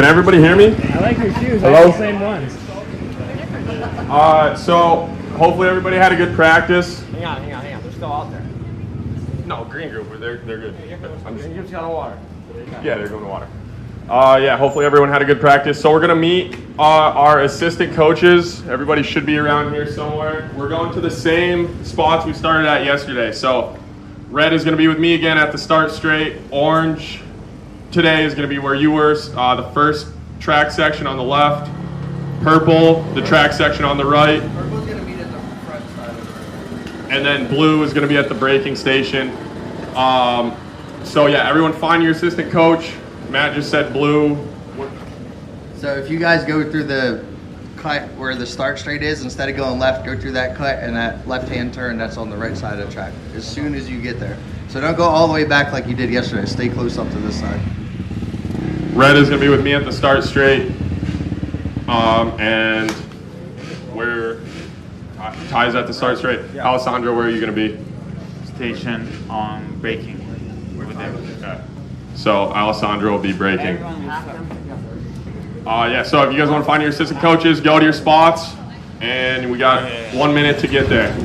Can everybody hear me? I like your shoes. Hello? I have the same ones. So hopefully everybody had a good practice. Hang on. They're still out there. No, green group, they're good. I'm just, Green group's got a water. yeah, they're going to water. Yeah, hopefully everyone had a good practice. So we're gonna meet our assistant coaches. Everybody should be around here somewhere. We're going to the same spots we started at yesterday. So red is gonna be with me again at the start straight. Orange today is gonna be where you were, the first track section on the left. Purple, the track section on the right. Purple's gonna meet at the front side of the road. And then blue is gonna be at the braking station. So yeah, everyone find your assistant coach. Matt just said blue. So if you guys go through the cut where the start straight is, instead of going left, go through that cut and that left-hand turn that's on the right side of the track as soon as you get there. So don't go all the way back like you did yesterday. Stay close up to this side. Red is gonna be with me at the start straight. And where Ty's at the start straight. Yeah. Alessandro, where are you gonna be? Station on braking with them. Okay. So Alessandro will be braking. Yeah, so if you guys want to find your assistant coaches, go to your spots, and we got 1 minute to get there.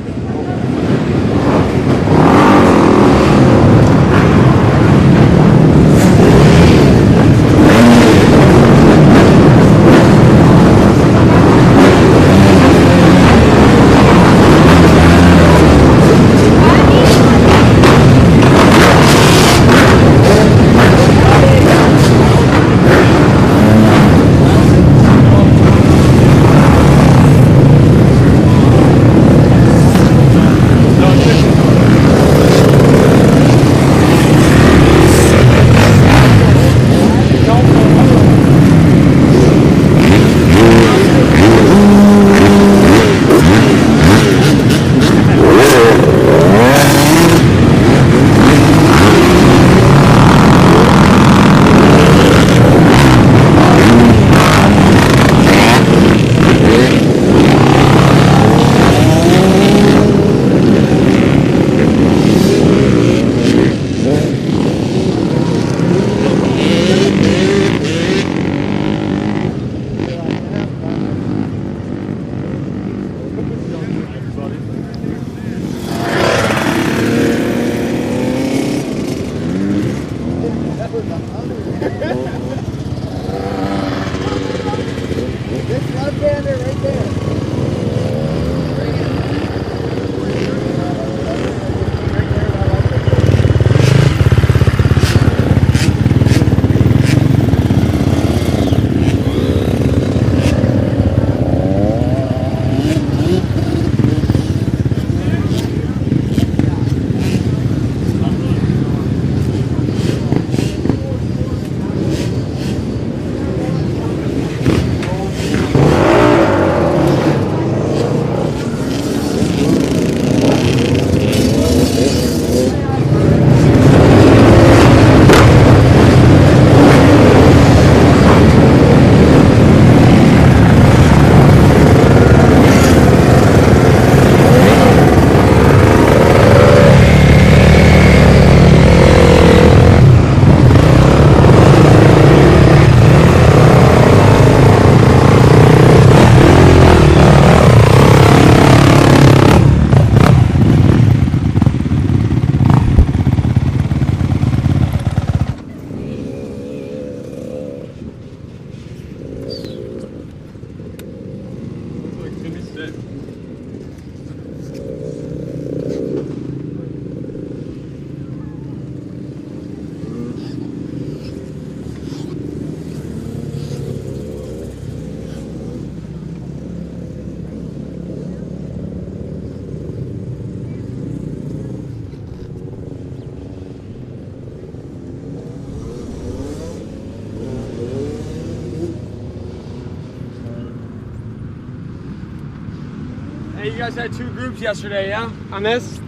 Hey, you guys had two groups yesterday, yeah? On this?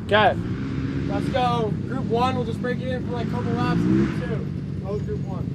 Okay. Let's go. Group one, we'll just break it in for like a couple laps. Group two. Go with group one.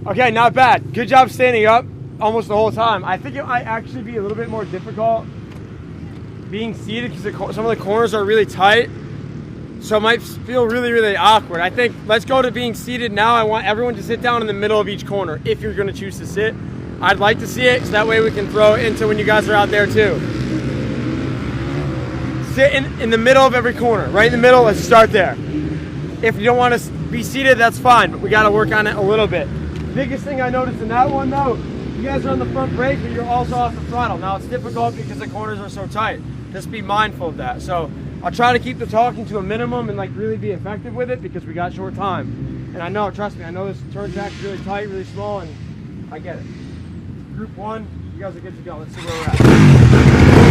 Okay, not bad. Good job standing up almost the whole time. I think it might actually be a little bit more difficult being seated because some of the corners are really tight. So it might feel really, really awkward. I think let's go to being seated now. I want everyone to sit down in the middle of each corner if you're going to choose to sit. I'd like to see it so that way we can throw it into when you guys are out there too. Sit in the middle of every corner, right in the middle. Let's start there. If you don't want to be seated, that's fine, but we got to work on it a little bit. Biggest thing I noticed in that one though, you guys are on the front brake, but you're also off the throttle. Now it's difficult because the corners are so tight. Just be mindful of that. So I'll try to keep the talking to a minimum and like really be effective with it because we got short time. And I know, trust me, I know this turn track is really tight, really small, and I get it. Group 1, you guys are good to go. Let's see where we're at.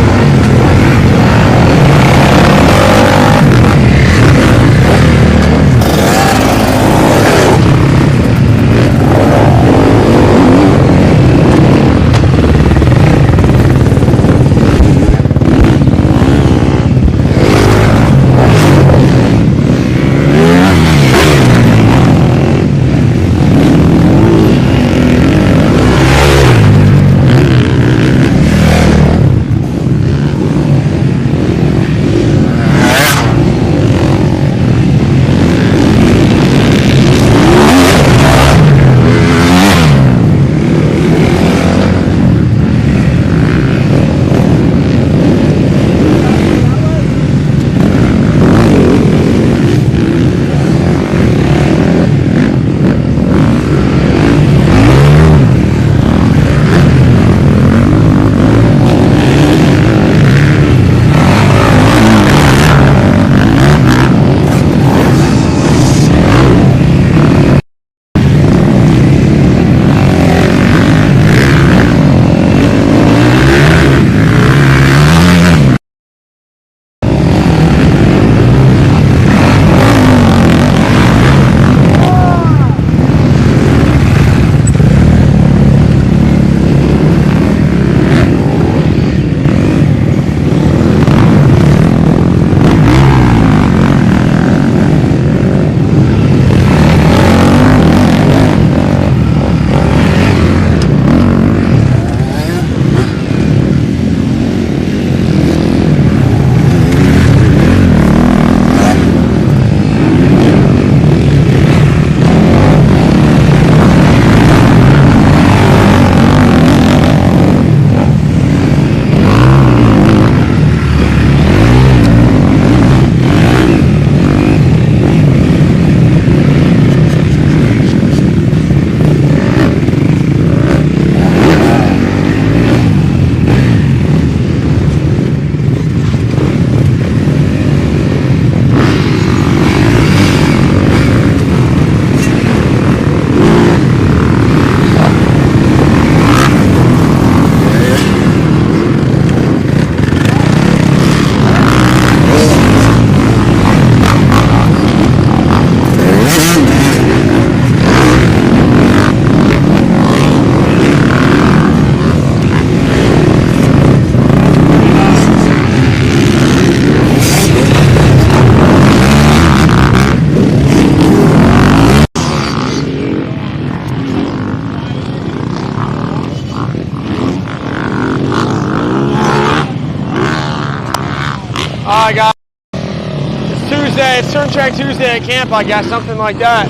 Alright guys, it's Tuesday, it's turn track Tuesday at camp, I guess, something like that.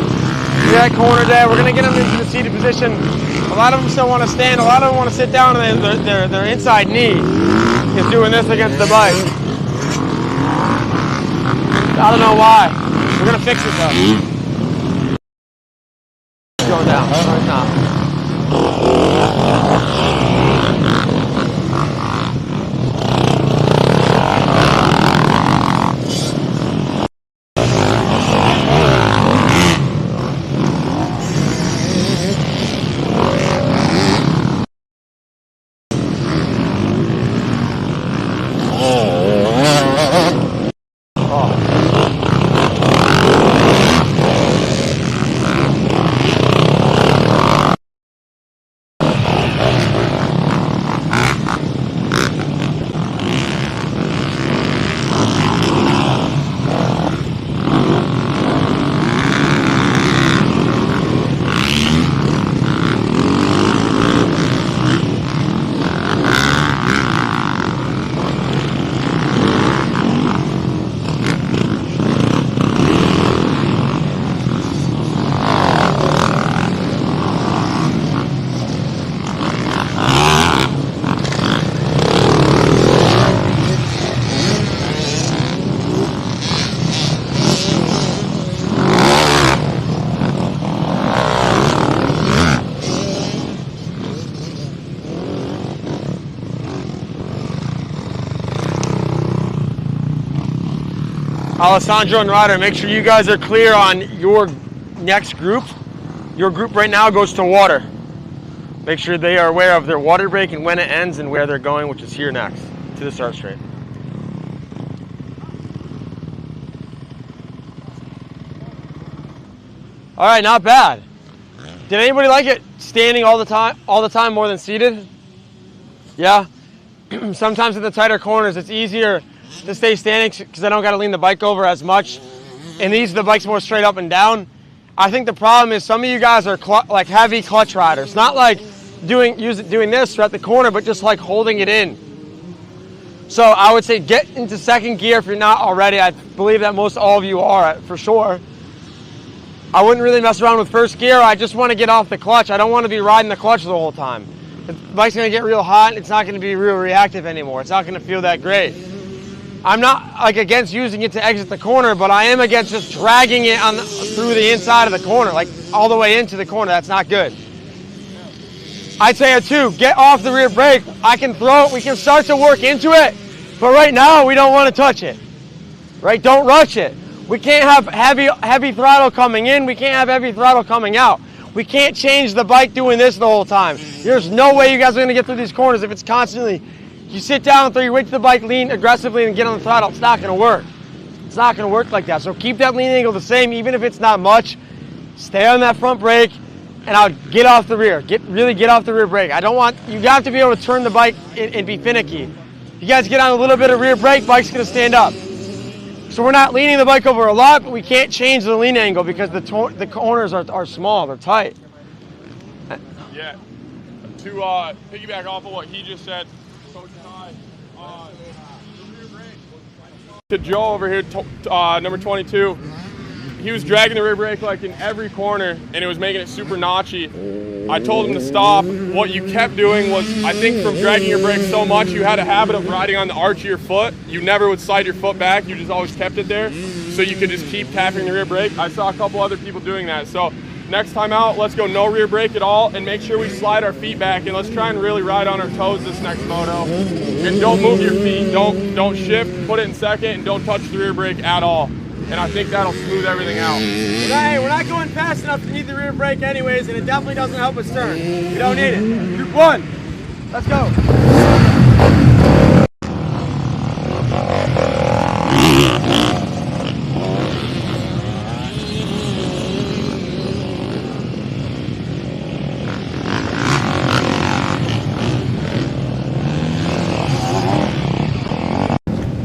We're at corner day, we're going to get them into the seated position. A lot of them still want to stand, a lot of them want to sit down, and their inside knee is doing this against the bike. I don't know why. We're going to fix it though. It's going down, right now. Alessandro and Ryder, make sure you guys are clear on your next group. Your group right now goes to water. Make sure they are aware of their water break and when it ends and where they're going, which is here next, to the start straight. All right, not bad. Did anybody like it standing all the time more than seated? Yeah? Sometimes in the tighter corners, it's easier to stay standing because I don't got to lean the bike over as much. And these are the bikes more straight up and down. I think the problem is some of you guys are like heavy clutch riders. Not like doing this throughout the corner, but just like holding it in. So I would say get into second gear if you're not already. I believe that most all of you are for sure. I wouldn't really mess around with first gear. I just want to get off the clutch. I don't want to be riding the clutch the whole time. The bike's going to get real hot. It's not going to be real reactive anymore. It's not going to feel that great. I'm not like against using it to exit the corner, but I am against just dragging it through the inside of the corner, like all the way into the corner. That's not good. I'd say a 2, get off the rear brake. I can throw it. We can start to work into it, but right now we don't want to touch it. Right? Don't rush it. We can't have heavy throttle coming in. We can't have heavy throttle coming out. We can't change the bike doing this the whole time. There's no way you guys are going to get through these corners if it's constantly, you sit down, throw your weight to the bike, lean aggressively, and get on the throttle. It's not going to work. It's not going to work like that. So keep that lean angle the same, even if it's not much. Stay on that front brake, and I'll get off the rear. Really get off the rear brake. You have to be able to turn the bike and be finicky. If you guys get on a little bit of rear brake, bike's going to stand up. So we're not leaning the bike over a lot, but we can't change the lean angle because the corners are small, they're tight. Yeah. To piggyback off of what he just said, Coach Ty, the rear brake. To Joe over here, number 22, he was dragging the rear brake like in every corner, and it was making it super notchy. I told him to stop. What you kept doing was, I think from dragging your brake so much, you had a habit of riding on the arch of your foot. You never would slide your foot back. You just always kept it there. So you could just keep tapping the rear brake. I saw a couple other people doing that. So next time out, let's go no rear brake at all and make sure we slide our feet back, and let's try and really ride on our toes this next moto. And don't move your feet. Don't shift, put it in second, and don't touch the rear brake at all. And I think that'll smooth everything out. Hey, we're not going fast enough to need the rear brake anyways, and it definitely doesn't help us turn. We don't need it. Group 1, let's go.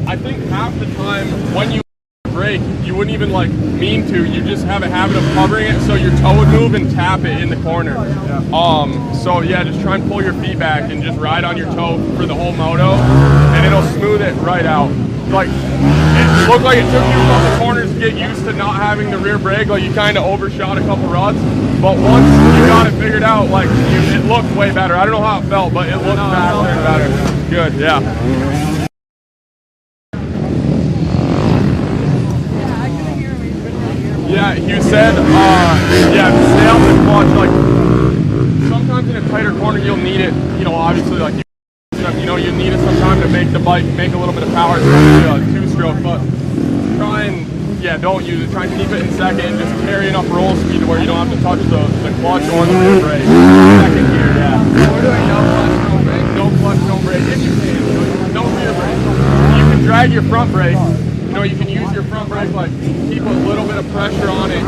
I think half the time when you brake, you wouldn't even like mean to. You just have a habit of covering it so your toe would move and tap it in the corner. So yeah, just try and pull your feet back and just ride on your toe for the whole moto, and it'll smooth it right out. Like it looked like it took you a couple corners to get used to not having the rear brake. Like you kind of overshot a couple ruts, but once you got it figured out, like it looked way better. I don't know how it felt, but it looked faster and better. Good, yeah. Yeah, you said, stay off the clutch. Like, sometimes in a tighter corner, you'll need it. You know, obviously, like, you need it sometime to make the bike make a little bit of power, especially a 2-stroke. But try and, don't use it. Try and keep it in second and just carry enough roll speed to where you don't have to touch the clutch or the rear brake. Second gear, yeah. We're doing no clutch, no brake. No clutch, no brake. If you can, no rear brake. You can drag your front brake. You know, you can use your front brake, like, keep a little bit of pressure on it.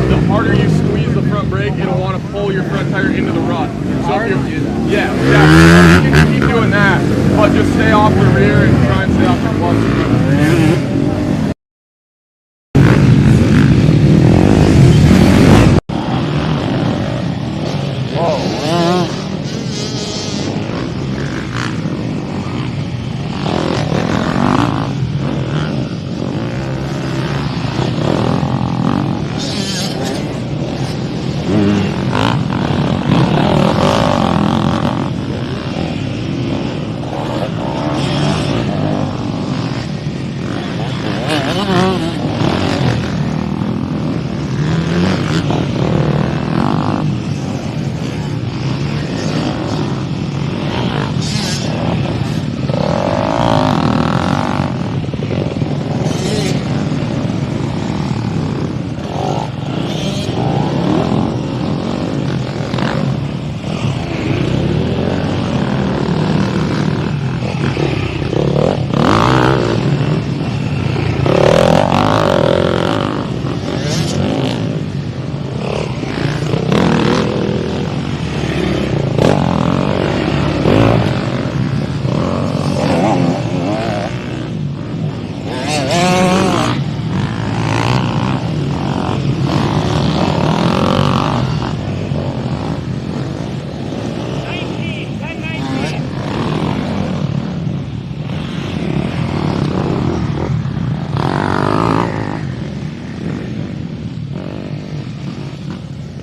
The harder you squeeze the front brake, it'll want to pull your front tire into the rut. So if you you can keep doing that, but just stay off the rear and try and stay off the clutch.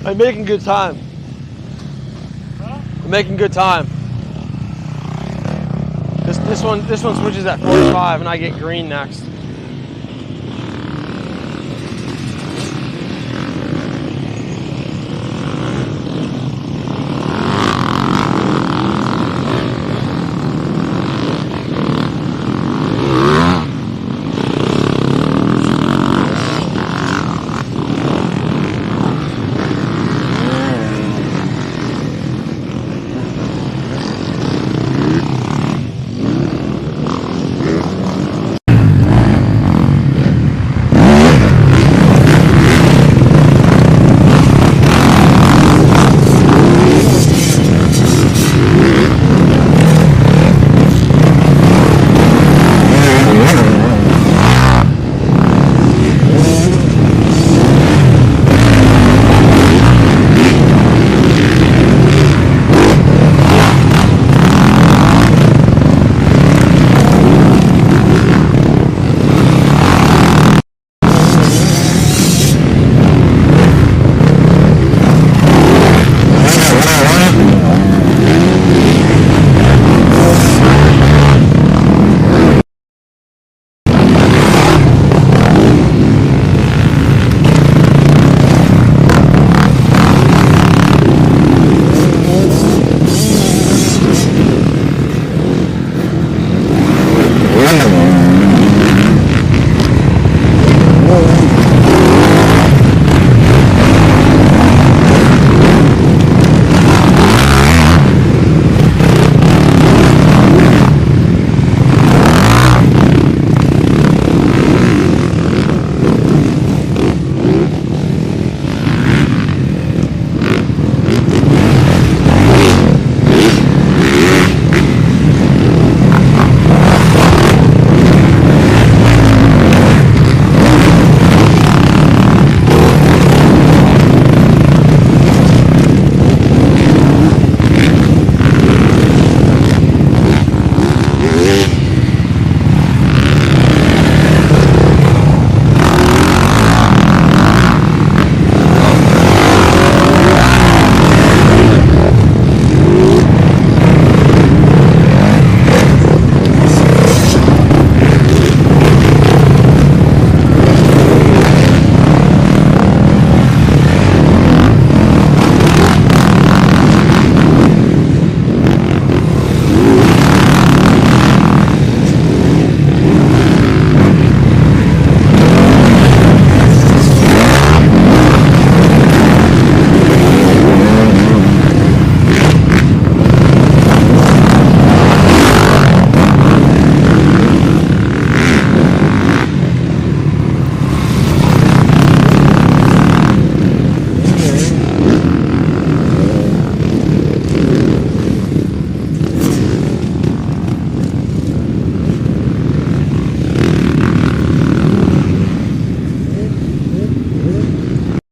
I'm making good time. I'm making good time. This one switches at 45 and I get green next.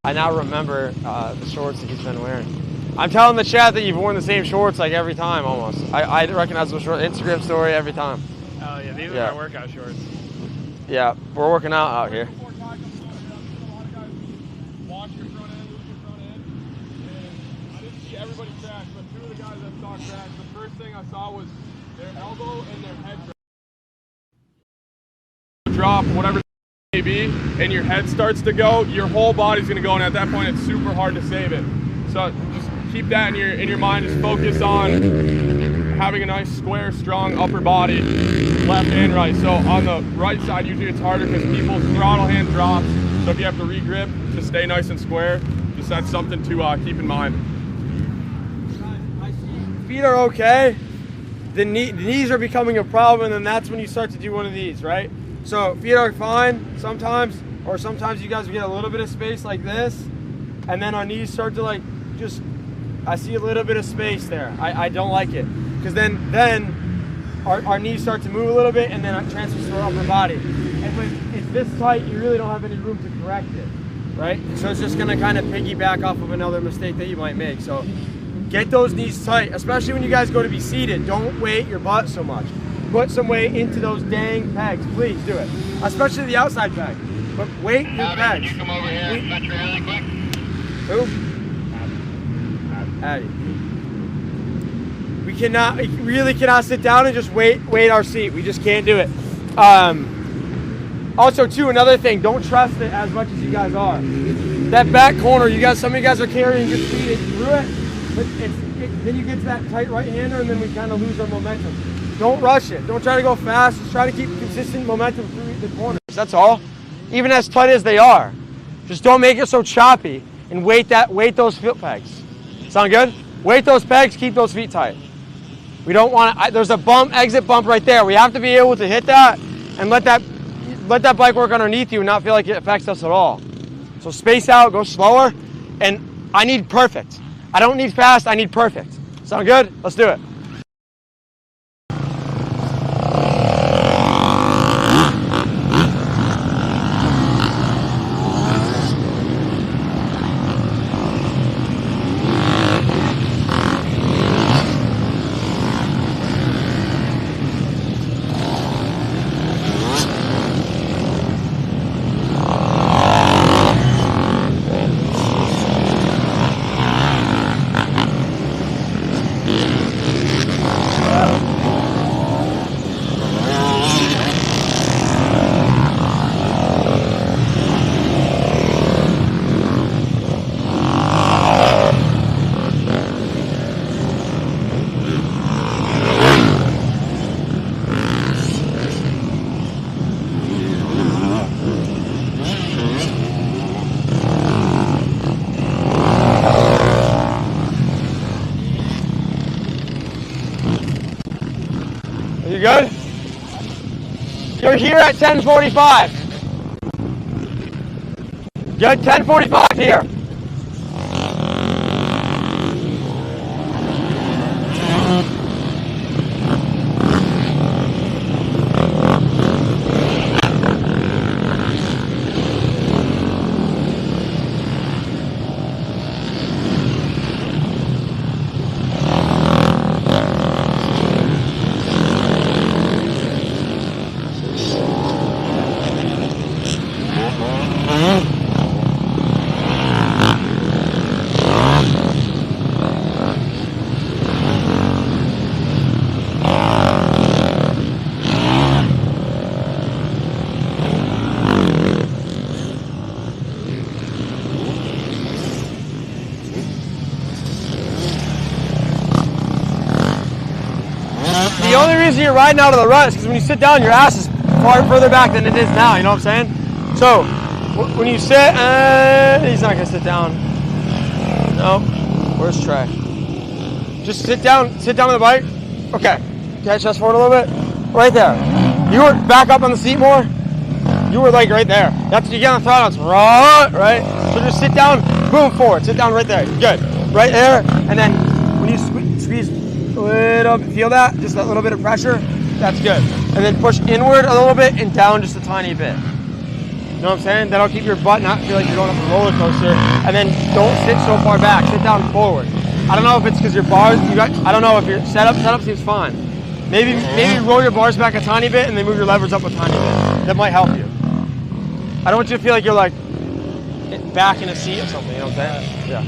I now remember the shorts that he's been wearing. I'm telling the chat that you've worn the same shorts like every time almost. I recognize those shorts, Instagram story every time. Oh yeah, these are my workout shorts. Yeah, we're working out here. Everybody crashed, but two of the guys I saw crash, the first thing I saw was their elbow and their head drop, whatever it may be, and your head starts to go, your whole body's gonna go, and at that point it's super hard to save it. So just keep that in your mind, just focus on having a nice square, strong upper body, left and right. So on the right side, usually it's harder because people's throttle hand drops, so if you have to re-grip to stay nice and square, just that's something to keep in mind. Feet are okay, the knees are becoming a problem, and then that's when you start to do one of these, right? So feet are fine sometimes, or sometimes you guys get a little bit of space like this, and then our knees start to like just, I see a little bit of space there. I don't like it, because then our knees start to move a little bit, and then it transfers to our upper body. And when it's this tight, you really don't have any room to correct it, right? So it's just gonna kind of piggyback off of another mistake that you might make. So get those knees tight, especially when you guys go to be seated. Don't weight your butt so much. Put some weight into those dang pegs. Please do it, especially the outside peg. But weight your pegs. Can you come over here and cut really quick? Who? Addy. We really cannot sit down and just wait our seat. We just can't do it. Also, too, another thing, don't trust it as much as you guys are. That back corner, some of you guys are carrying your feet through it, but then you get to that tight right-hander, and then we kind of lose our momentum. Don't rush it. Don't try to go fast. Just try to keep consistent momentum through the corners. That's all. Even as tight as they are. Just don't make it so choppy, and wait those foot pegs. Sound good? Wait those pegs, keep those feet tight. We don't want to, there's a exit bump right there. We have to be able to hit that and let that bike work underneath you and not feel like it affects us at all. So space out, go slower, and I need perfect. I don't need fast, I need perfect. Sound good? Let's do it. You good? You're here at 10:45. Good, 10:45 here. The only reason you're riding out of the rut is because when you sit down, your ass is far further back than it is now, you know what I'm saying? So, when you sit, he's not going to sit down. No, where's Trey? Just sit down on the bike. Okay, catch chest forward a little bit. Right there. You were back up on the seat more. You were like right there. That's you get on the throttle, it's right? So just sit down, boom, forward. Sit down right there. Good. Right there, and then when you squeeze a little bit, feel that? Just that little bit of pressure. That's good. And then push inward a little bit and down just a tiny bit. You know what I'm saying? That'll keep your butt not feel like you're going up a roller coaster. And then don't sit so far back. Sit down forward. I don't know if it's because your bars, I don't know if your setup seems fine. Maybe roll your bars back a tiny bit and then move your levers up a tiny bit. That might help you. I don't want you to feel like you're like back in a seat or something, you know what I'm saying? Yeah.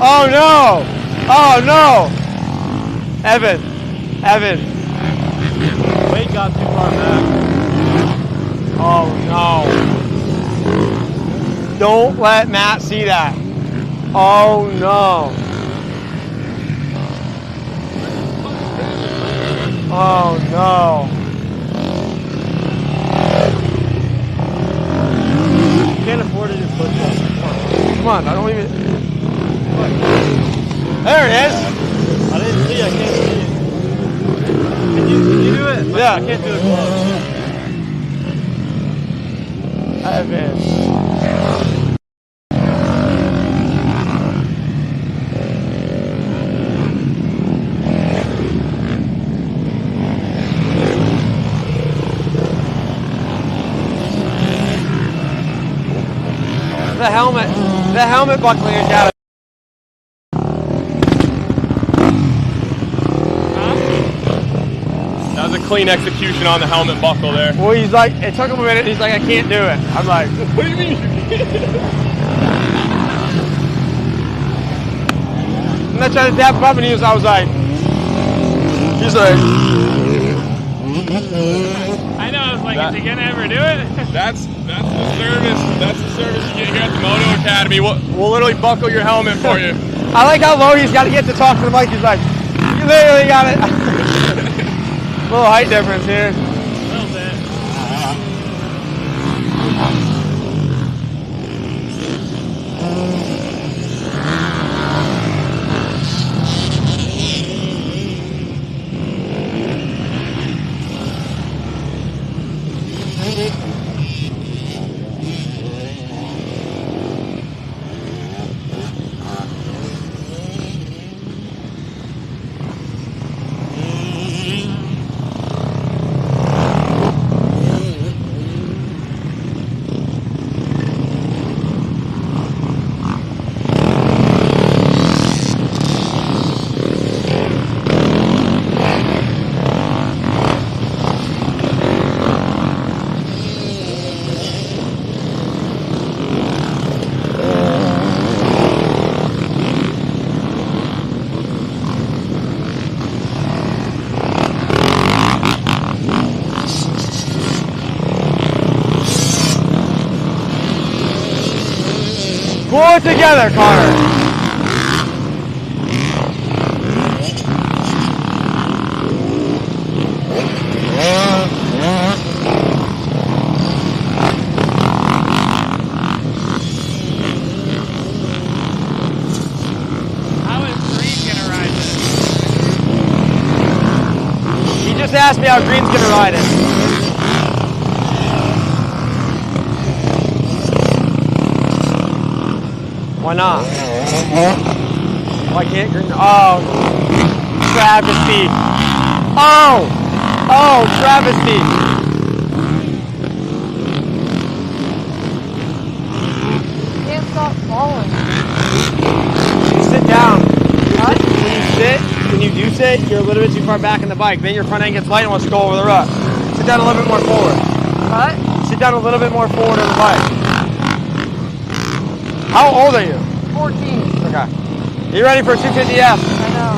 Oh no! Oh no! Evan. Weight got too far back. Oh no. Don't let Matt see that. Oh no. Oh no. Can't afford to do push-ups. Come on, I don't even. There it is. I didn't see. I can't see it. Can you do it? Yeah. I can't do it close. Evan. The helmet buckling has got it. That was a clean execution on the helmet buckle there. Well, he's like, it took him a minute. He's like, I can't do it. I'm like, What do you mean you can't? I'm not trying to dap him up, and I was like, he's like, I know. I was like, is he gonna ever do it? That's the service. That's the service you get here at the Moto Academy. We'll literally buckle your helmet for you. I like how low he's got to get to talk to the mic. He's like, you literally got it. Little height difference here. A little bit. Pull it together, Connor. How is Green gonna ride this? He just asked me how Green's gonna ride it. Why not? Why can't Green? Oh, travesty. Oh, travesty. Can't stop falling. Sit down. When you do sit, you're a little bit too far back in the bike. Then your front end gets light and wants to go over the rut. Sit down a little bit more forward. What? Sit down a little bit more forward on the bike. How old are you? 14. Okay. You ready for 250F? I know.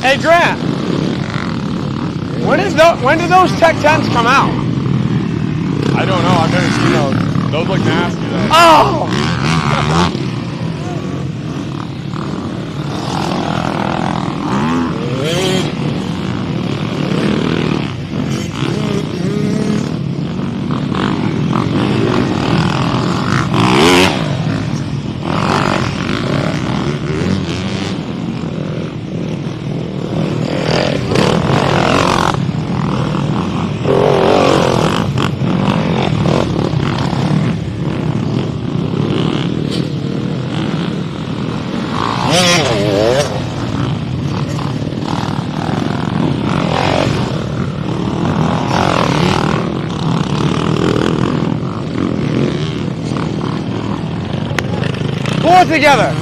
Hey Grant, when do those Tech 10s come out? I don't know. I've never seen those. Those look nasty though. Oh! together.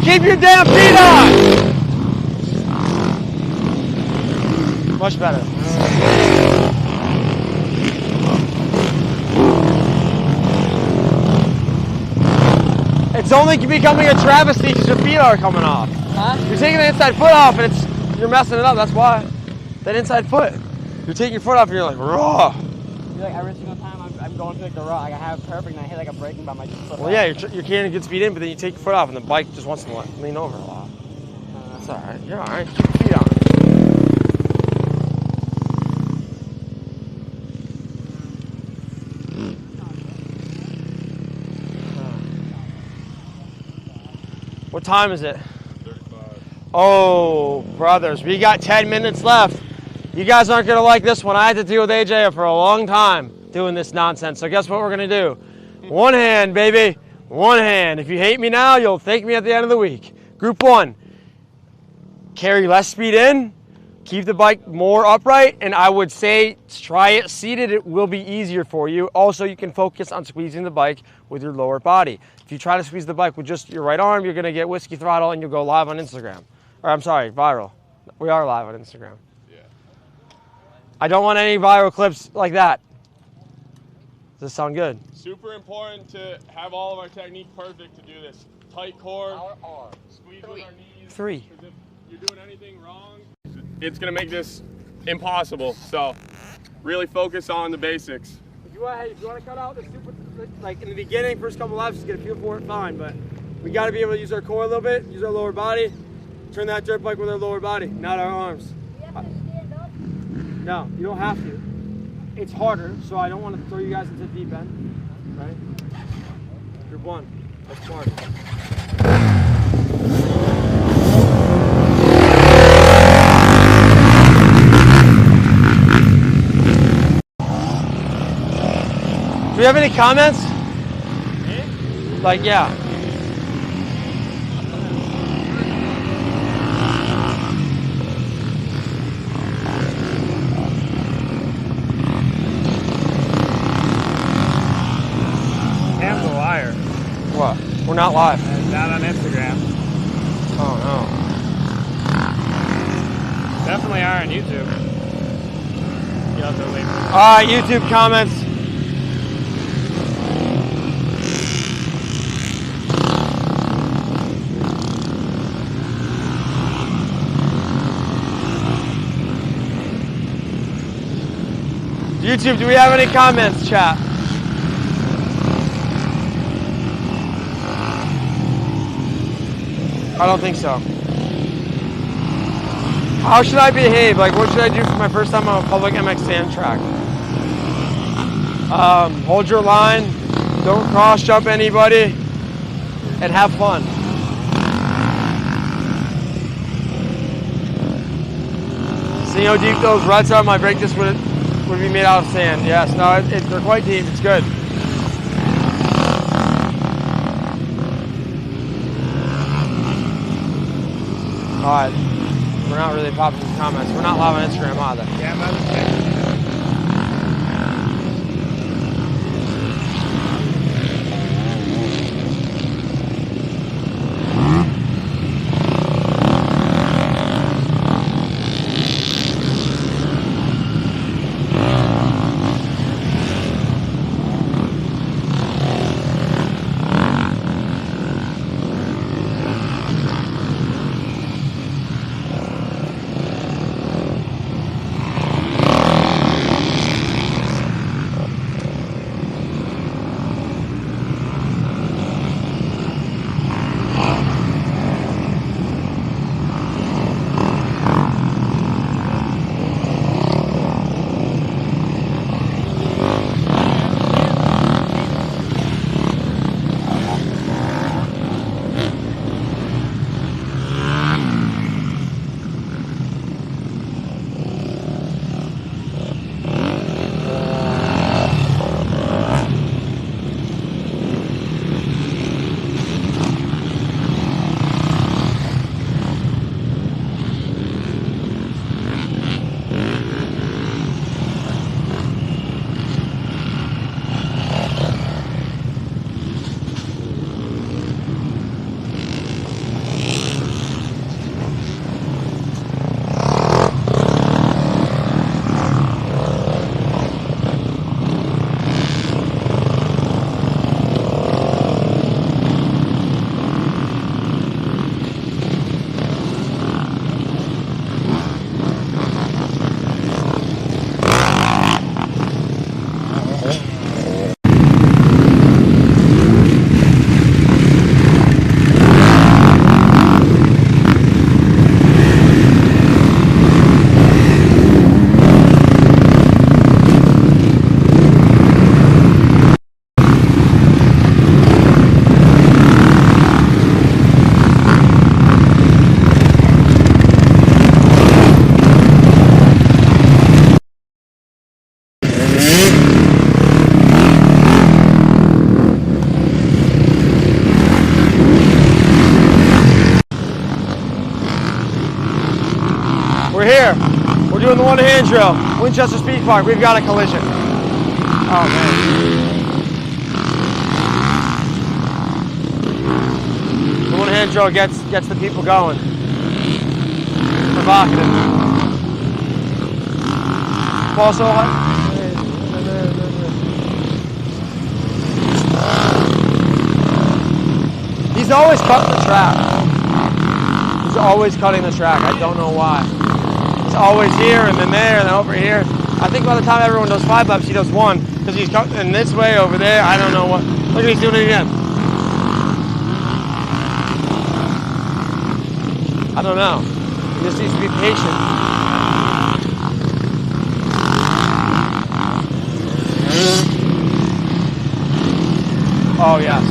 Keep your damn feet on. Much better. It's only becoming a travesty because your feet are coming off. Huh? You're taking the inside foot off and you're messing it up. That's why. That inside foot. You're taking your foot off and you're like, raw. Like every single time I'm going to like the rock, like I have it perfect and I hit like a braking by my foot. Well, yeah, you're carrying good speed in, but then you take your foot off and the bike just wants to lean over a lot. That's all right. You're all right. Keep your feet on. What time is it? 35. Oh, brothers, we got 10 minutes left. You guys aren't going to like this one. I had to deal with AJ for a long time doing this nonsense. So guess what we're going to do? One hand, baby. One hand. If you hate me now, you'll thank me at the end of the week. Group 1. Carry less speed in. Keep the bike more upright. And I would say try it seated. It will be easier for you. Also, you can focus on squeezing the bike with your lower body. If you try to squeeze the bike with just your right arm, you're going to get whiskey throttle and you'll go live on Instagram. Or I'm sorry, viral. We are live on Instagram. Yeah. I don't want any viral clips like that. Does this sound good? Super important to have all of our technique perfect to do this. Tight core, squeeze with our knees. 3. Because if you're doing anything wrong, it's going to make this impossible. So really focus on the basics. If you want to cut out the super, like in the beginning, first couple laps, just get a feel for it, fine. But we got to be able to use our core a little bit, use our lower body, turn that dirt bike with our lower body, not our arms. You have to stand up? No, you don't have to. It's harder, so I don't want to throw you guys into the deep end, right? Group 1, that's smart. Do we have any comments? Like, yeah. Cam's a liar. What? We're not live. Not on Instagram. Oh, Definitely are on YouTube. You'll have to leave. no. All right, YouTube comments. YouTube, do we have any comments, chat? I don't think so. How should I behave? Like, what should I do for my first time on a public MX sand track? Hold your line, don't cross jump anybody, and have fun. See how deep those ruts are? My brake disc would be made out of sand. Yes, no, they're quite deep. It's good. All right, we're not really popping some comments. We're not live on Instagram either. Cam has a stick. We're here. We're doing the one-hand drill. Winchester Speed Park. We've got a collision. Oh, man. The one-hand drill gets the people going. Provocative. Also, he's always cutting the track. He's always cutting the track. I don't know why. He's always here and then there and then over here. I think by the time everyone does 5 laps, he does 1 because he's cutting this way over there. I don't know what. Look at he's doing it again. I don't know. He just needs to be patient. Oh, yes.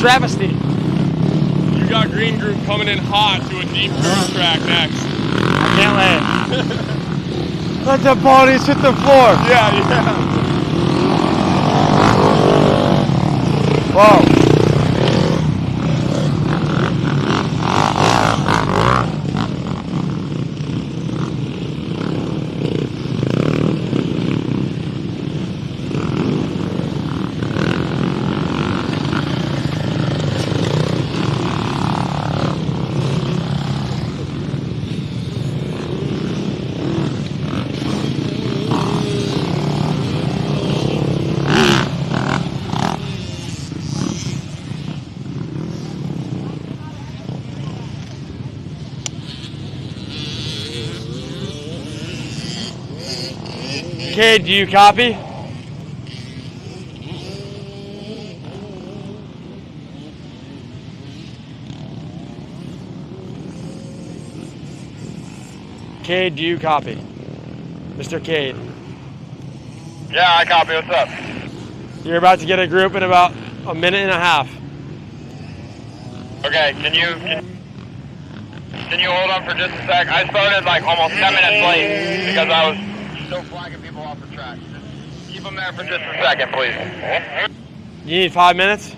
Travesty. You got Green Group coming in hot to a deep groove track next. I can't let it. Let the bodies hit the floor. Yeah. Whoa. Okay, do you copy? Cade, do you copy? Mr. Cade. Yeah, I copy. What's up? You're about to get a group in about a minute and a half. Okay, can you hold on for just a sec? I started like almost 10 minutes late because I was still flagging people off the track. Just keep them there for just a second, please. You need 5 minutes?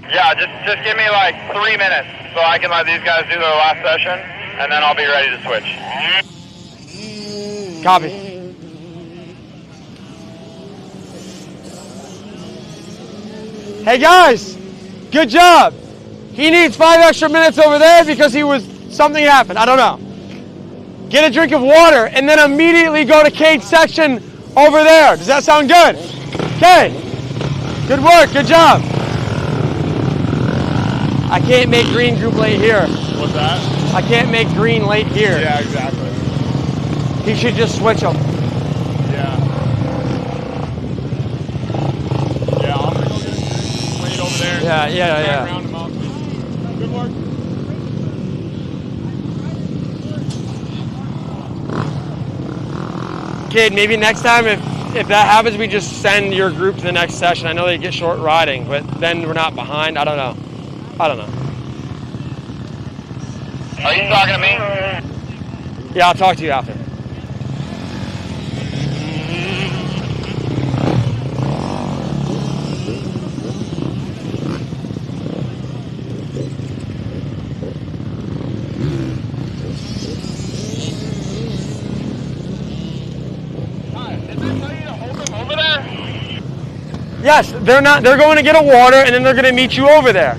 Yeah, just give me like 3 minutes so I can let these guys do their last session, and then I'll be ready to switch. Copy. Hey guys, good job. He needs 5 extra minutes over there because something happened. I don't know. Get a drink of water and then immediately go to Cade's section over there. Does that sound good? Okay. Good work. Good job. I can't make Green Group late here. What's that? I can't make Green late here. Yeah, exactly. He should just switch them. Yeah. Yeah, I'm gonna go get Green late over there. Yeah. Round him up. Good work. Kid, maybe next time if that happens, we just send your group to the next session. I know they get short riding, but then we're not behind. I don't know. Are you talking to me? Yeah, I'll talk to you after. Yes, they're not. They're going to get a water, and then they're going to meet you over there.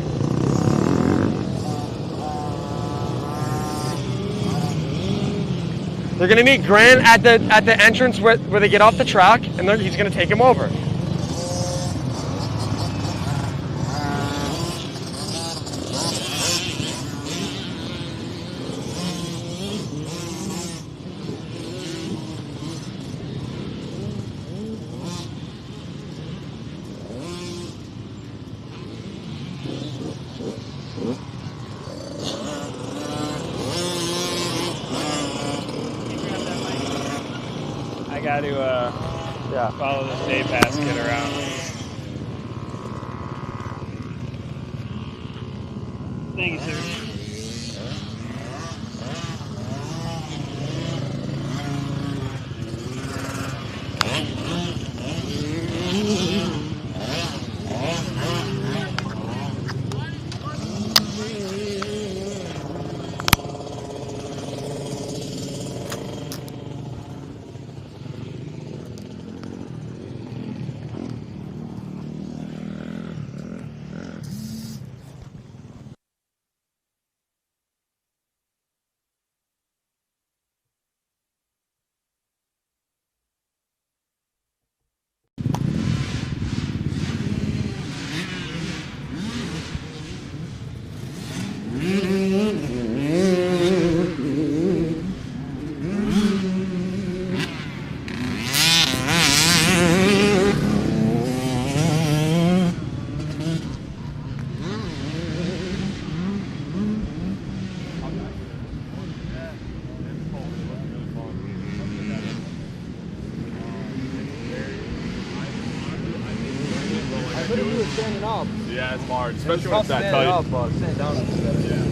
They're going to meet Grant at the entrance where they get off the track, and he's going to take him over. got to follow this day pass, get around. Thank you, sir. Standing up. Yeah, it's hard, especially when it's that tight. Up, stand down instead. Yeah.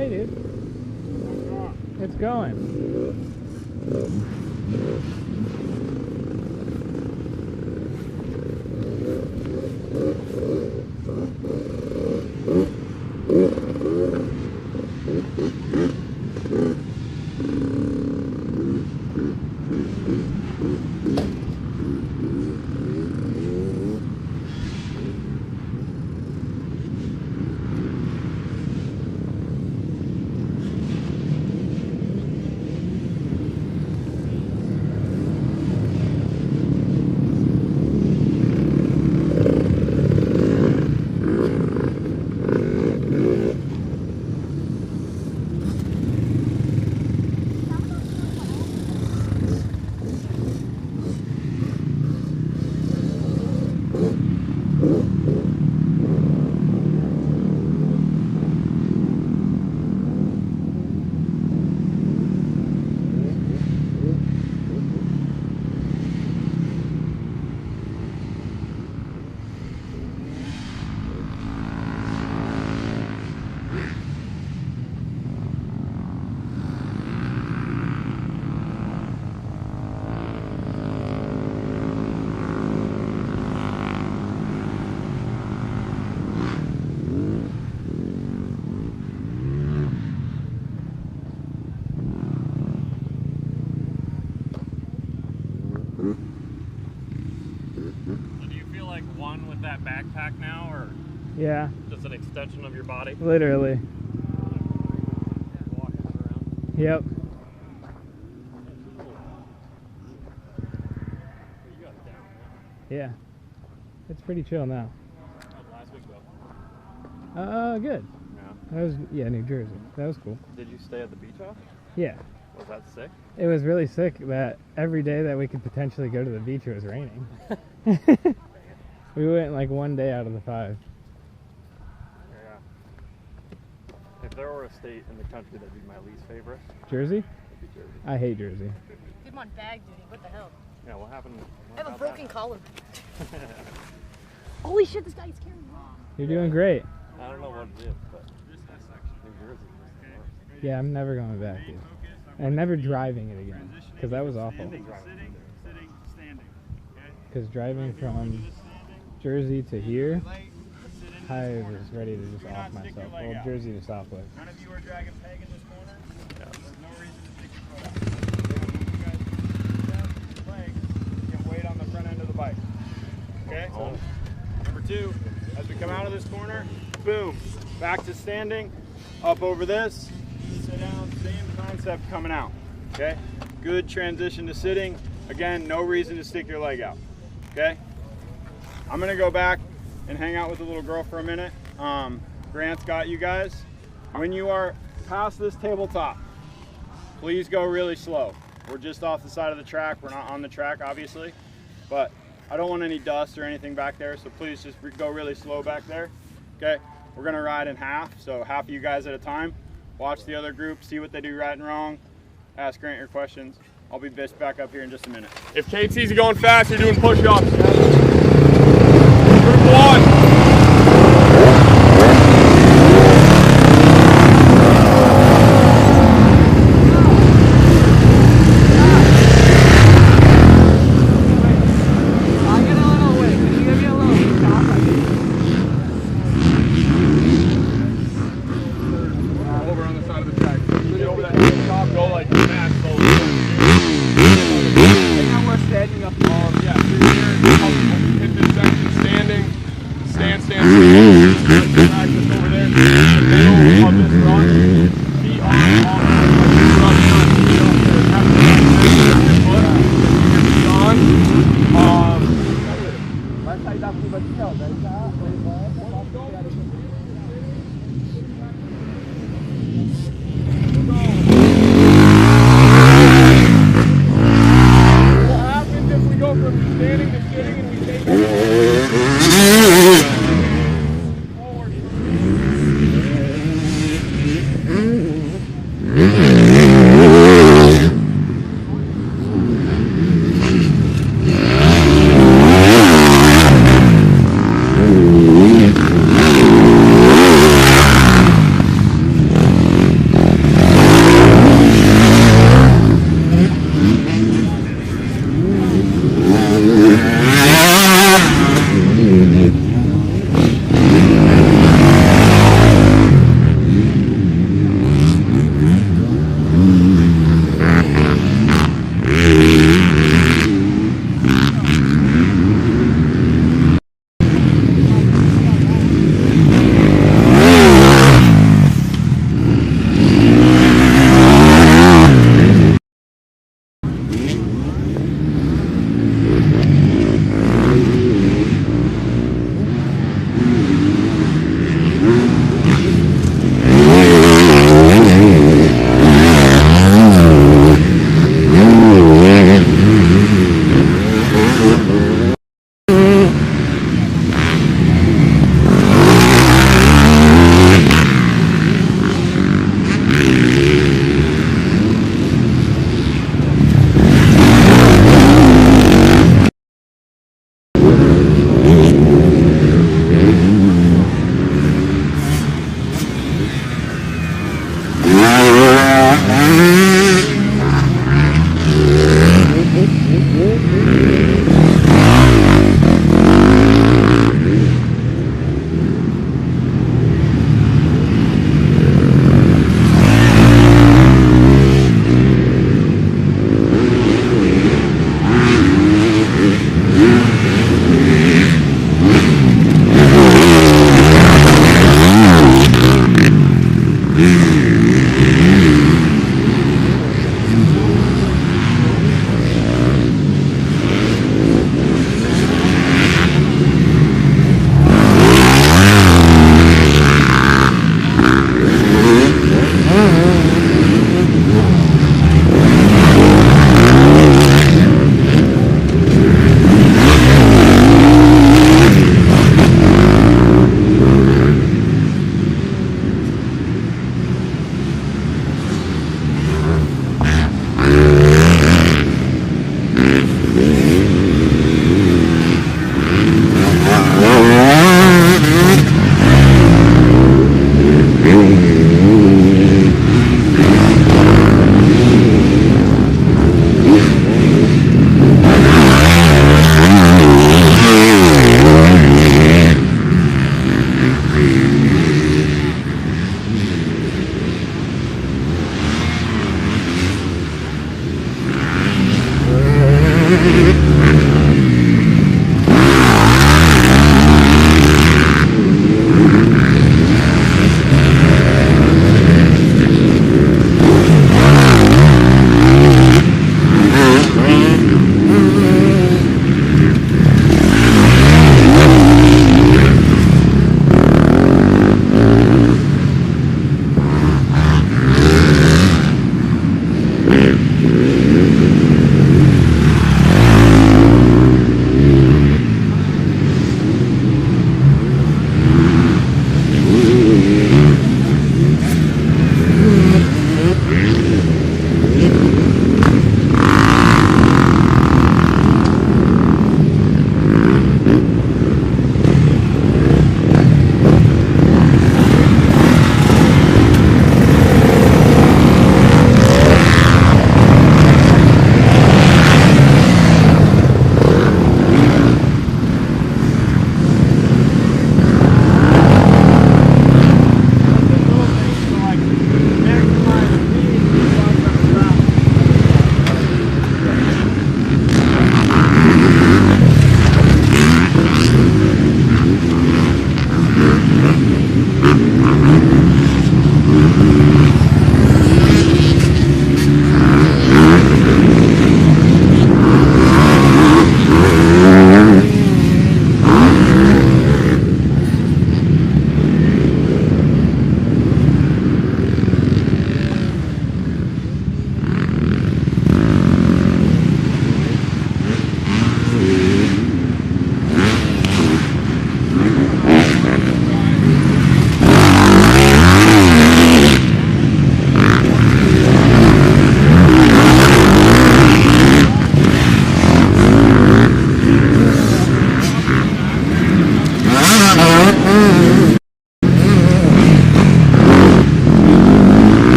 way, dude. It's going. That backpack now, or yeah, just an extension of your body? Literally. Walking around. Yep. You got it down. Yeah. It's pretty chill now. Last week though. Good. Yeah. That was New Jersey. That was cool. Did you stay at the beach house? Yeah. Was that sick? It was really sick that every day that we could potentially go to the beach it was raining. We went like one day out of the 5. Yeah. If there were a state in the country that'd be my least favorite, Jersey? it'd be Jersey. I hate Jersey. I'm on bag duty. What the hell? Yeah, what happened? I have a broken collar. Holy shit, this guy's carrying me. You're doing great. I don't know what it is, but New Jersey. Yeah, I'm never going back, dude. And never driving it again, because that was awful. Because driving from Jersey to here, I was ready to just off myself. Well, Jersey to Southwick. None of you are dragging peg in this corner. There's no reason to stick your foot out. You guys leg, you can weight on the front end of the bike. Okay? So, number 2, as we come out of this corner, boom, back to standing, up over this, sit down, same concept coming out. Okay? Good transition to sitting. Again, no reason to stick your leg out. Okay? I'm gonna go back and hang out with the little girl for a minute. Grant's got you guys. When you are past this tabletop, please go really slow. We're just off the side of the track. We're not on the track, obviously, but I don't want any dust or anything back there, so please just go really slow back there. Okay, we're gonna ride in half, so half of you guys at a time. Watch the other group, see what they do right and wrong. Ask Grant your questions. I'll be back up here in just a minute. If Kate sees you going fast, you're doing push-ups. Group 1. Over on the side of the track. Get over that top, go like that. Standing up. Yeah, through here, hit this section standing, stand, practice over there, middle of this run, feet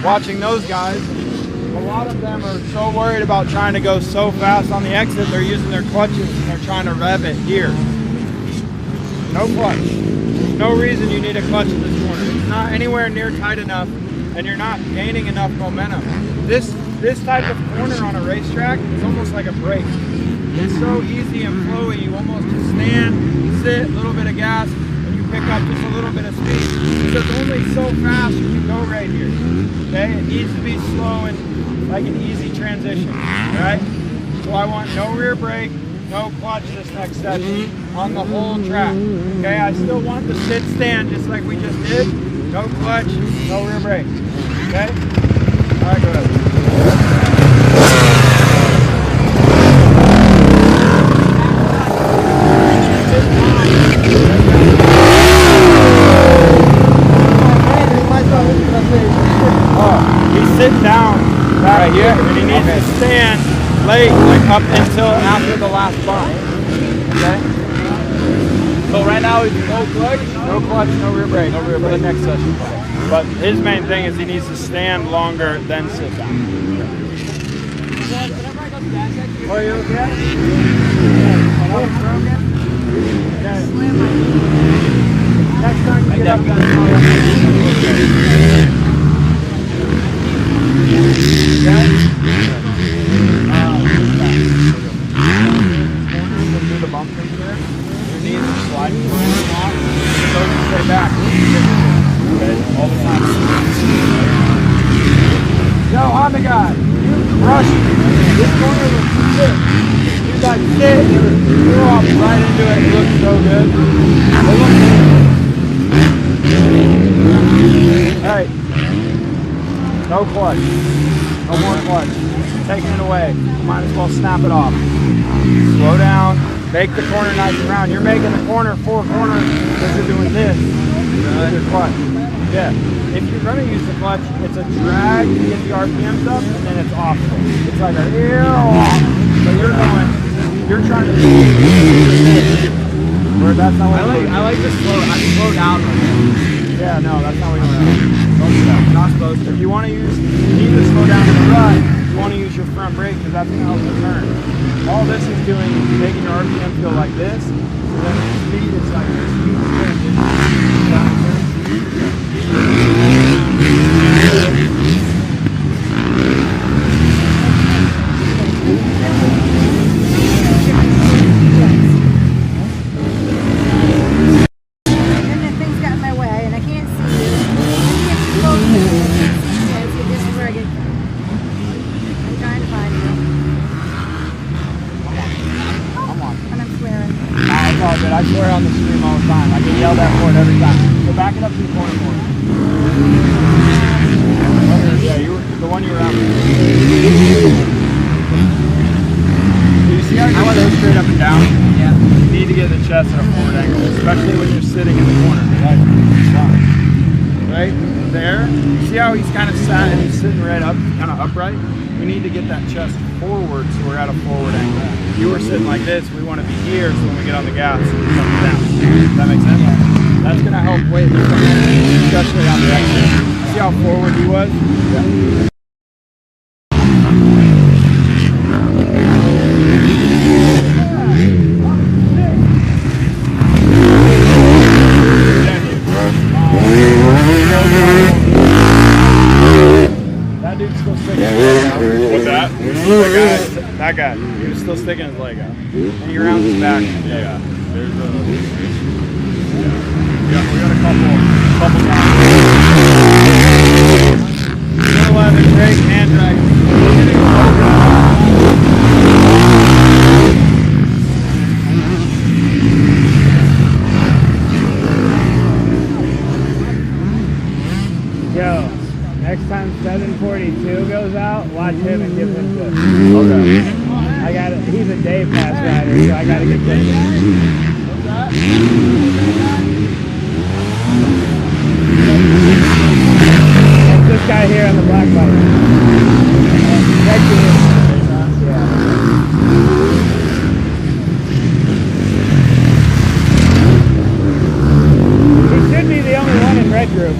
watching those guys. A lot of them are so worried about trying to go so fast on the exit, they're using their clutches and they're trying to rev it here. No clutch. There's no reason you need a clutch in this corner. It's not anywhere near tight enough and you're not gaining enough momentum. This type of corner on a racetrack is almost like a brake. It's so easy and flowy. You almost just stand, sit, a little bit of gas, and you pick up just a little bit of speed. Because only so fast you can go right here. Okay? It needs to be slow and like an easy transition. Right? So I want no rear brake, no clutch this next section on the whole track. Okay? I still want the sit stand just like we just did. No clutch, no rear brake. Okay? Alright, go ahead. He's sitting down right here, and he needs to stand late, like up until after the last bump. Okay? So right now he's no clutch, no rear brake, no rear brake for the next session. But his main thing is he needs to stand longer than sit down. Are you okay? Next time you get up, do the bump thing there. Your knees are sliding off, so you stay back. Okay, all the time. Yo, Honda guy, you crushed it. This corner was sick. You got sit, you walked right into it. It looked so good. Alright. No clutch. No more clutch. Taking it away. Might as well snap it off. Slow down. Make the corner nice and round. You're making the corner 4 corners because you're doing this with your clutch. Yeah. If you're going to use the clutch, it's a drag to get the RPMs up, and then it's off. It's like a so you're trying to do this. Where that's not what I like to slow down. Yeah, no, that's not what you want to do. Not supposed to. If you want to use, you need to slow down in the rut. You want to use your front brake because that's going to help you turn. All this is doing is making your RPM feel like this. So then the speed is like this huge transition. I swear on the stream all the time. I get yelled at for it every time. So back it up to the corner more. Yeah, you were the one you were out. Do you see how you go straight up and down? Yeah. You need to get the chest at a forward angle, especially when you're sitting in the corner. Right there. You see how he's kind of sat and he's sitting right up, kind of upright? We need to get that chest forward so we're at a forward angle. If you were sitting like this, we want to be here so when we get on the gas, we come down. Does that make sense? That's going to help weight, especially on the exit. See how forward he was? Yeah. That dude's still sticking his leg out. What's that? That guy. He was still sticking his leg out. And he rounds his back. Yeah. There's a... Yeah, we got a couple times. 11, brake, hand drag. Yo, next time 742 goes out, watch him and give him tips. Okay. I got it. He's a day pass rider, so I gotta get tips. That's this guy here on the black bike. He should be the only one in red group.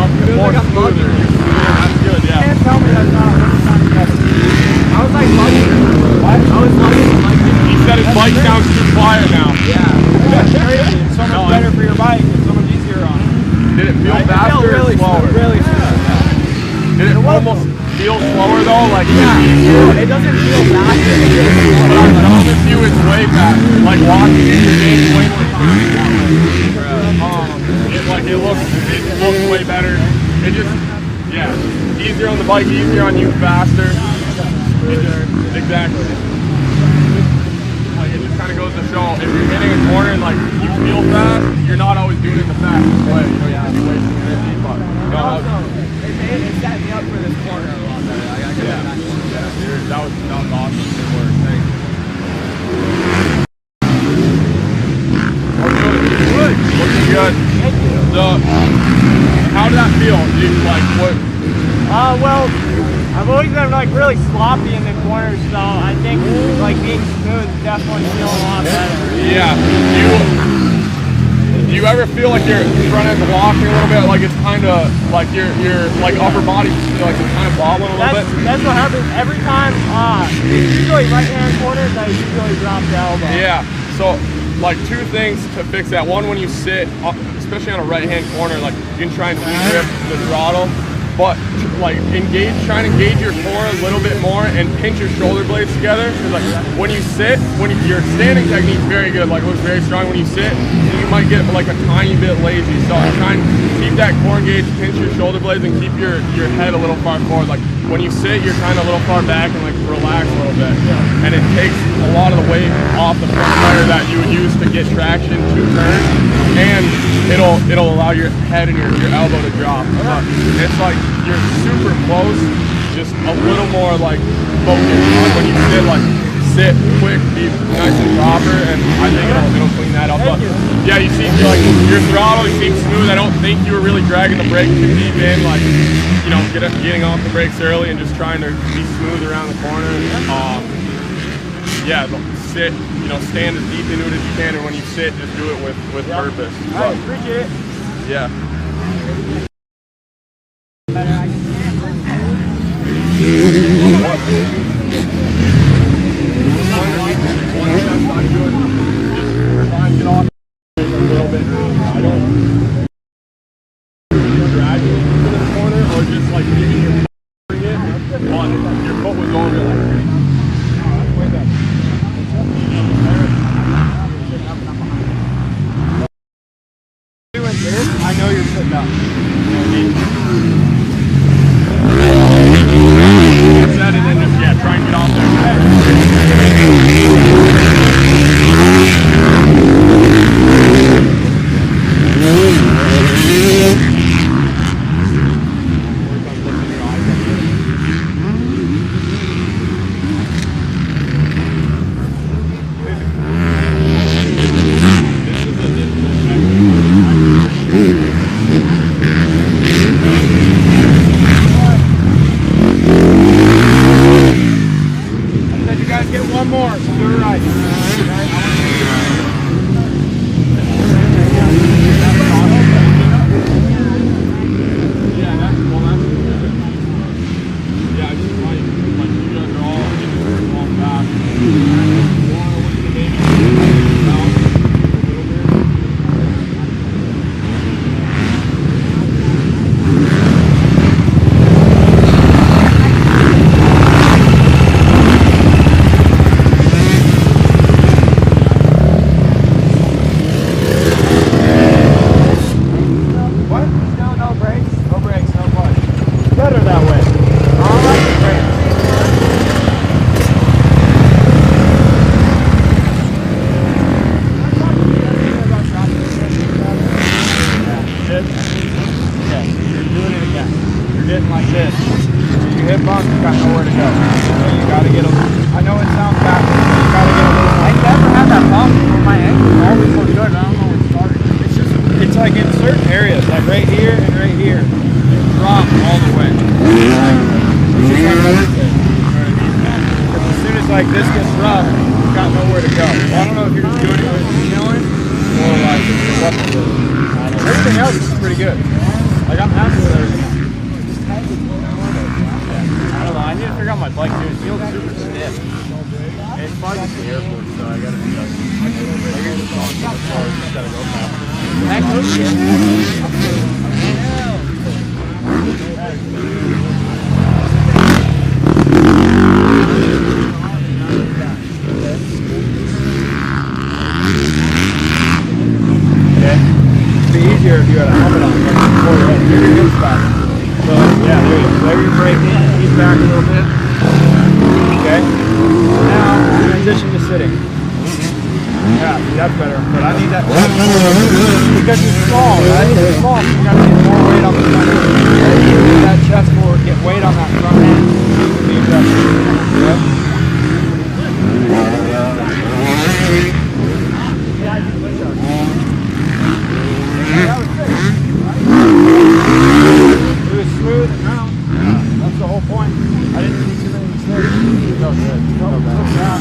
more smoother. That's good, You yeah. can't tell me that's not 100% better. I was like bugging. What? I was bugging. He said his bike sounds too quiet now. Yeah. That's crazy. It's so much better for your bike. It's so much easier on it. Did it feel It faster felt really or slower? smooth, really smooth. Did it almost feel slower though? Like Yeah. It doesn't feel faster. It feels I promise you it's way faster. Like walking in, you're gaining way more time that way. It looks way better. It just, yeah, easier on the bike, easier on you, faster. Exactly. Like it just kind of goes to show if you're hitting a corner and like you feel fast, you're not always doing it the fastest way. You know, you could be wasting energy, but It set me up for this corner a lot better. I gotta get that was awesome. Good work. Thanks. Good. Looking good. Thank you. How did that feel? Like what? Well, I've always been like really sloppy in the corners, so I think like being smooth definitely feels a lot better. Yeah. Do you ever feel like your front end's locking a little bit? Like it's kind of like your like upper body like it's kind of bobbling a little bit? That's what happens every time. Usually right hand corners, I usually drop the elbow. Yeah. So like two things to fix that. One, when you sit, especially on a right hand corner, like you can try and grip the throttle, but like try and engage your core a little bit more and pinch your shoulder blades together. Because like when you sit, your standing technique's very good, like looks very strong. When you sit, you might get like a tiny bit lazy. So try and keep that core engaged, pinch your shoulder blades, and keep your head a little far forward. Like when you sit, you're kind of a little far back and like relax a little bit, and it takes a lot of the weight off the front tire that you would use to get traction to turn, and it'll allow your head and your elbow to drop. But it's like you're super close, just a little more like focused on when you sit, like sit quick, be nice and proper, and I think it'll clean that up. But yeah, you see like your throttle, you seem smooth. I don't think you were really dragging the brake too deep in, like you know, getting off the brakes early and just trying to be smooth around the corner. Yeah, sit, you know, stand as deep into it as you can, and when you sit, just do it with purpose. I appreciate it. Yeah. I know you're sitting up. Set it and just try and get off there. Everything else is pretty good. Like I'm happy with everything. I don't know. I need to figure out my bike too. It feels super stiff. It's probably just the airport, so I gotta adjust. Like you're just going so far, you just gotta go fast. Heck, no shit. It'd be easier if you had a helmet on before your head. You're good spot. So yeah, there you go. There you're braking. Ease back a little bit. Okay. Now transition to sitting. Yeah, that's better. But I need that because you're small, right? You're small, so you gotta get more weight on the front end. Get that chest forward, get weight on that front end. Be aggressive. Yep. It was smooth and round. That's the whole point. I didn't see too many mistakes. No good. No bad.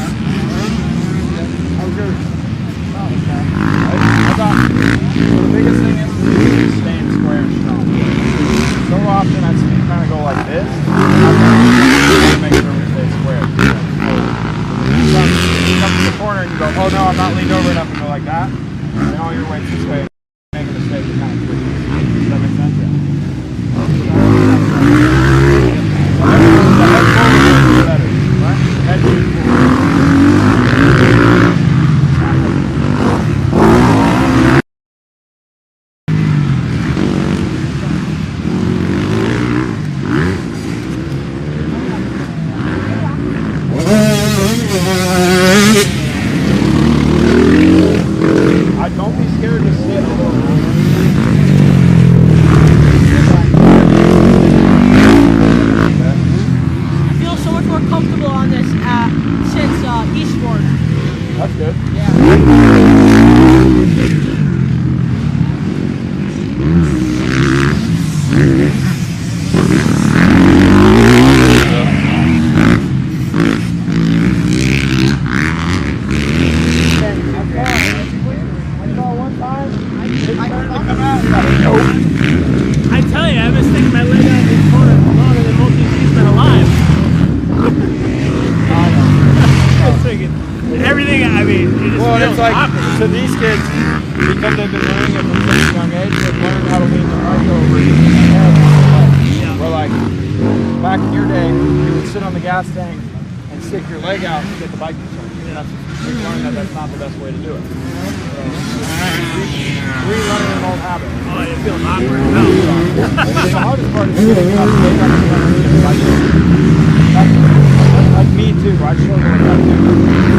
How was yours? I thought the biggest thing is staying square and strong. So often I see you kind of go like this. I'm going to make sure we stay square. You come to the corner and you go, oh no, I'm not leaned over enough, and go like that. And all your weight's this way. Make a mistake, you kind of twist. Does that make sense? Yeah. Head forward. Don't be scared to sit a little bit. I feel so much more comfortable on this since Eastward. That's good. Yeah. I tell you, I've been sticking my leg out this corner longer than most of these kids been alive. Everything, I mean, it just Well, feels it's like, awkward. to these kids, because they've been doing it from such a young age, they've learned how to lean their bike over using their head on their leg. Where like, back in your day, you would sit on the gas tank and stick your leg out to get the bike to turn. And we've learned that that's not the best way to do it. So, relearning an old habit. Oh, it feels awkward. No. The hardest part is sitting up, getting up and running to the bike. That's me too. I struggle with that too.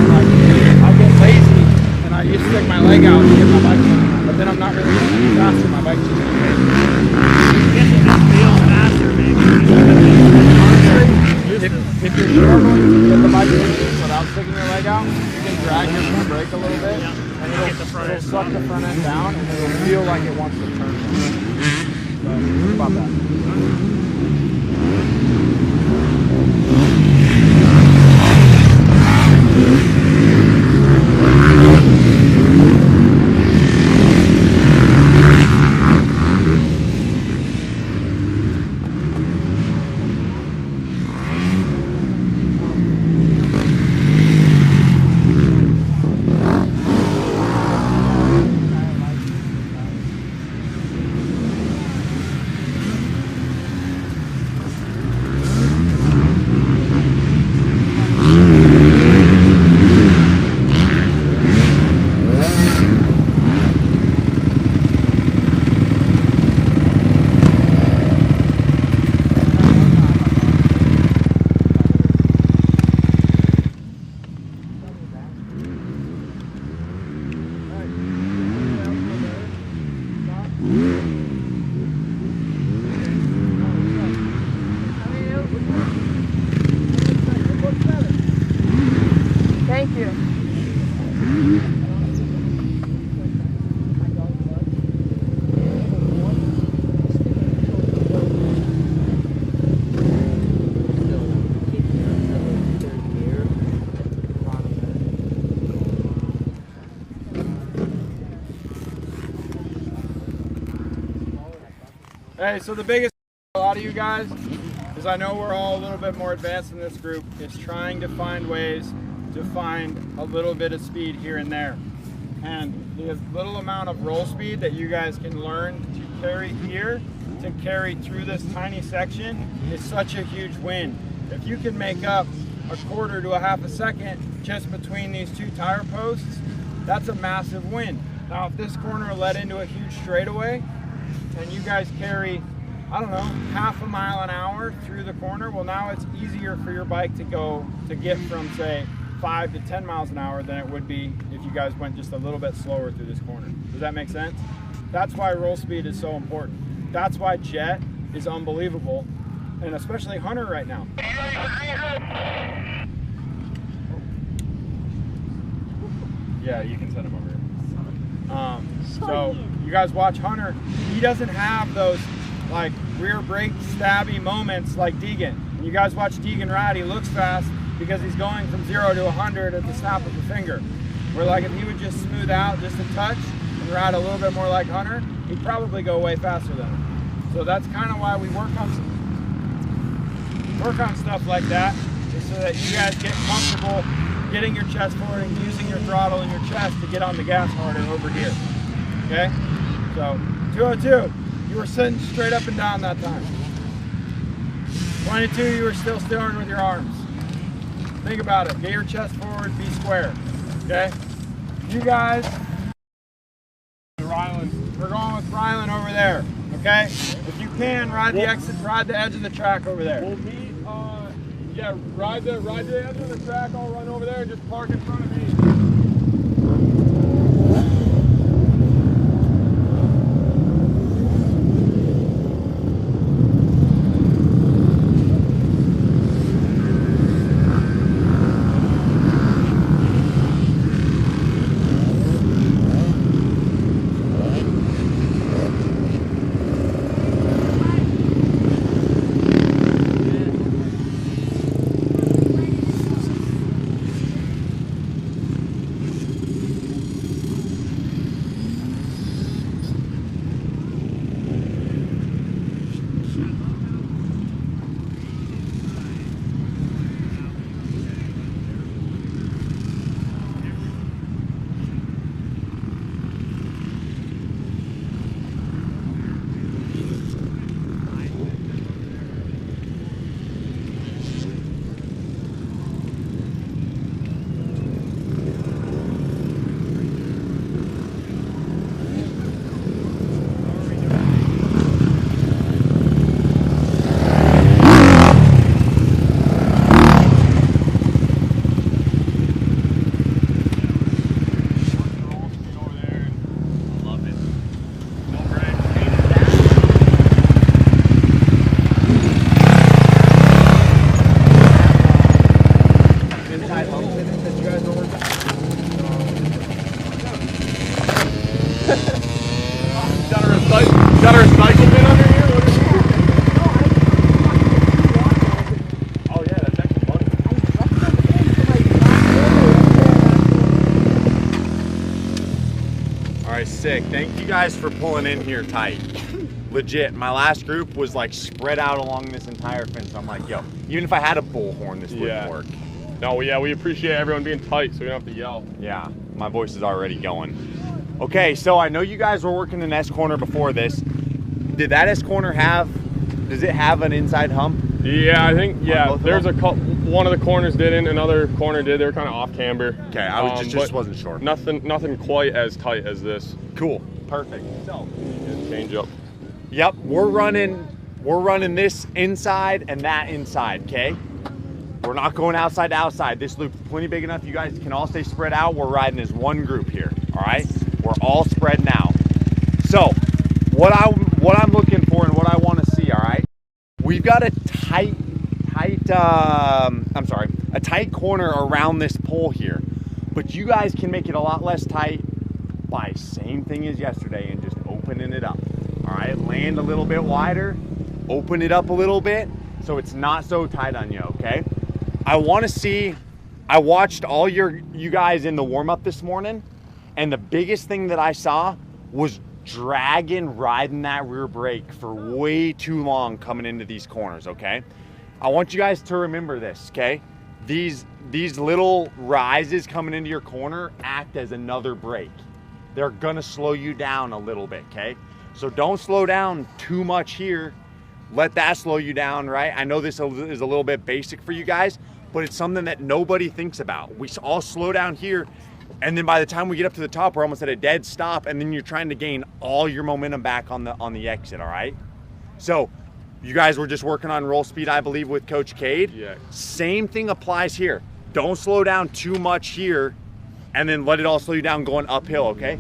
Like, I get lazy and I used to stick my leg out to get my bike running, but then I'm not really getting fast with my bike. I guess it just feels faster, maybe. If you're struggling to get the bike without sticking your leg out, you can drag your front brake a little bit, and it'll suck the front end down, and it'll feel like it wants to turn. So think about that. Thank you. Okay, so the biggest a lot of you guys is I know we're all a little bit more advanced in this group, is trying to find ways to find a little bit of speed here and there. And the little amount of roll speed that you guys can learn to carry here, to carry through this tiny section, is such a huge win. If you can make up a quarter to a half a second just between these two tire posts, that's a massive win. Now, if this corner led into a huge straightaway and you guys carry, I don't know, half a mile an hour through the corner, well, now it's easier for your bike to get from, say, 5 to 10 miles an hour than it would be if you guys went just a little bit slower through this corner. Does that make sense? That's why roll speed is so important. That's why Jet is unbelievable, and especially Hunter right now. Yeah, you can send him over here. So you guys watch Hunter. He doesn't have those like rear brake stabby moments like Deegan. And you guys watch Deegan ride, he looks fast because he's going from 0 to 100 at the snap of a finger. Where like if he would just smooth out just a touch and ride a little bit more like Hunter, he'd probably go way faster than him. So that's kind of why we work on stuff like that, is so that you guys get comfortable getting your chest forward and using your throttle in your chest to get on the gas harder over here. Okay? So 202, you were sitting straight up and down that time. 22, you were still steering with your arms. Think about it. Get your chest forward, be square. Okay? You guys, we're going with Rylan over there. Okay? If you can, ride the edge of the track over there. We'll meet, yeah, ride the edge of the track. I'll run over there and just park in front of me. Got our recycle bin under here? What is it? Oh yeah, that's actually fun. Alright, sick. Thank you guys for pulling in here tight. Legit, my last group was like spread out along this entire fence. I'm like, yo, even if I had a bullhorn, this wouldn't work. No, yeah, we appreciate everyone being tight so we don't have to yell. Yeah, my voice is already going. Okay, so I know you guys were working an S corner before this. Did that S corner does it have an inside hump? Yeah, I think, yeah, there's a couple, one of the corners didn't, another corner did. They were kind of off camber. Okay, I was just wasn't sure. Nothing quite as tight as this. Cool, perfect. So, change up. Yep, we're running this inside and that inside, okay? We're not going outside to outside. This loop's plenty big enough. You guys can all stay spread out. We're riding as one group here, all right? We're all spread now. So, what I'm looking for and what I want to see, all right? We've got a tight corner around this pole here, but you guys can make it a lot less tight by same thing as yesterday and just opening it up, all right? Land a little bit wider, open it up a little bit so it's not so tight on you, okay? I want to see, I watched all you guys in the warm-up this morning, and the biggest thing that I saw was dragging, riding that rear brake for way too long coming into these corners, okay? I want you guys to remember this, okay? These little rises coming into your corner act as another brake. They're gonna slow you down a little bit, okay? So don't slow down too much here. Let that slow you down, right? I know this is a little bit basic for you guys, but it's something that nobody thinks about. We all slow down here, and then by the time we get up to the top, we're almost at a dead stop, and then you're trying to gain all your momentum back on the exit, all right? So you guys were just working on roll speed, I believe, with Coach Cade. Yeah. Same thing applies here. Don't slow down too much here, and then let it all slow you down going uphill, okay?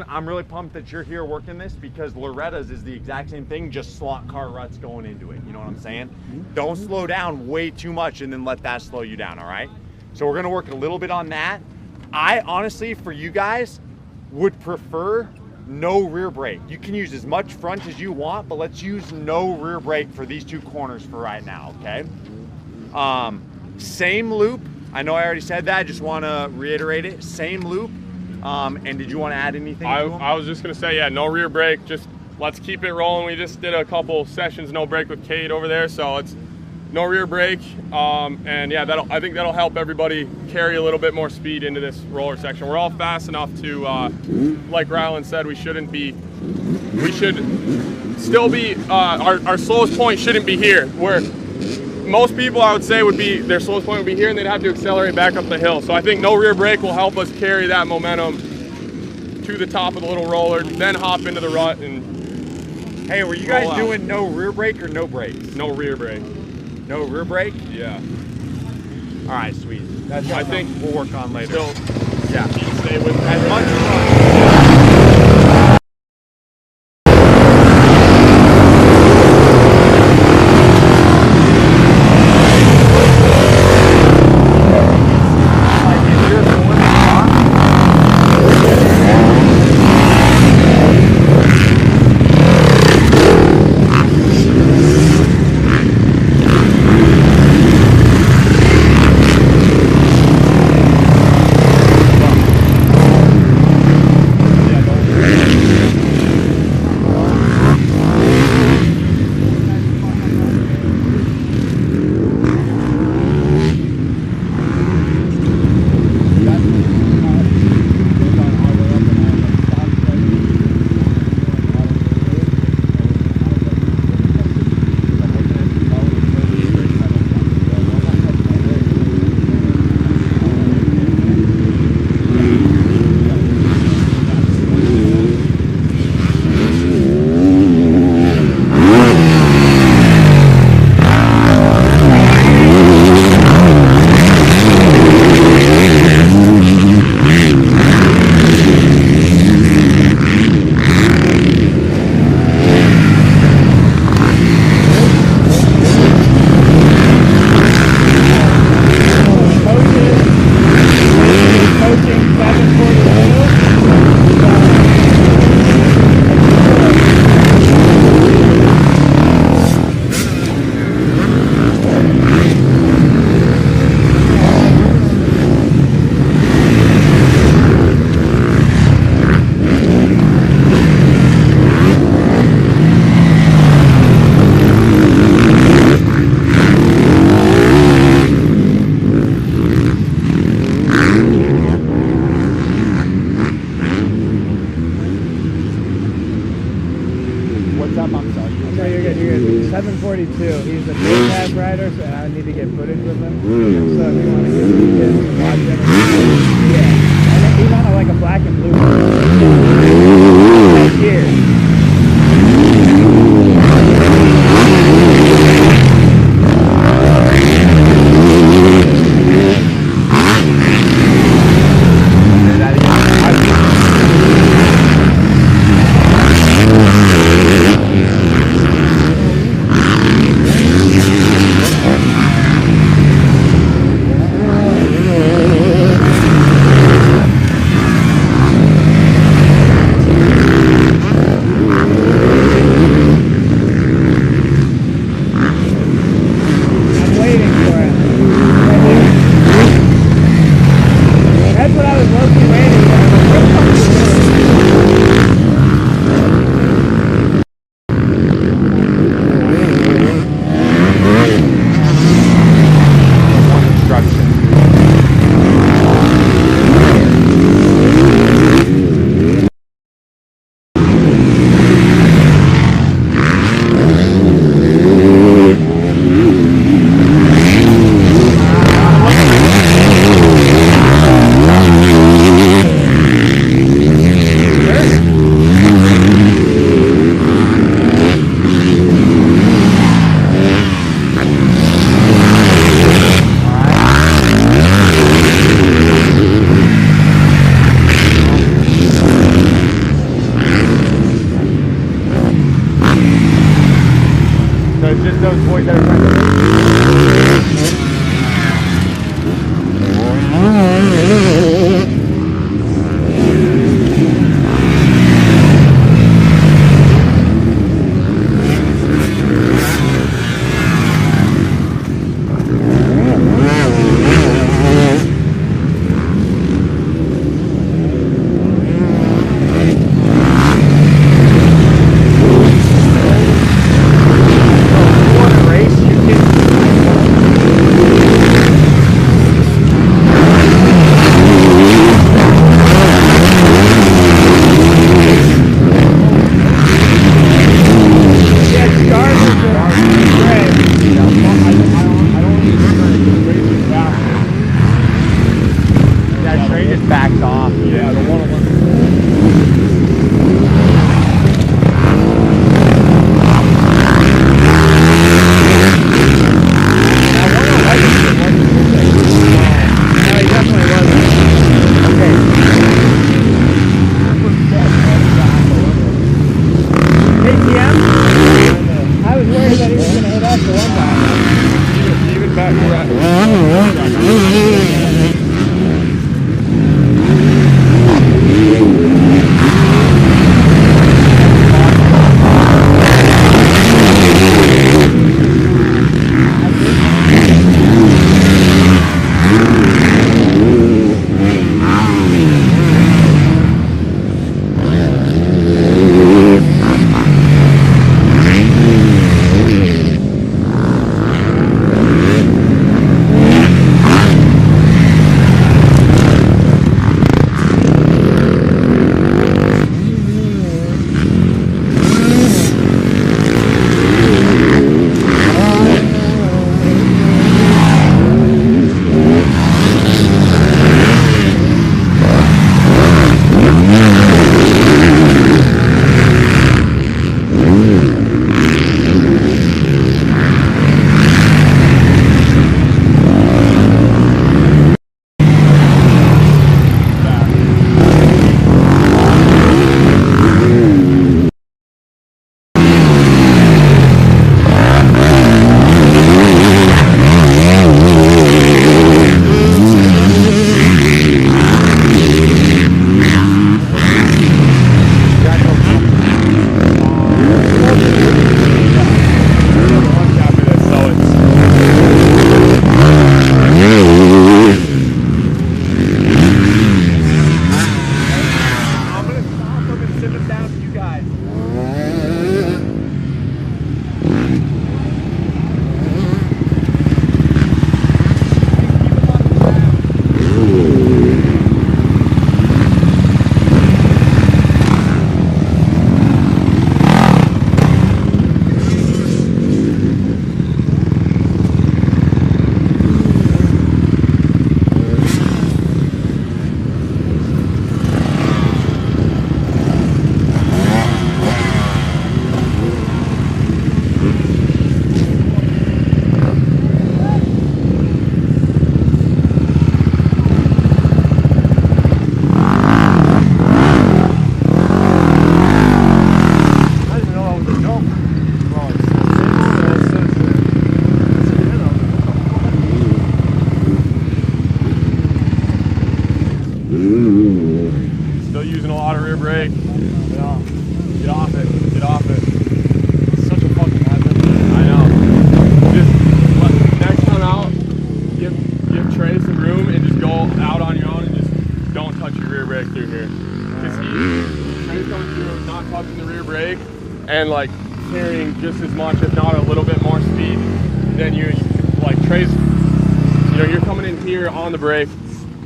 I'm really pumped that you're here working this, because Loretta's is the exact same thing, just slot car ruts going into it. You know what I'm saying? Don't slow down way too much and then let that slow you down, all right? So we're gonna work a little bit on that. I honestly, for you guys, would prefer no rear brake. You can use as much front as you want, but let's use no rear brake for these two corners for right now, okay? Same loop. I know I already said that, I just wanna reiterate it. Same loop. And did you want to add anything to them? I was just going to say, yeah, no rear brake. Just let's keep it rolling. We just did a couple sessions, no brake with Cade over there. So it's no rear brake. And yeah, I think that'll help everybody carry a little bit more speed into this roller section. We're all fast enough to, like Rylan said, we should still be, our slowest point shouldn't be here. Where most people, I would say, their slowest point would be here, and they'd have to accelerate back up the hill. So I think no rear brake will help us carry that momentum to the top of the little roller, then hop into the rut and hey, were you guys doing no rear brake or no brakes? No rear brake. No rear brake? Yeah. All right, sweet. That's I think we'll work on later. Still, yeah. Stay with as much up, I'm sorry. No, you're good, you're good. 742. He's a big ass rider, so I need to get footage with him. So if you want to get watch him. Yeah. And he's on like a black and blue. Right here. Still using a lot of rear brake. Yeah. Get off it. Get off it. It's such a fucking hazard. I know. Just next time out, give Trey some room and just go out on your own and just don't touch your rear brake through here. Because Trey's going through not touching the rear brake and like carrying just as much, if not a little bit more speed than you. Like Trey's, you know, you're coming in here on the brake.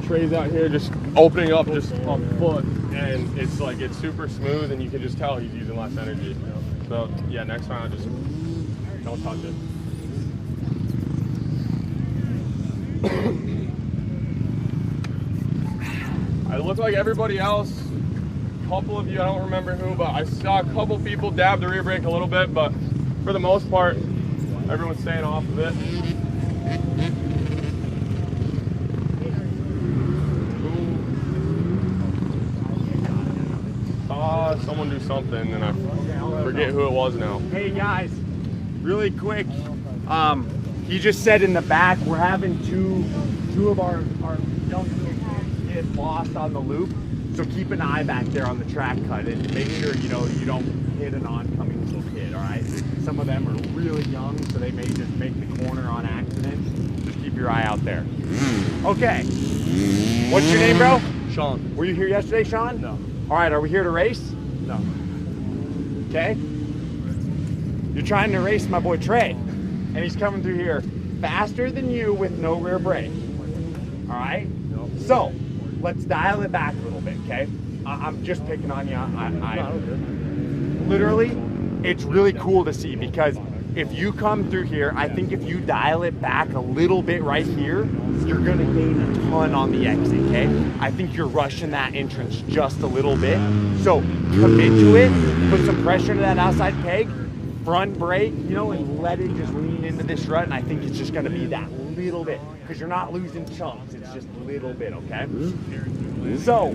Trey's out here just opening up just on foot, and it's like it's super smooth, and you can just tell he's using less energy. So yeah, next round just don't touch it. I look like everybody else. A couple of you, I don't remember who, but I saw a couple people dab the rear brake a little bit, but for the most part, everyone's staying off of it. Someone do something, and I forget who it was now. Hey guys, really quick, He just said in the back we're having two of our young kids get lost on the loop. So keep an eye back there on the track cut and make sure you don't hit an oncoming little kid, all right? Some of them are really young, so they may just make the corner on accident. Just keep your eye out there. Okay. What's your name, bro? Sean. Were you here yesterday, Sean? No. All right, are we here to race? No. Okay. You're trying to race my boy Trey, and he's coming through here faster than you with no rear brake. All right? No. So, let's dial it back a little bit, okay? I'm just picking on you. Literally, it's really cool to see because if you come through here, I think if you dial it back a little bit right here, you're gonna gain a ton on the exit, okay? I think you're rushing that entrance just a little bit. So commit to it, put some pressure into that outside peg, front brake, and let it just lean into this rut, and I think it's just gonna be that little bit, because you're not losing chunks, it's just a little bit, okay? So,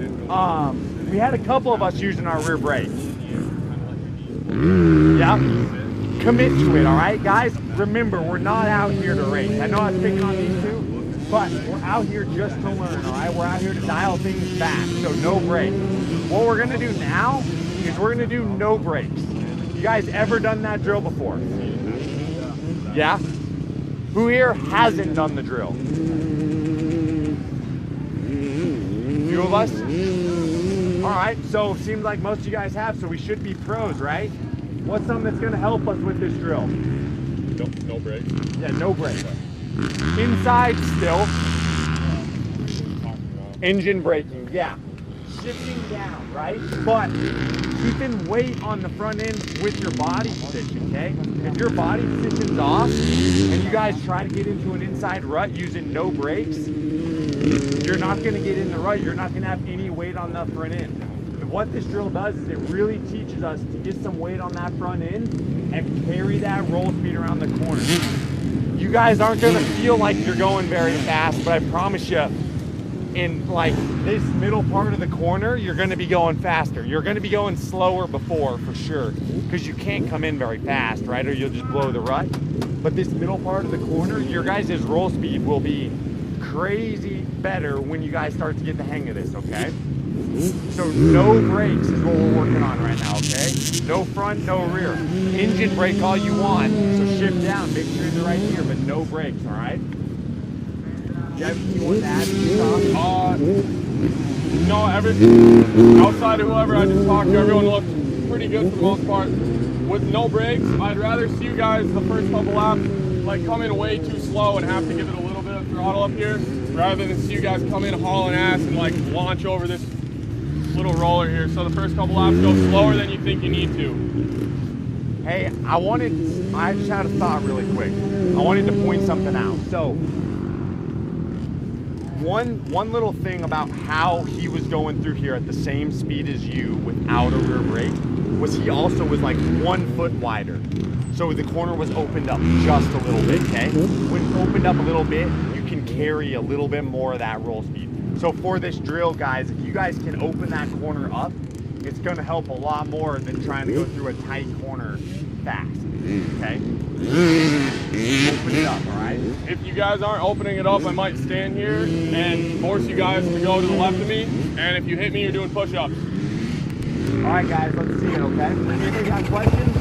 we had a couple of us using our rear brake. Yeah, commit to it, all right, guys? Remember, we're not out here to race. I know I was picking on these two, but we're out here just to learn, all right? We're out here to dial things back, so no brakes. What we're gonna do now is we're gonna do no brakes. You guys ever done that drill before? Yeah? Who here hasn't done the drill? Few of us? All right, so seems like most of you guys have, so we should be pros, right? What's something that's gonna help us with this drill? No brakes. Yeah, no brakes. Inside still. Engine braking, yeah. Shifting down, right? But keeping weight on the front end with your body position, okay? If your body position's off and you guys try to get into an inside rut using no brakes, you're not gonna get in the rut. You're not gonna have any weight on the front end. What this drill does is it really teaches us to get some weight on that front end and carry that roll speed around the corner. You guys aren't gonna feel like you're going very fast, but I promise you, in like this middle part of the corner, you're gonna be going faster. You're gonna be going slower before, for sure, because you can't come in very fast, right? Or you'll just blow the rut. But this middle part of the corner, your guys' roll speed will be crazy better when you guys start to get the hang of this, okay? So no brakes is what we're working on right now, okay? No front, no rear. Engine brake all you want, so shift down, make sure you're right here, but no brakes, all right? Do you have anything you want to add to this? No, everything outside of whoever I just talked to, everyone looked pretty good for the most part. With no brakes, I'd rather see you guys the first couple laps like come in way too slow and have to give it a little bit of throttle up here, rather than see you guys come in hauling ass and like launch over this little roller here. So the first couple laps go slower than you think you need to. Hey, I just had a thought really quick. I wanted to point something out. So one little thing about how he was going through here at the same speed as you without a rear brake was he also was like 1 foot wider. So the corner was opened up just a little bit, okay? When it's opened up a little bit, you can carry a little bit more of that roll speed. So for this drill, guys, if you guys can open that corner up, it's gonna help a lot more than trying to go through a tight corner fast, okay? Open it up, all right? If you guys aren't opening it up, I might stand here and force you guys to go to the left of me, and if you hit me, you're doing push-ups. All right, guys, let's see it, okay? Anybody got questions?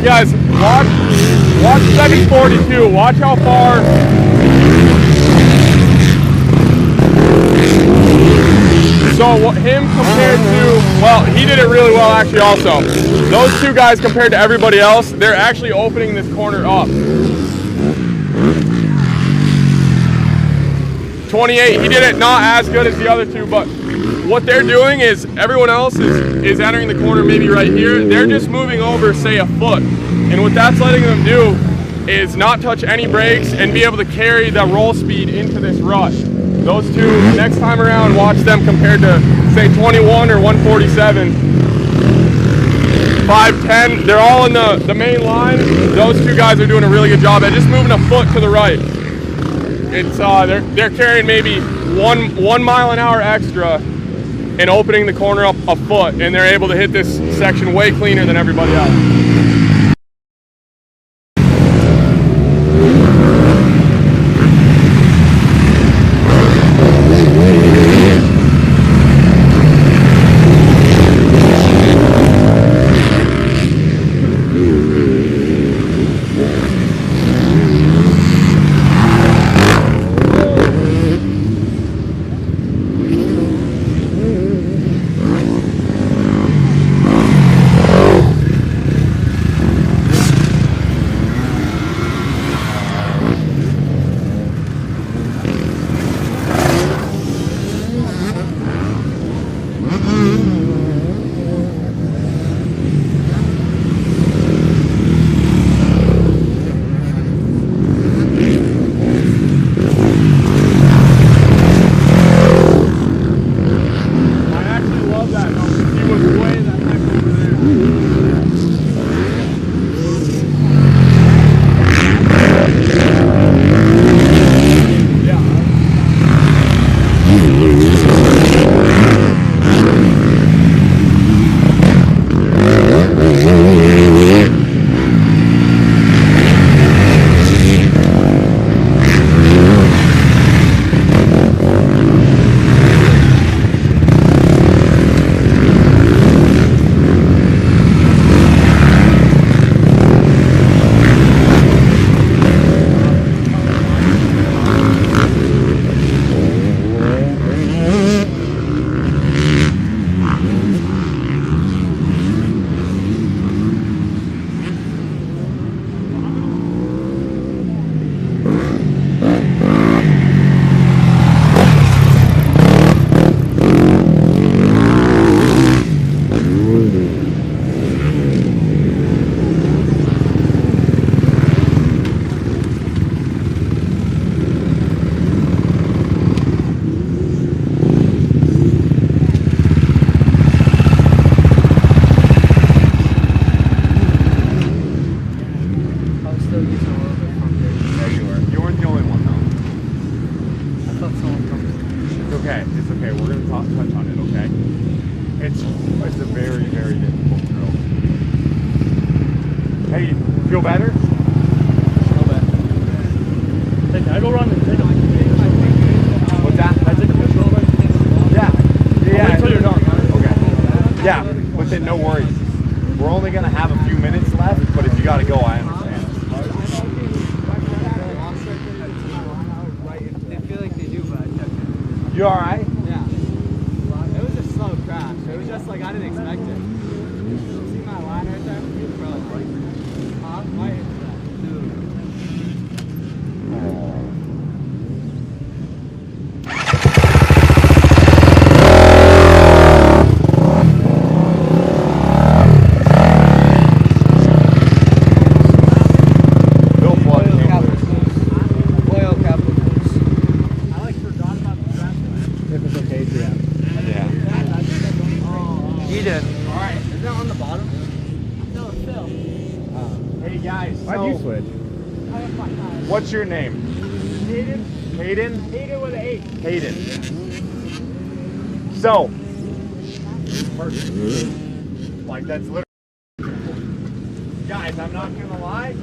right, guys, watch 742. Watch how far. So him compared to, well, he did it really well actually also. Those two guys compared to everybody else, they're actually opening this corner up. 28, he did it not as good as the other two, but what they're doing is everyone else is entering the corner maybe right here. They're just moving over, say, a foot. And what that's letting them do is not touch any brakes and be able to carry the roll speed into this rush. Those two, next time around, watch them compared to, say, 21 or 147. 510, they're all in the main line. Those two guys are doing a really good job at just moving a foot to the right. It's they're carrying maybe one mile an hour extra and opening the corner up a foot, and they're able to hit this section way cleaner than everybody else. Feel better? Hey, can I go run and take a What's that? Can I take a picture of it? Yeah. I'll wait till you're done. Okay. Yeah, but then no worries. We're only going to have a few minutes left, but if you got to go, I understand. I feel like they do, but I checked it. You all right? Yeah. It was a slow crash. It was just like I didn't expect it. See my line right there? Bro, right into that. Dude. What's your name? Hayden. Hayden? Hayden with an 8. Hayden. So, like that's literally, guys, I'm not gonna lie,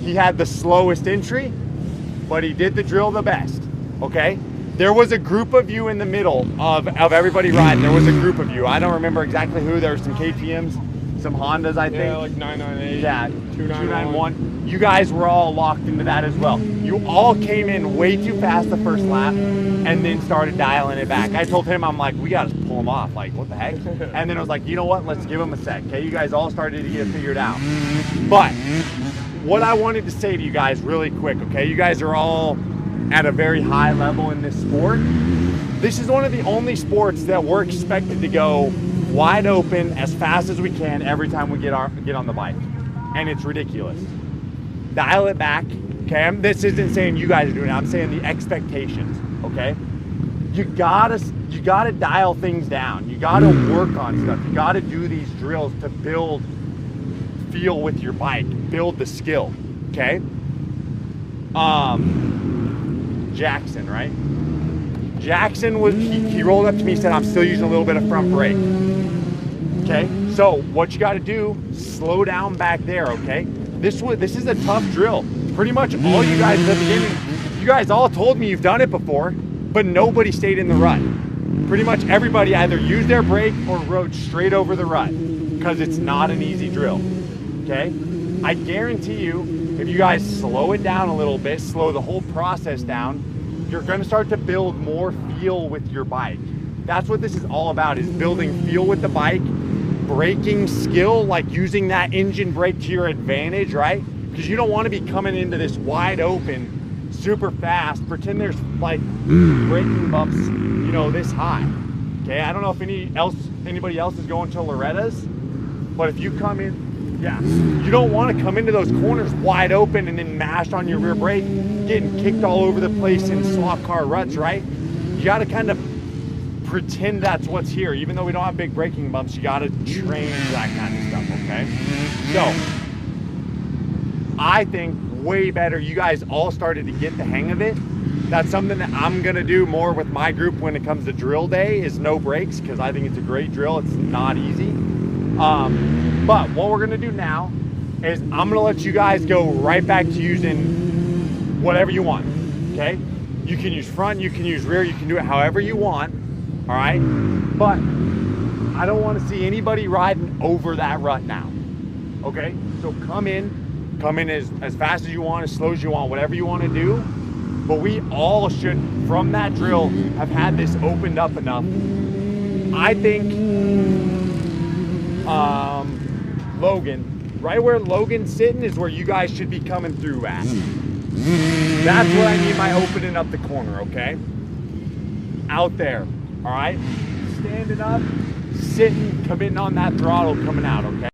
he had the slowest entry, but he did the drill the best, okay? There was a group of you in the middle of everybody riding. There was a group of you. I don't remember exactly who. There were some KTMs. some Hondas, I think. Yeah, like 998. Yeah, 291. 291. You guys were all locked into that as well. You all came in way too fast the first lap and then started dialing it back. I told him, I'm like, we got to pull him off. Like, what the heck? And then I was like, you know what? Let's give him a sec. Okay, you guys all started to get it figured out. But what I wanted to say to you guys really quick, okay? You guys are all at a very high level in this sport. This is one of the only sports that we're expected to go wide open as fast as we can every time we get on the bike. And it's ridiculous. Dial it back, okay? This isn't saying you guys are doing it, I'm saying the expectations, okay? You gotta dial things down. You gotta work on stuff. You gotta do these drills to build feel with your bike, build the skill, okay? Jackson, right? Jackson was, he rolled up to me and said, I'm still using a little bit of front brake. Okay, so what you got to do, slow down back there, okay? This is a tough drill. Pretty much all you guys at the beginning, you guys all told me you've done it before, but nobody stayed in the rut. Pretty much everybody either used their brake or rode straight over the rut because it's not an easy drill, okay? I guarantee you, if you guys slow it down a little bit, slow the whole process down, you're gonna start to build more feel with your bike. That's what this is all about, is building feel with the bike, braking skill, like using that engine brake to your advantage, right? Because you don't want to be coming into this wide open, super fast, pretend there's like braking bumps, you know, this high. Okay, I don't know if anybody else is going to Loretta's, but if you come in, yeah, you don't want to come into those corners wide open and then mash on your rear brake, getting kicked all over the place in slot car ruts, right? You got to kind of pretend that's what's here. Even though we don't have big braking bumps, you got to train that kind of stuff, okay? So, I think way better, you guys all started to get the hang of it. That's something that I'm gonna do more with my group when it comes to drill day, is no brakes, because I think it's a great drill. It's not easy. But what we're gonna do now is I'm gonna let you guys go right back to using whatever you want, okay? You can use front, you can use rear, you can do it however you want, all right? But I don't wanna see anybody riding over that rut now, okay? So come in as fast as you want, as slow as you want, whatever you wanna do. But we all should, from that drill, have had this opened up enough. I think Logan, right where Logan's sitting is where you guys should be coming through at. That's where I need my opening up the corner, okay? Out there, all right? Standing up, sitting, committing on that throttle, coming out, okay?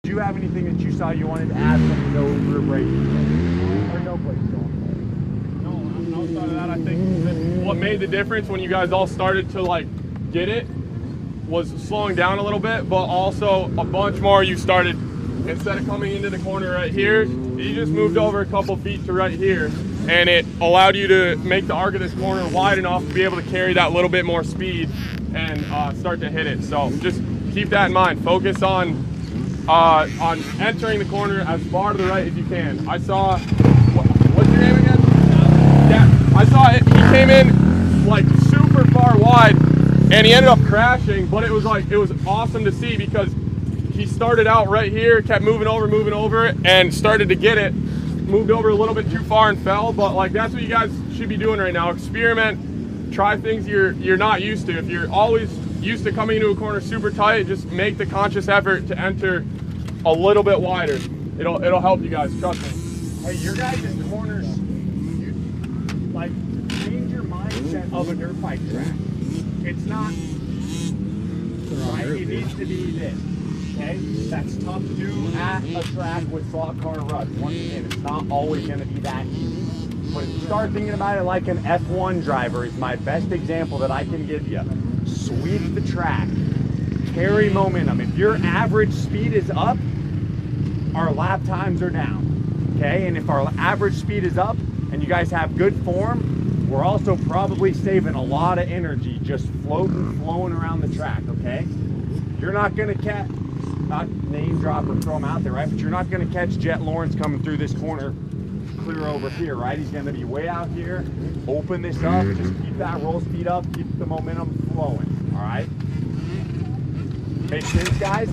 Do you have anything that you saw you wanted to add from no rear braking or no brakes going? Outside of that, I think that what made the difference when you guys all started to like get it was slowing down a little bit, but also a bunch more. You started, instead of coming into the corner right here, you just moved over a couple feet to right here, and it allowed you to make the arc of this corner wide enough to be able to carry that little bit more speed and start to hit it. So just keep that in mind. Focus on entering the corner as far to the right as you can. I saw, what's your name again? Yeah, I saw it. He came in like super far wide and he ended up crashing, but it was awesome to see because he started out right here, kept moving over it, and started to get it, moved over a little bit too far and fell. But like, that's what you guys should be doing right now. Experiment, try things you're not used to. If you're always used to coming into a corner super tight, just make the conscious effort to enter a little bit wider. It'll help you guys, trust me. Hey, your guys' corners, like, change your mindset of a dirt bike track. It's not right. It needs to be this. Okay, that's tough to do at a track with slot car ruts. Once again, it's not always going to be that easy. But if you start thinking about it like an F1 driver, is my best example that I can give you. Sweep the track, carry momentum. If your average speed is up, our lap times are down. Okay, and if our average speed is up and you guys have good form, we're also probably saving a lot of energy just flowing around the track, okay? You're not gonna catch, not name drop or throw them out there, right? But you're not gonna catch Jet Lawrence coming through this corner clear over here, right? He's gonna be way out here, open this up, just keep that roll speed up, keep the momentum flowing, all right? Make sense, guys?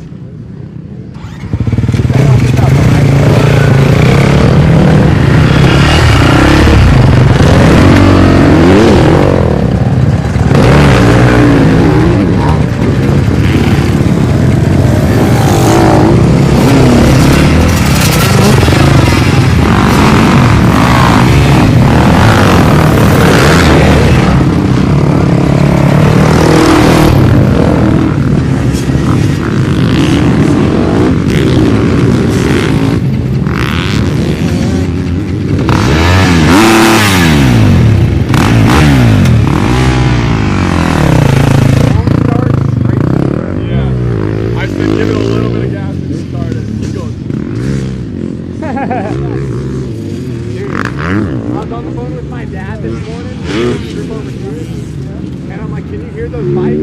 Can you hear those bikes?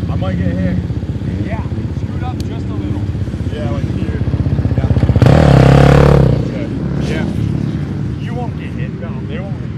I might get hit. Yeah, screwed up just a little. Yeah, like here. Okay. Yeah. You won't get hit. No, they won't hit you.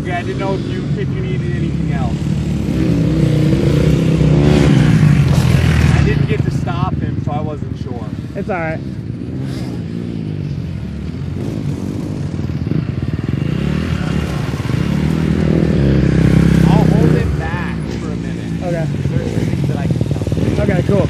Okay, I didn't know if you needed anything else. I didn't get to stop him, so I wasn't sure. It's all right. I'll hold him back for a minute. Okay. There's things that I can tell. Okay, cool.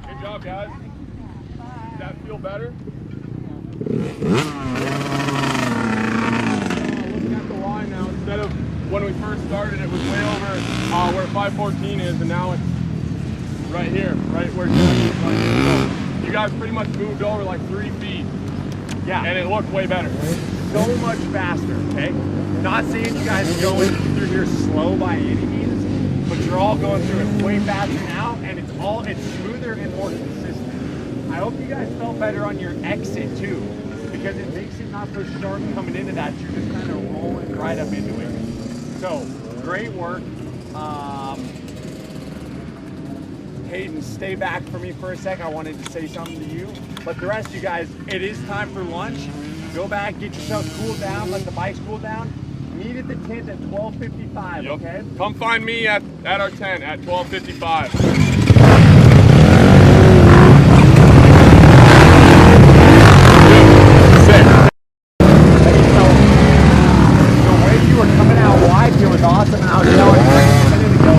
Good job, guys. Does that feel better? Looking at the line now, instead of when we first started, it was way over where 514 is, and now it's right here, right where Jeff is. So you guys pretty much moved over like 3 feet. Yeah. And it looked way better. So much faster, okay? Not saying you guys are going through here slow by any means, but you're all going through it way faster now, and it's smoother and more consistent. I hope you guys felt better on your exit too, because it makes it not so sharp coming into that. You're just kind of rolling right up into it. So, great work. Hayden, stay back for me for a sec. I wanted to say something to you. But the rest of you guys, it is time for lunch. Go back, get yourself cooled down, let the bikes cool down. Meet at the tent at 12:55, Yep. okay? Come find me at our tent at 12:55. The way you were coming out wide here was awesome, and I was telling you a minute ago,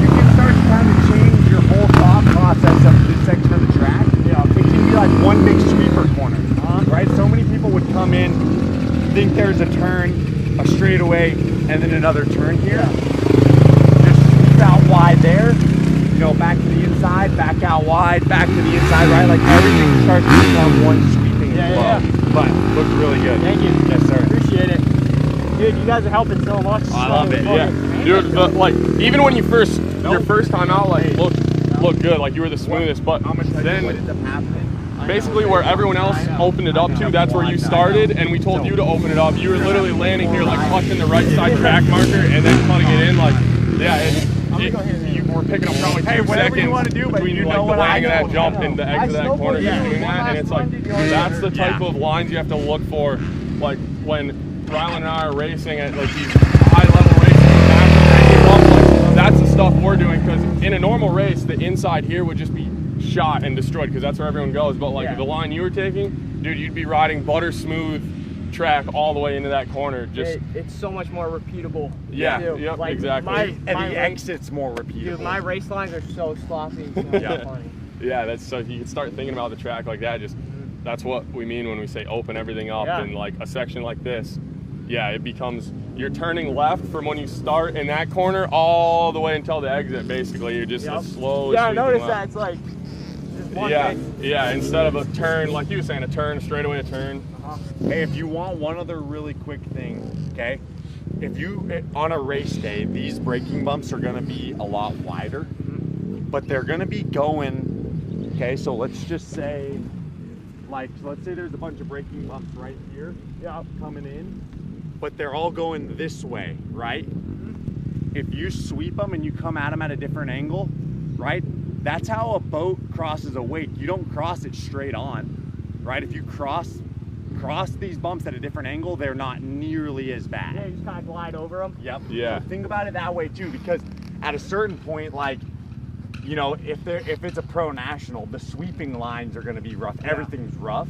you can start to kind of change your whole thought process of this section of the track. Yeah. It can be like one big sweeper corner, right? So many people would come in, think there's a turn, a straightaway, and then another turn here. Just sweep out wide there, you know, back to the inside, back out wide, back to the inside, right? Like everything starts to become one sweeping flow. But looked really good. Thank you. Yes, sir. Appreciate it. Dude, you guys are helping so much. I love it. Yeah, dude. Like even when you your first time out, like looked good. Like you were the smoothest. But then basically where everyone else opened it up to, that's where you started, and we told you to open it up. You were literally landing here, like clutching the right side track marker, and then cutting it in. Like you were picking up probably 2 seconds you want to do, but between you like know the what wang I of that know. jump and the exit of that corner. You're doing that, and it's like that's the type of lines you have to look for. Like when Rylan and I are racing at like these high-level races, that's the stuff we're doing. Because in a normal race, the inside here would just be shot and destroyed because that's where everyone goes. But like the line you were taking, dude, you'd be riding butter smooth track all the way into that corner. Just it's so much more repeatable. Yep, like exactly. And the exit's more repeatable. Dude, my race lines are so sloppy. So funny. Yeah, that's so you can start thinking about the track like that. Just that's what we mean when we say open everything up in like a section like this. Yeah, it becomes you're turning left from when you start in that corner all the way until the exit. Basically, you're just slowly. Yeah, I noticed left. that. It's like just one thing. Yeah. Instead of a turn, like you were saying, a turn, a straightaway, a turn. Hey, if you want one other really quick thing, okay? If you, on a race day, these braking bumps are gonna be a lot wider, but they're gonna be going, okay, so let's just say, like, let's say there's a bunch of braking bumps right here, coming in, but they're all going this way, right? If you sweep them and you come at them at a different angle, right? That's how a boat crosses a wake. You don't cross it straight on, right? If you cross these bumps at a different angle, they're not nearly as bad. Yeah, you just kind of glide over them. Yep. Yeah. So think about it that way too, because at a certain point, like, you know, if it's a pro national, the sweeping lines are going to be rough. Everything's rough,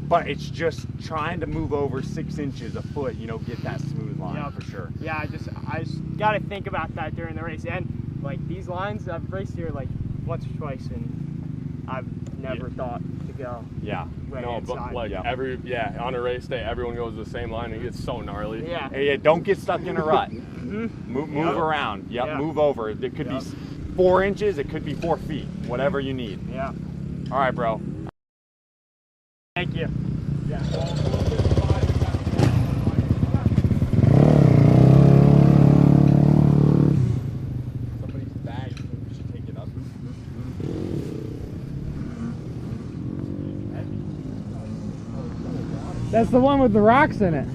but it's just trying to move over 6 inches a foot, you know, get that smooth line Yep. for sure. Yeah, I just got to think about that during the race. And like these lines, I've raced here like once or twice, and I've never thought to go. Yeah. No, but like on a race day, everyone goes the same line and it gets so gnarly. Yeah. Hey, don't get stuck in a rut. Move around. Yep, Yeah. move over. It could be 4 inches, it could be 4 feet, whatever you need. Yeah. All right, bro. Thank you. Somebody's bag, we should take it up. That's the one with the rocks in it.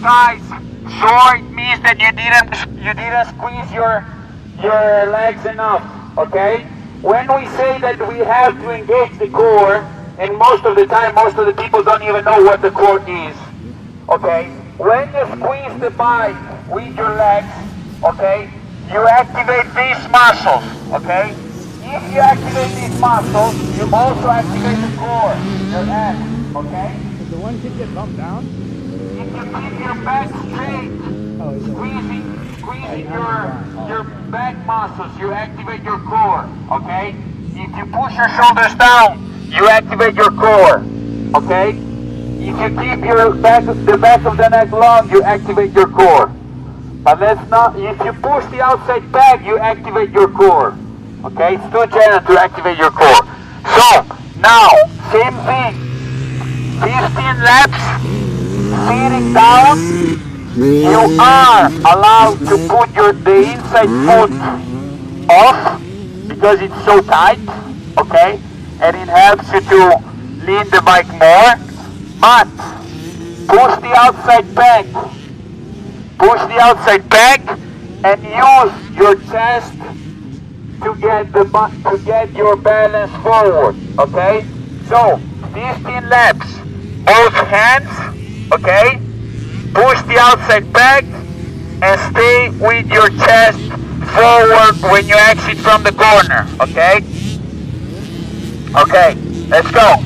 size short means that you didn't squeeze your legs enough, okay? When we say that we have to engage the core, and most of the time, most of the people don't even know what the core is, okay? When you squeeze the bike with your legs, okay, you activate these muscles, okay? If you activate these muscles, you also activate the core, your head, okay? Did the one kid get bumped down? If you keep your back straight, squeezing your back muscles, you activate your core, okay? If you push your shoulders down, you activate your core, okay? If you keep the back of the neck long, you activate your core. But let's not, if you push the outside back, you activate your core. Okay, it's too gentle to activate your core. So, now, same thing. 15 laps, sitting down. You are allowed to put the inside foot off because it's so tight, okay? And it helps you to lean the bike more. But, push the outside back. Push the outside back and use your chest to get your balance forward, okay? So, 15 laps, both hands, okay? Push the outside back and stay with your chest forward when you exit from the corner, okay? Okay, let's go.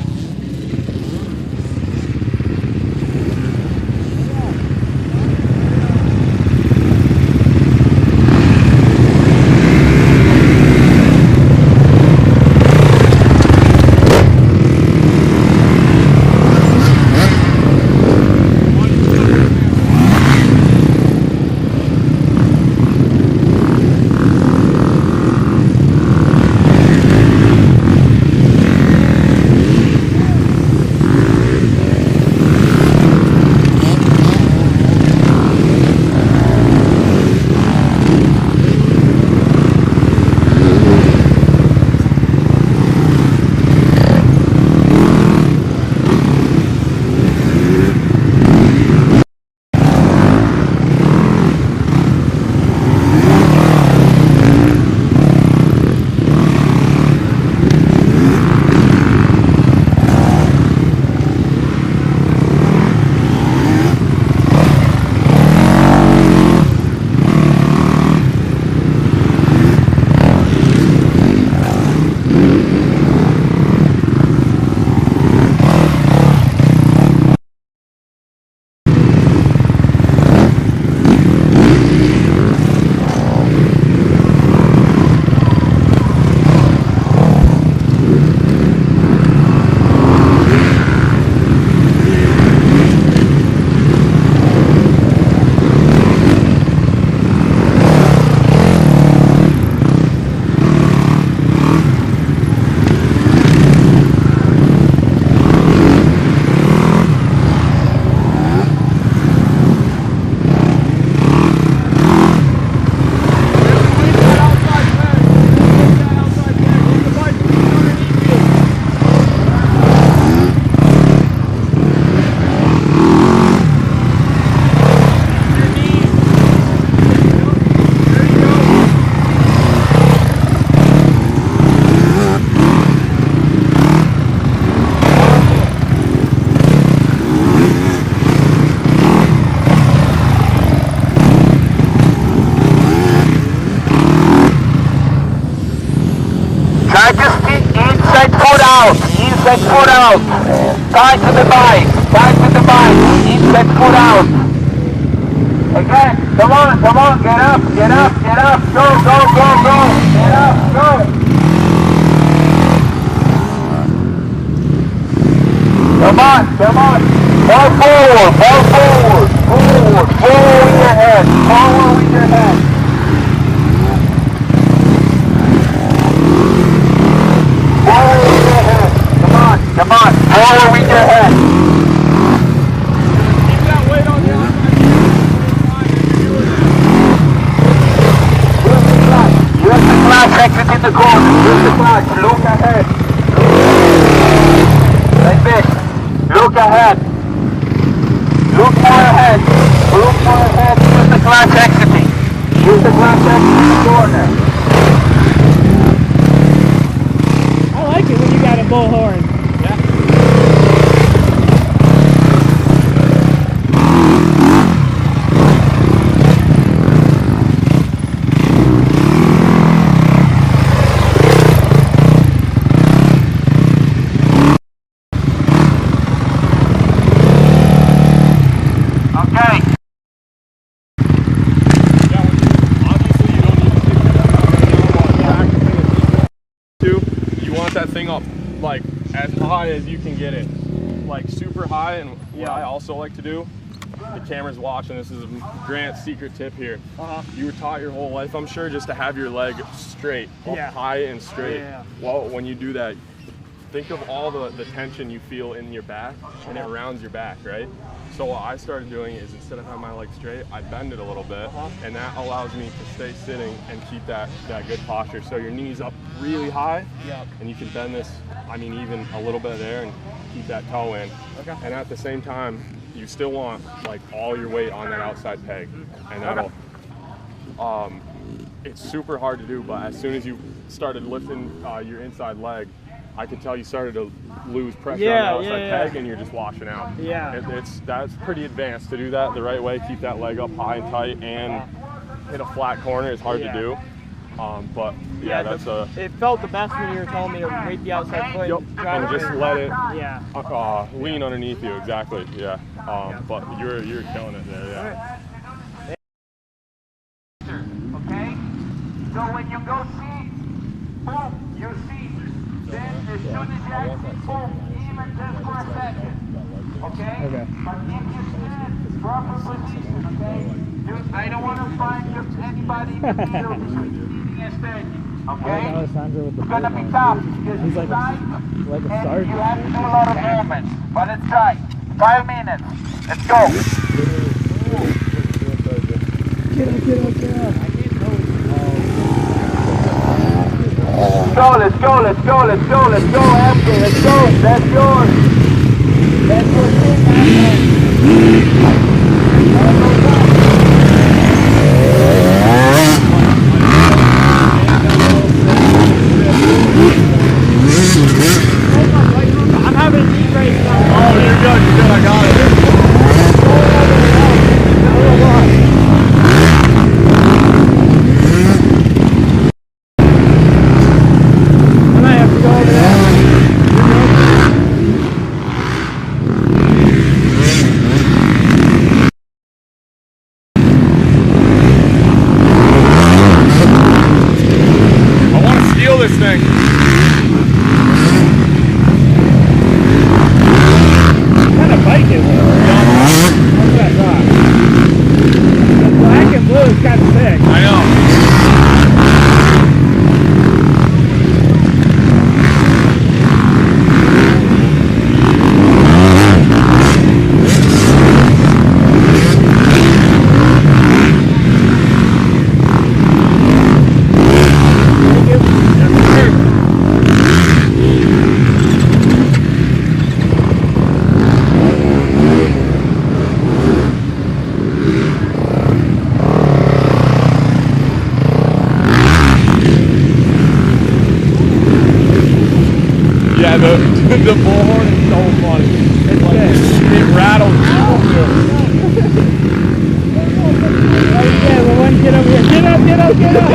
Inside foot out. Tight to the bike. Tight to the bike. Inside foot out. Again. Come on. Come on. Get up. Get up. Get up. Go. Go. Go. Go. Get up. Go. Come on. Come on. Fall forward. Fall forward. Forward. Forward with your head. Forward with your head. Forward with your head. Come on, forward with your head. Keep that weight on the outside. Use the clutch, exit in the corner. Use the clutch, look ahead. Like this. Look ahead. Look more ahead. clutch exiting. Use the clutch exit in the corner. I like it when you got a bullhorn. That thing up like as high as you can get it, like super high. And what I also like to do, the camera's watching, this is Grant's secret tip here. You were taught your whole life, I'm sure, just to have your leg straight, up high and straight. Well, when you do that, think of all the tension you feel in your back, and it rounds your back, right? So what I started doing is, instead of having my leg straight, I bend it a little bit, and that allows me to stay sitting and keep that good posture. So your knees up really high, and you can bend this, I mean, even a little bit there, and keep that toe in. And at the same time, you still want like all your weight on that outside peg, and that'll, it's super hard to do, but as soon as you started lifting your inside leg, I could tell you started to lose pressure on the outside peg, and you're just washing out. That's pretty advanced to do that the right way. Keep that leg up high and tight, and hit a flat corner. It's hard to do, but that's It felt the best when you were telling me to weight the outside foot. And just let it lean underneath you. Exactly. But you're killing it there. Okay. So when you go see, boom, you see. Then as soon as you actually boom, even just for a second, okay? But if you stand proper position, okay? I don't want to find anybody in the middle between leaning and standing, okay? It's gonna be tough because it's tight, and you have to do a lot of movements, but it's tight. 5 minutes. Let's go. Get up. Let's go, MJ, let's go, that's yours. That's your thing, I'm having a knee break. Oh, you're good, I got it. This thing. What kind of bike is it? That's what I thought. The black and blue is kind of sick. I know. The bullhorn is so funny. It rattles. The one get up here. Get up.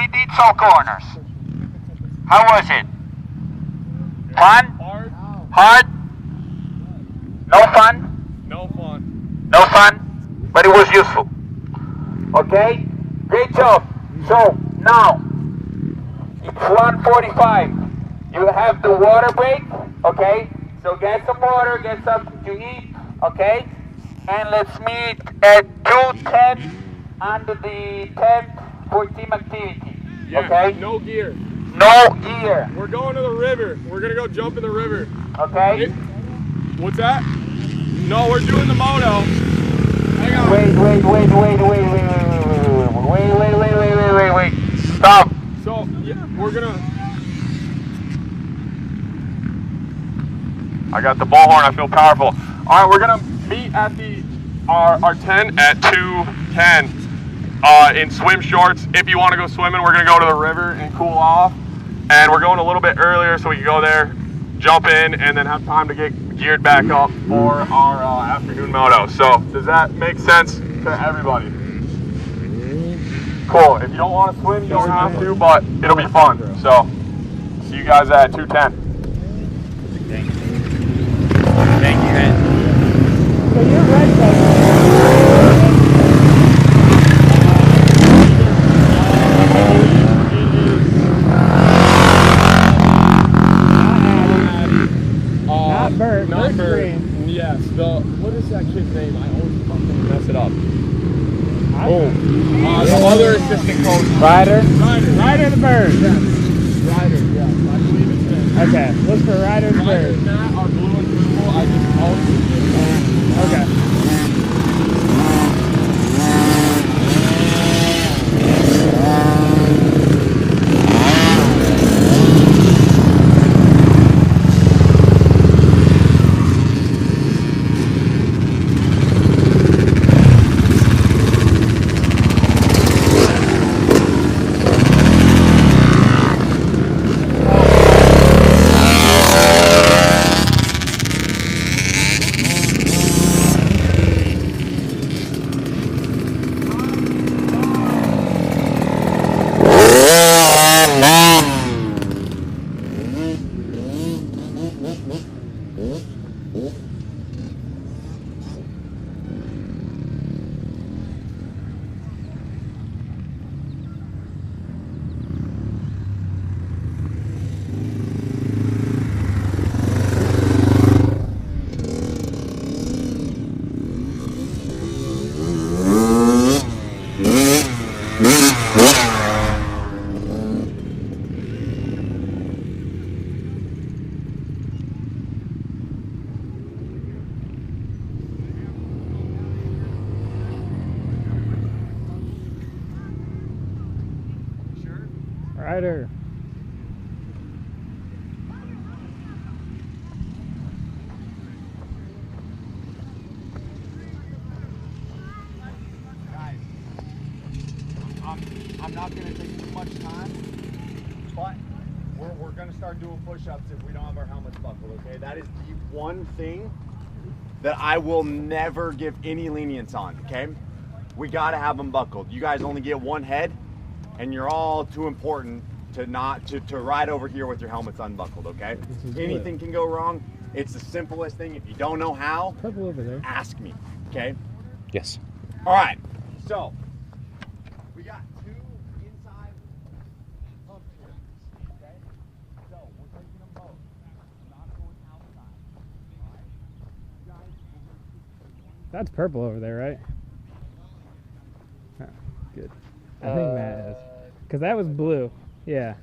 we did some corners. How was it? Fun? Hard? No fun? No fun. No fun? But it was useful. Okay? Great job. So, now, it's 1:45. You have the water break, okay? So get some water, get something to eat, okay? And let's meet at 2:10 under the tent for team activity, Yeah, okay? no gear. No gear, We're going to the river. We're gonna go jump in the river. okay? What's that? No, we're doing the moto. Hang on. Wait. Stop. So, yeah, we're gonna... I got the bullhorn, I feel powerful. All right, we're gonna meet at our tent at 2:10 in swim shorts. If you wanna go swimming, we're gonna go to the river and cool off. And we're going a little bit earlier so we can go there, jump in, and then have time to get geared back up for our afternoon moto. So, does that make sense to everybody? Cool. If you don't want to swim, you don't have to, but it'll be fun. So, see you guys at 2:10. Thank you, man. So you're right, not Bert. Not Bert's Bert. green. Yes. What is that kid's name? I always fucking mess it up. I- The other assistant coach. Ryder? Ryder the Bird. Ryder, yeah. I believe it's him. Okay, look for Ryder the Ryder Bird. and Matt are blue and purple. I just always Okay. Ryder. I'm not going to take too much time, but we're going to start doing push-ups if we don't have our helmets buckled, okay? That is the one thing that I will never give any lenience on, okay? We got to have them buckled. You guys only get one head, and you're all too important to ride over here with your helmets unbuckled, okay? Anything can go wrong. It's the simplest thing. If you don't know how, Purple over there. ask me, okay? Yes. All right, so we got two inside pump here, okay? So we're taking them both. We're not going outside, all right? You guys, That's purple over there, right? Oh, good. I think Matt is. Because that was blue. Yeah.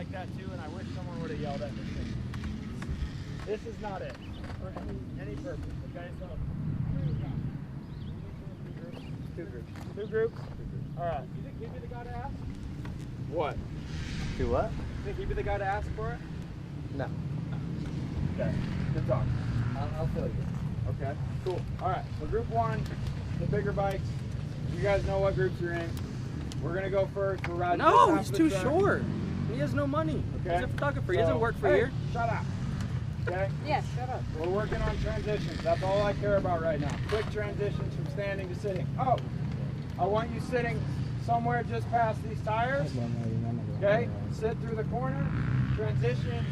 like that too, and I wish someone would have yelled at me. This is not it for any purpose. Okay, so two groups. Two groups. All right. You think he'd be the guy to ask? What? Do what? You think he'd be the guy to ask for it? No. Okay. Good talk. I'll fill you. Okay. Cool. All right. So group one, the bigger bikes. You guys know what groups you're in. We're gonna go first. We're riding. No, he's too short. He has no money. Okay. He's a photographer. He doesn't work for a year. Shut up. Okay. Yes, shut up. We're working on transitions. That's all I care about right now. Quick transitions from standing to sitting. Oh, I want you sitting somewhere just past these tires. Okay. Sit through the corner. Transition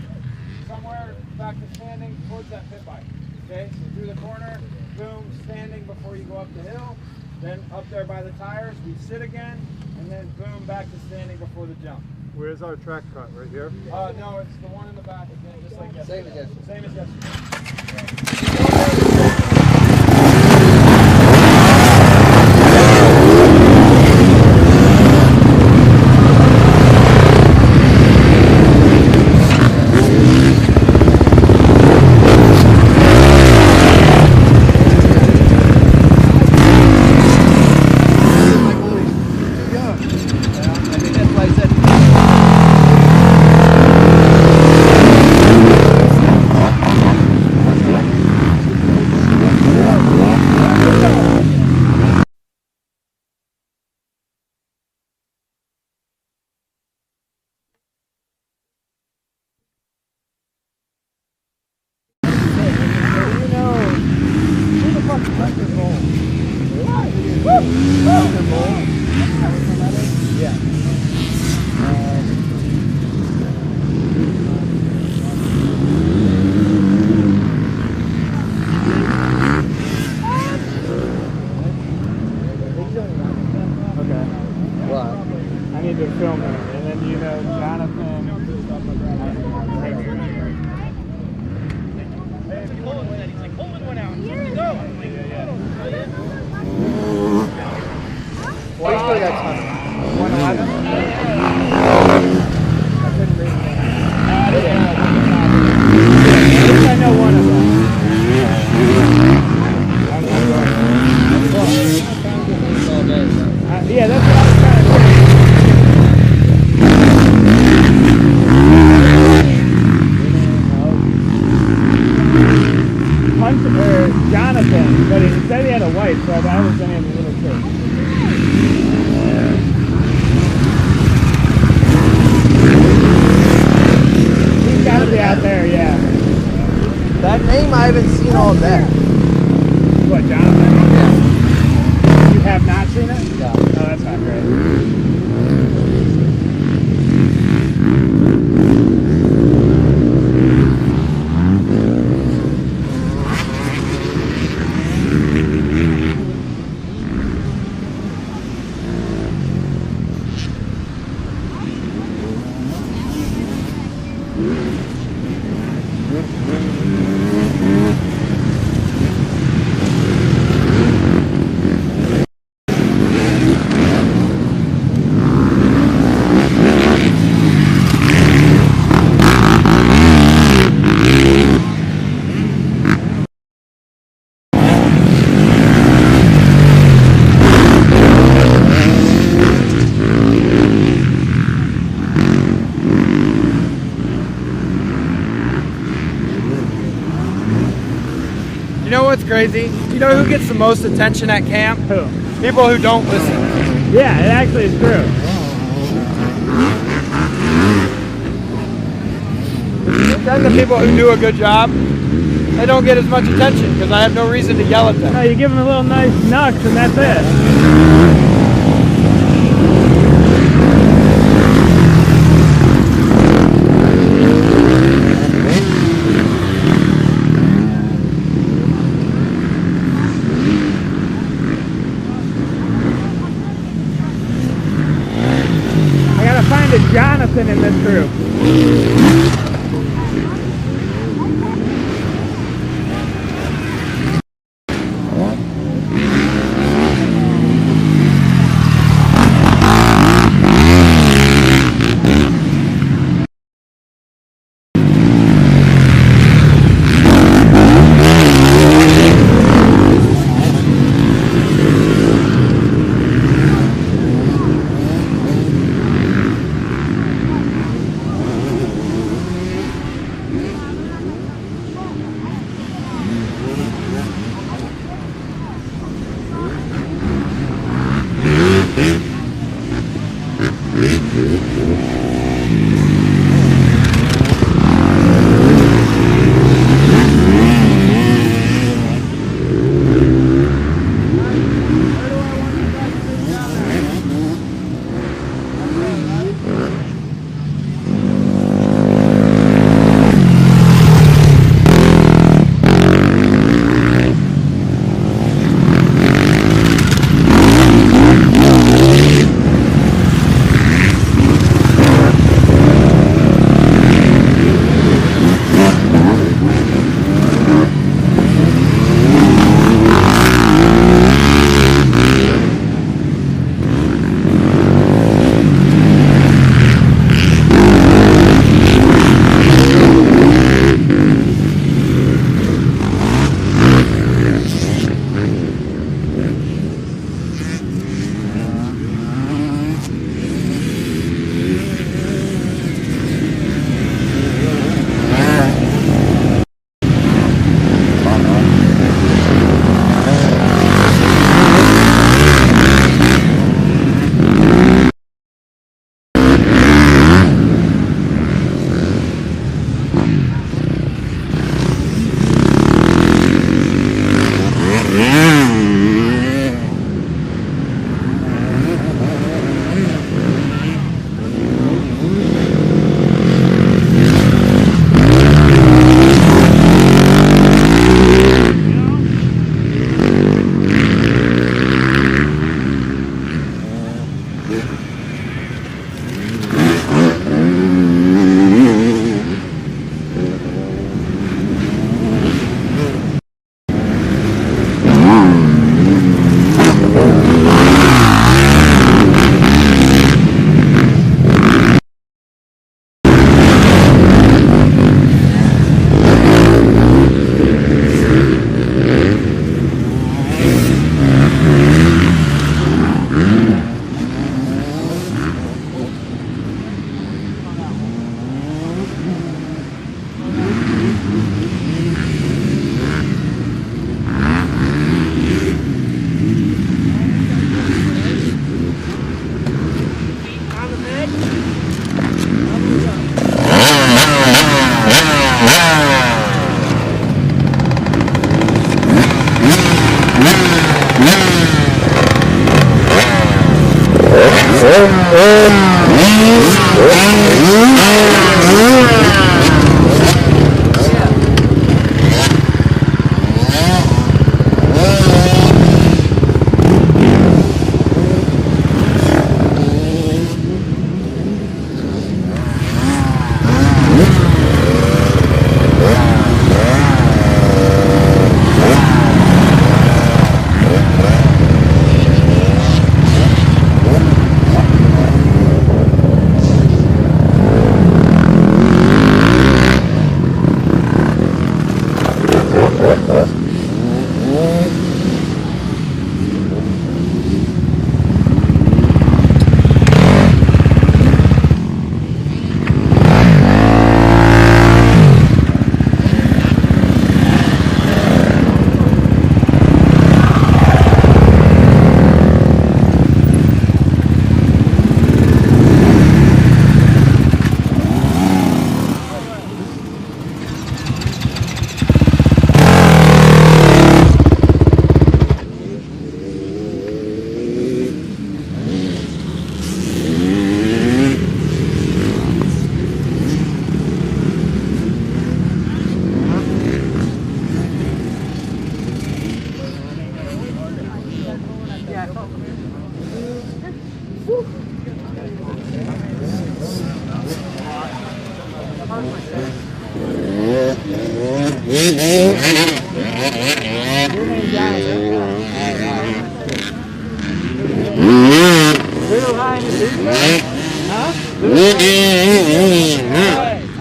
somewhere back to standing towards that pit bike. Okay. So through the corner. Boom. Standing before you go up the hill. Then up there by the tires, we sit again, and then boom, back to standing before the jump. Where's our track cut? Right here? No, it's the one in the back again, just like yesterday. Same as yesterday. Same as yesterday. I need to film it, and then you know Jonathan. Well, you still got time. 111? I couldn't read it. I know one of them. Yeah, that's what I was trying to say. Jonathan, but he said he had a wife, so I was going to have a little kid. He's got to be out there, yeah. That name I haven't seen all day. What, Jonathan? Yeah. You have not seen it? Yeah. Oh, that's not great. You know what's crazy? You know who gets the most attention at camp? Who? People who don't listen. Yeah, it actually is true. Then the people who do a good job, they don't get as much attention because I have no reason to yell at them. No, you give them a little nice nux and that's it. I gotta find a Jonathan in this group.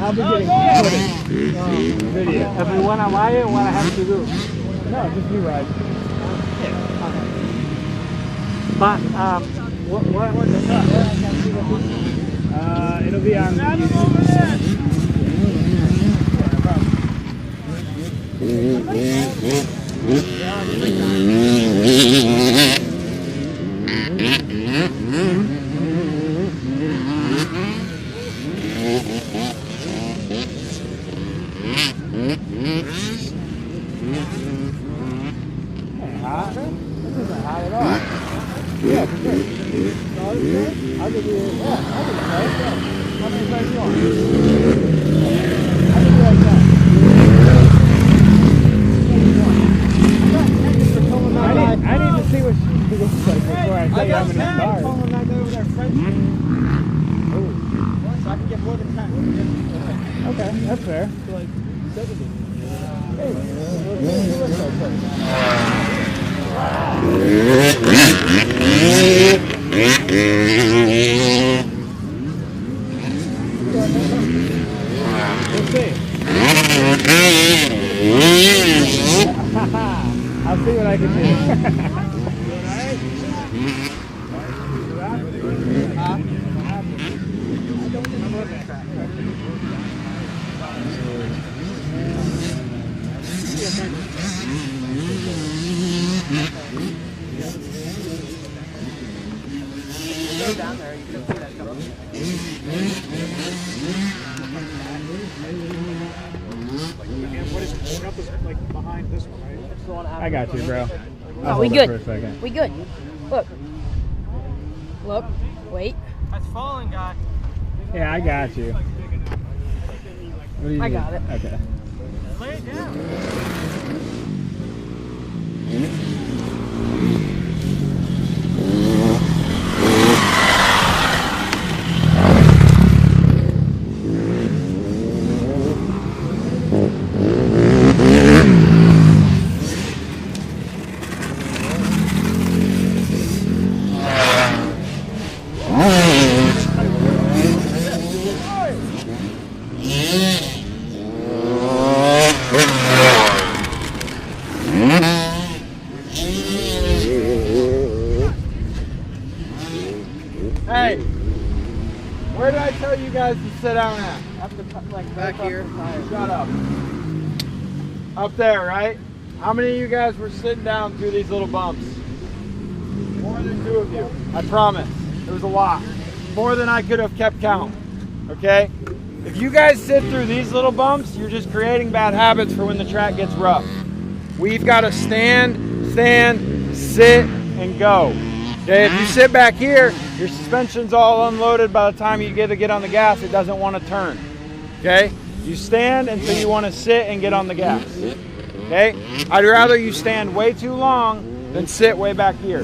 I'll be getting footage. Video. If we want to ride, what I have to do? No, just you ride. But what's the truck? It'll be on YouTube. How many sides you want? How many like that? I need to see what she looks like before I tell you I'm going to start. So I can get more than 10. Okay, that's fair. So like 70. Hey, let's go first. We'll see. I'll see what I can do. Go down there, you can see that coming. What is up is like behind this one, right? I got you, bro. Oh, we hold it good. for a second. We good. Look. Look. Wait. That's falling, guy. Yeah, I got you. What do you I need? got it. Okay. Lay it down. Hey, where did I tell you guys to sit down at? Like Back here. Shut up. Up there, right? How many of you guys were sitting down through these little bumps? More than 2 of you. I promise. It was a lot. More than I could have kept count. Okay? If you guys sit through these little bumps, you're just creating bad habits for when the track gets rough. We've got to stand, sit, and go. Okay, if you sit back here, your suspension's all unloaded. By the time you get on the gas, it doesn't want to turn. Okay, you stand until you want to sit and get on the gas. Okay, I'd rather you stand way too long than sit way back here.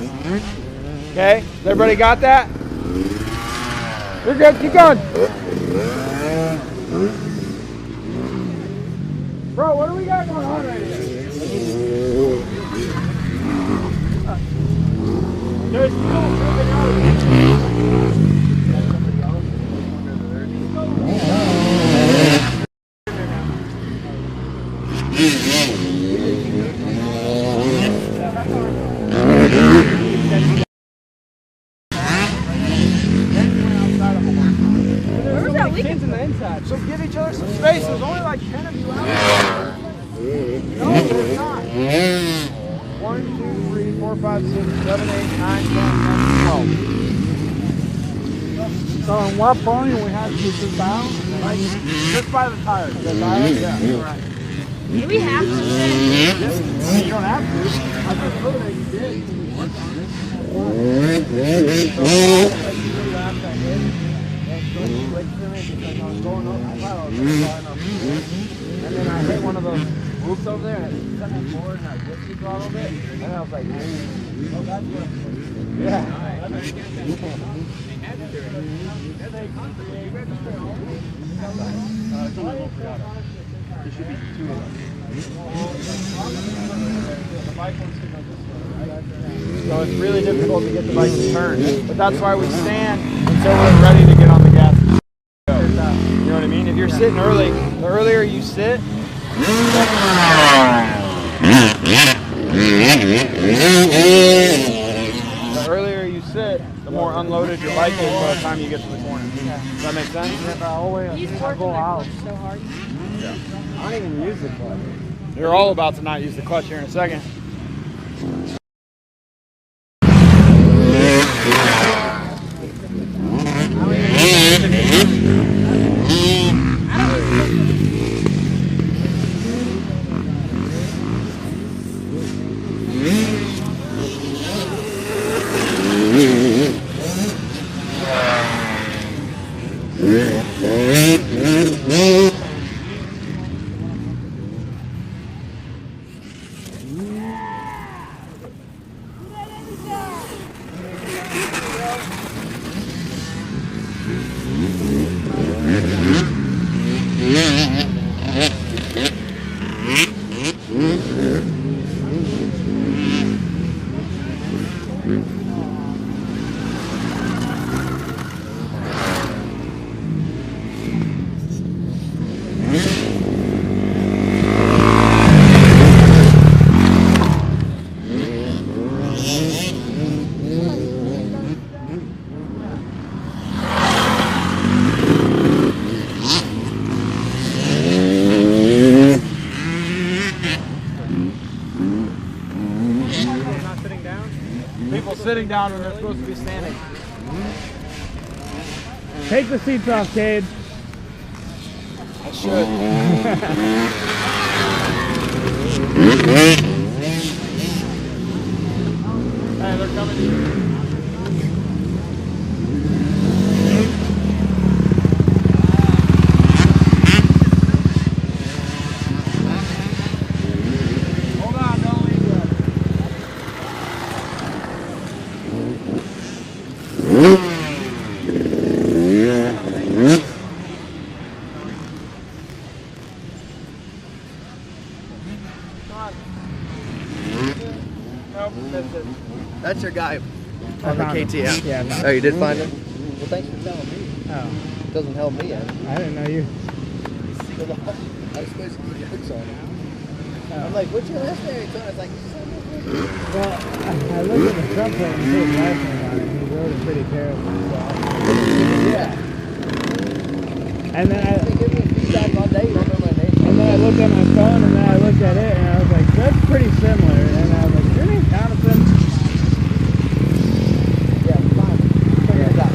Okay, everybody got that? You're good, keep going. Bro, what do we got going on right here? There's fuel moving out. Where was that leak? Kids in the inside, so give each other some space. There's only like 10 of you out there. No, there's not. 1, 2, 3, 4, 5, 6, 7, 8, 9, 10, 11, 12. So in what point we have to sit down? Like, just by the tires. The tires? Yeah, you're right. Do we have to? You don't have to. I just put it you did. And then I hit one of those whoops over there and it set me forward and I gypsy throttled it. And I was like, oh, that's what. There should be 2 of them. So it's really difficult to get the bike to turn. But that's why we stand until we're ready to get on the gas. You know what I mean? If you're sitting early, the earlier you sit, the more unloaded your bike is by the time you get to the corner. Does that make sense? He's working my clutch so hard. I don't even use the clutch. You're all about to not use the clutch here in a second. People sitting down when they're supposed to be standing. Take the seats off, Cade. I should. Hey, they're coming. That's your guy I on the found him. KTM. Yeah, I found Oh, you him. did find him? Well, thanks for telling me. Oh, Doesn't help me out. I didn't know you. I was supposed to keep jokes on him. I'm like, what's your last name? I was like, Well, I looked at the front plate and put his last name on it, and he wrote it pretty terribly. So. yeah. And then I They give me feedback all day. You don't know my name. and then I looked at my phone, and then I looked at it, and I was like, that's pretty similar. And I was like, your name's Jonathan? Yeah, fine. Figure it out.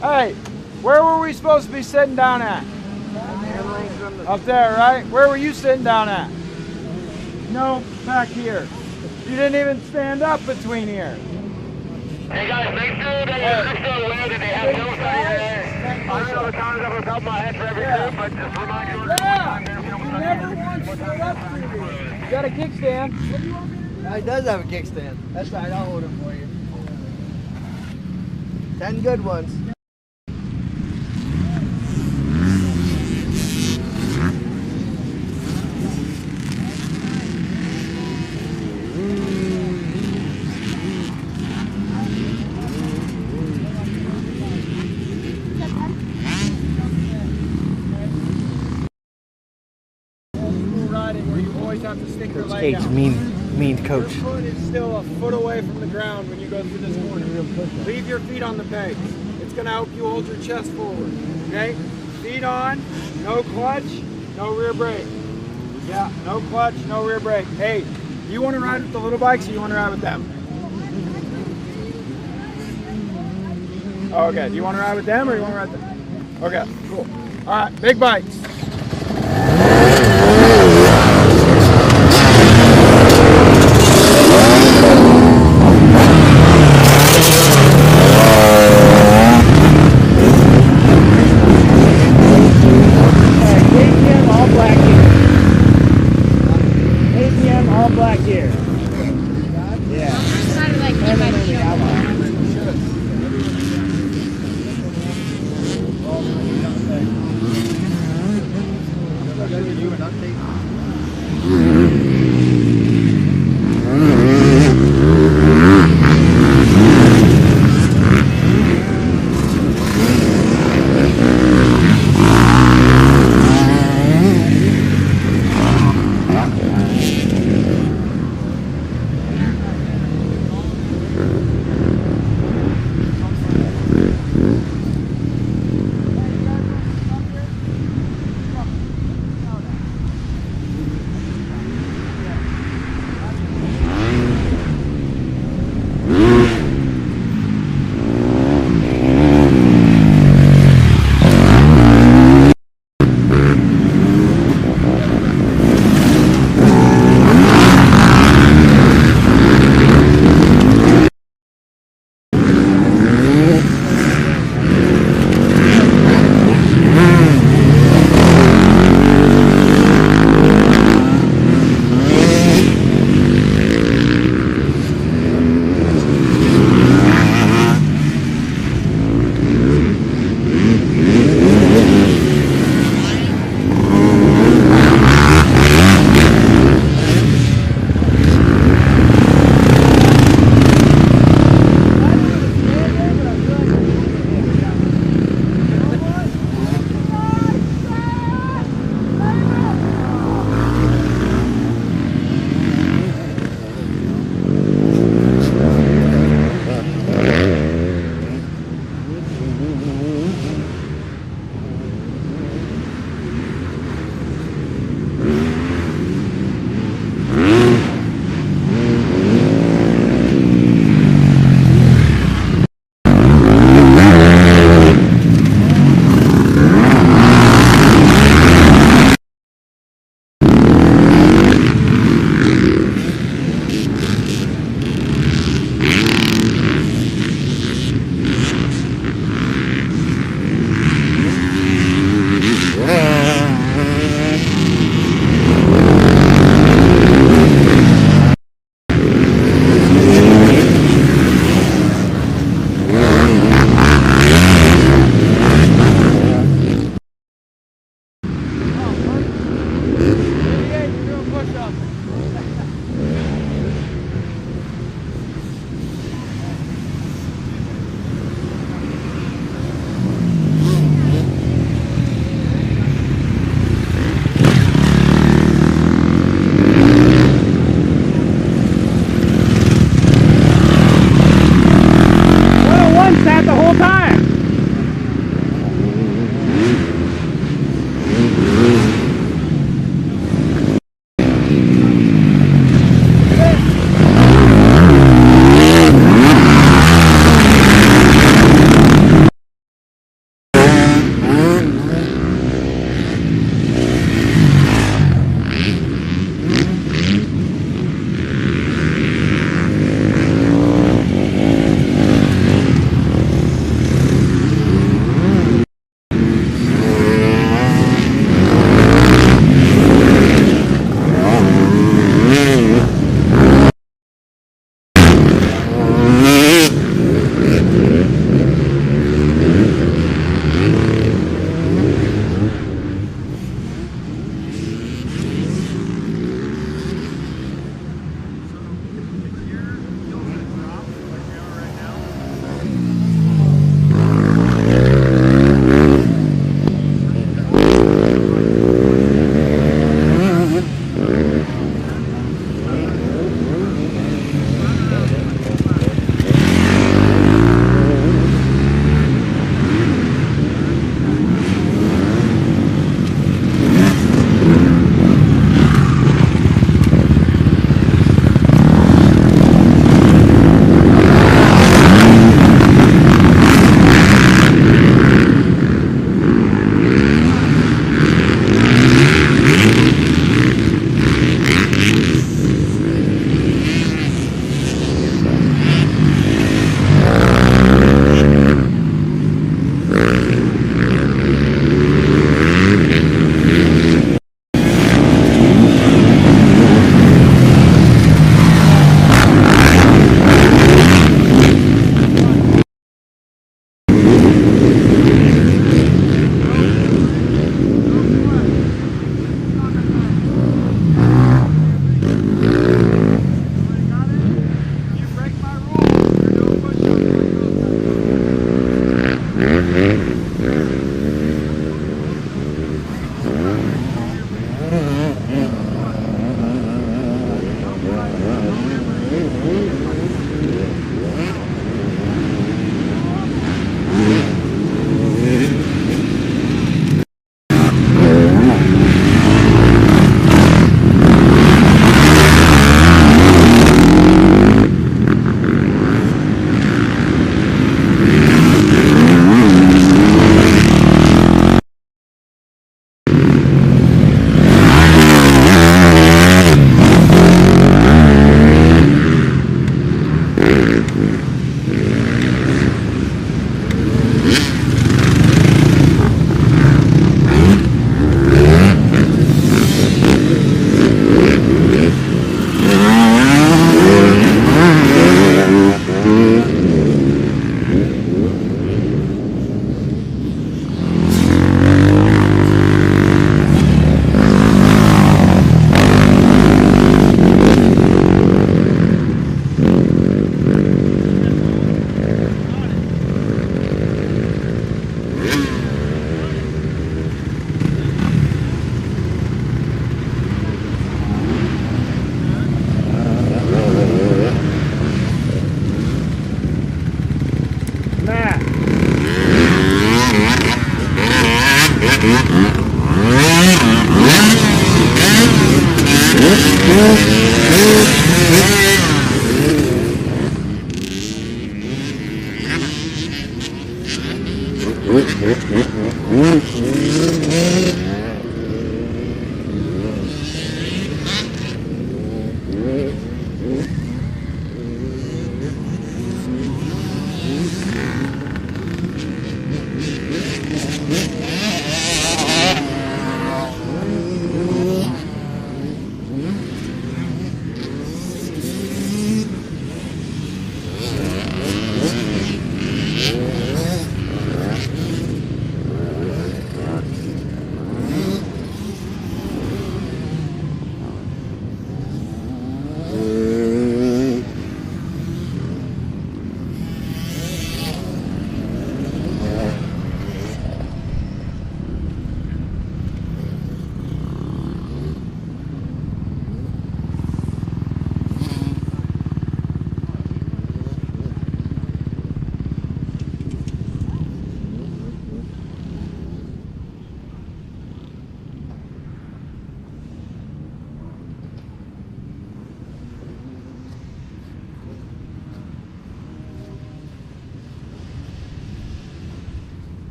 Hey, where were we supposed to be sitting down at? Up there, right? Where were you sitting down at? No, back here. You didn't even stand up between here. Hey guys, make sure that you're still aware that they have no fire. I don't know the times off the top of my head for every group, but just remind you Never once stood up to me. You got a kickstand. He does have a kickstand. That's right, I'll hold it for you. 10 good ones. Where you always have to stick your leg out. mean coach. Your foot is still a foot away from the ground when you go through this corner. Leave your feet on the pegs. It's going to help you hold your chest forward. Okay? Feet on, no clutch, no rear brake. Yeah, no clutch, no rear brake. Hey, you want to ride with the little bikes or you want to ride with them? Okay, do you want to ride with them or you want to ride with them? Okay, cool. All right, big bikes. APM all black here. APM all black here. Yeah. Sounded like you might be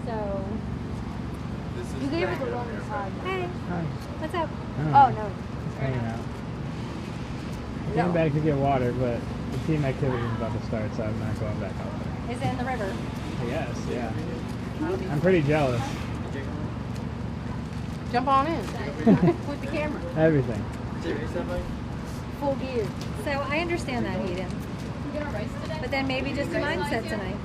So, you gave us a long hug. Hey, Hi. what's up? Oh. Oh, no. Just hanging out. Came back to get water, but the team activity is about to start, so I'm not going back out there. Is it in the river? Yes, yeah. I'm pretty jealous. Jump on in with the camera. Everything. Full gear. So I understand that, Hayden. But then maybe just a mindset tonight.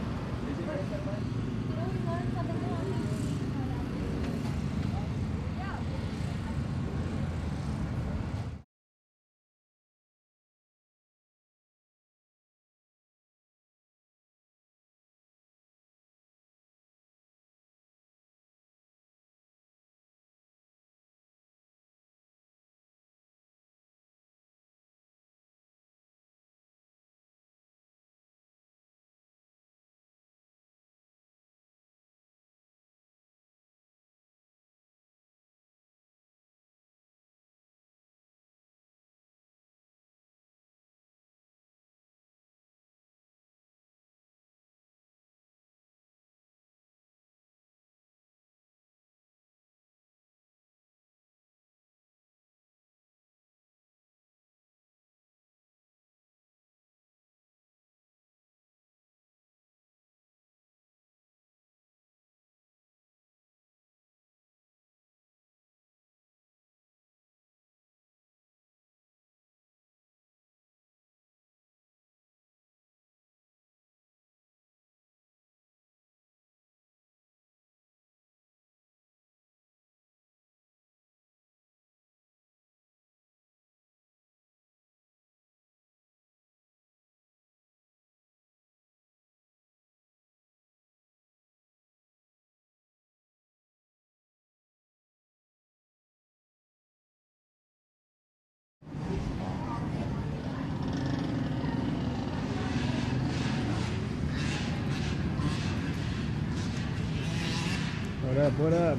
What up? What up?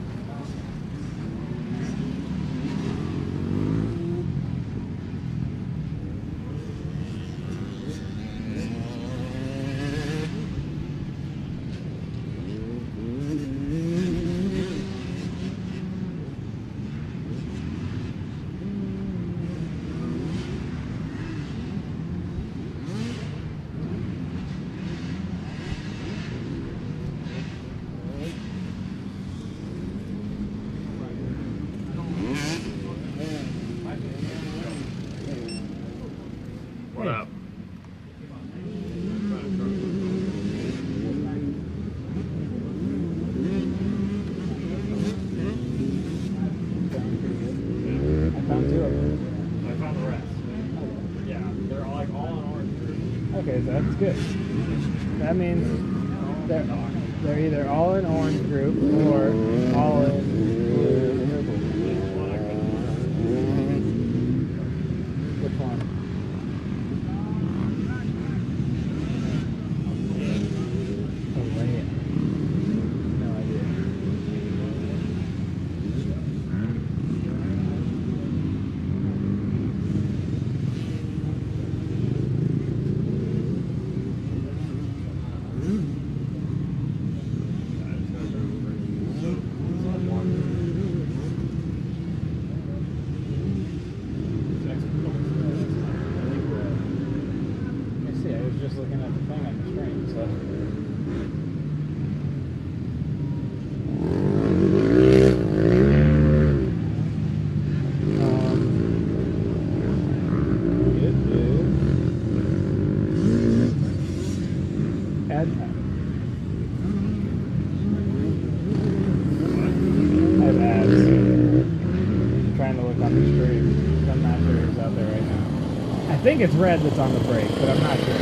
What up? I found two of them. I found the rest. Yeah, they're all like all in orange. Okay, so that's good. That means they're either all in orange group or all in blue. Which one? Oh, wait. No idea. Let's see, I was just looking at the thing on the screen, so. Ad pack. I have ads. I'm trying to look on the stream. I'm not sure who's out there right now. I think it's red that's on the brake, but I'm not sure.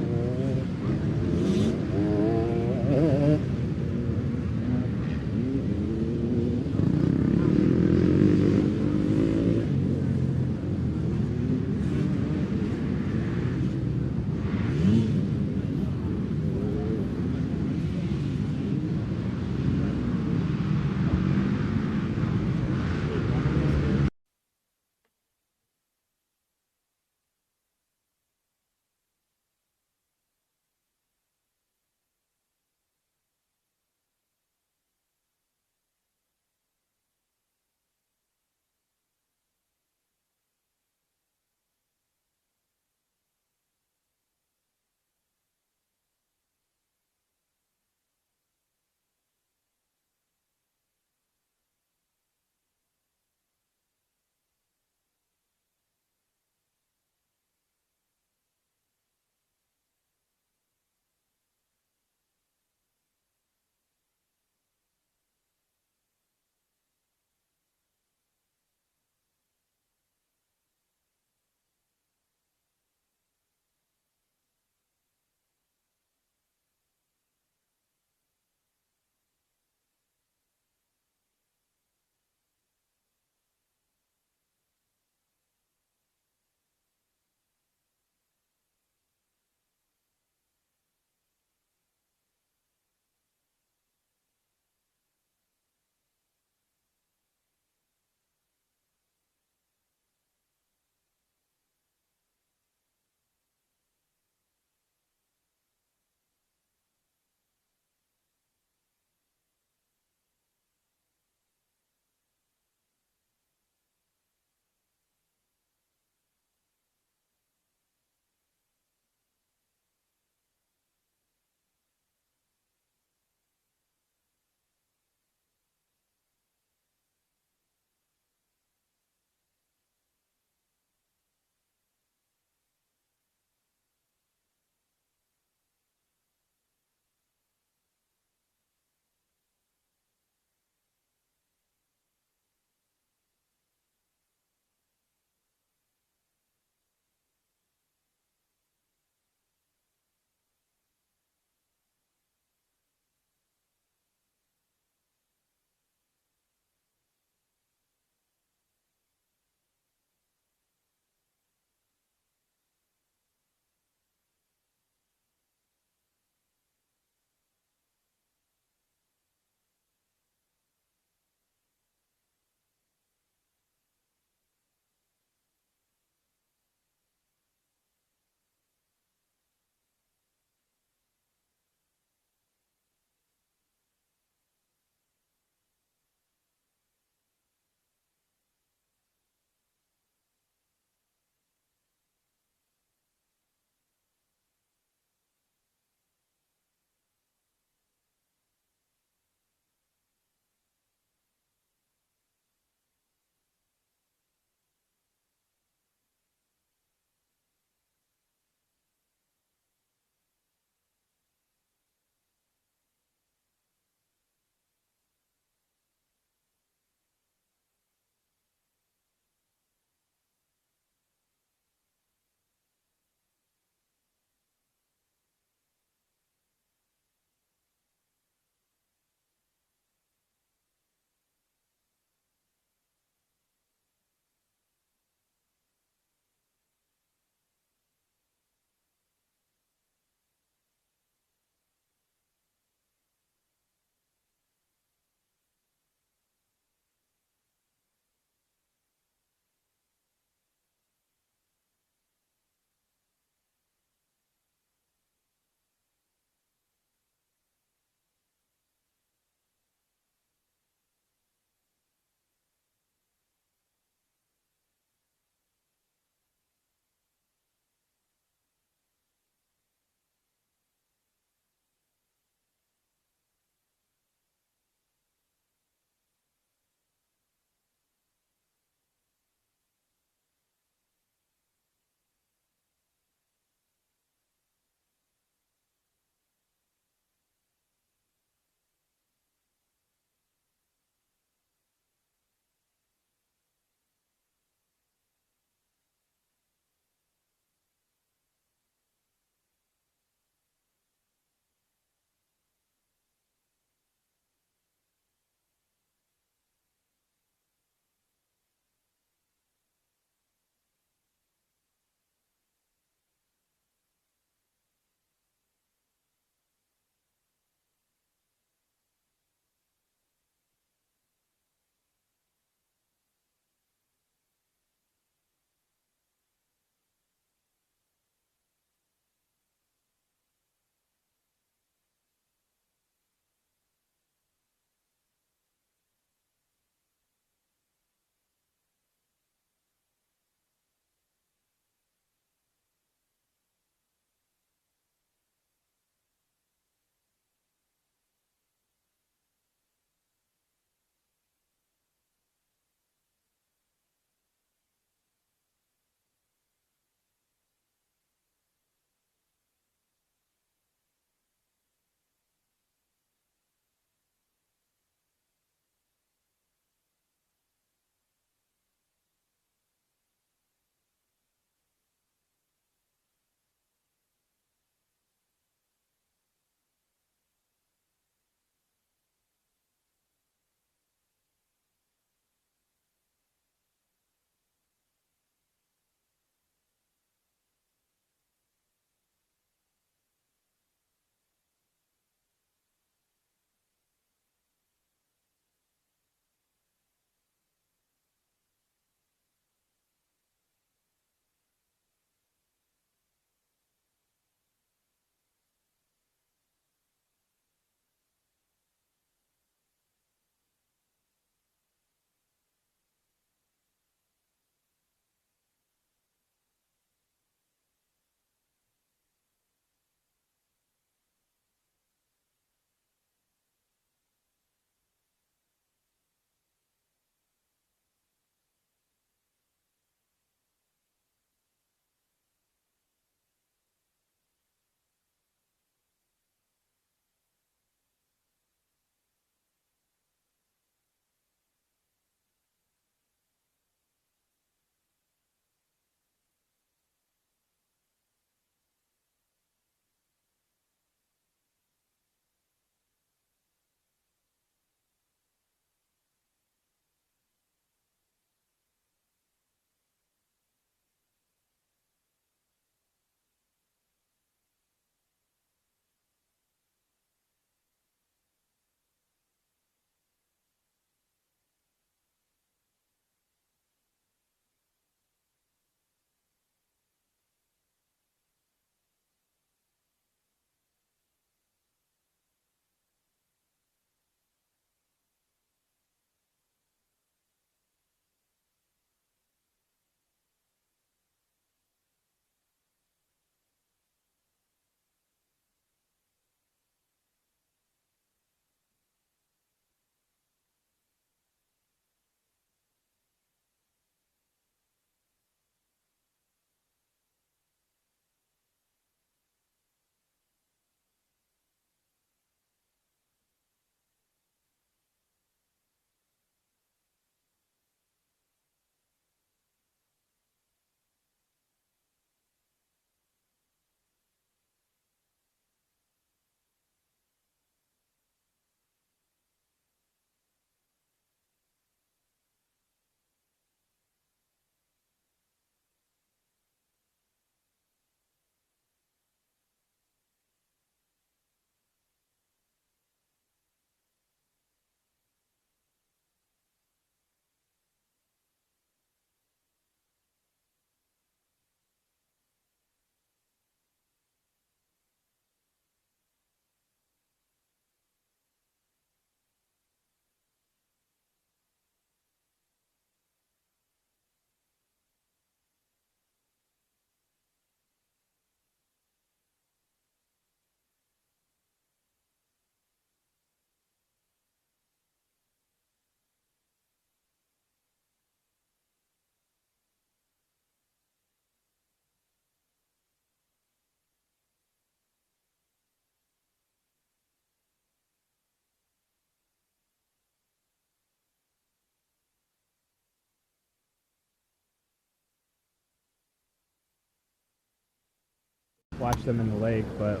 watch them in the lake, but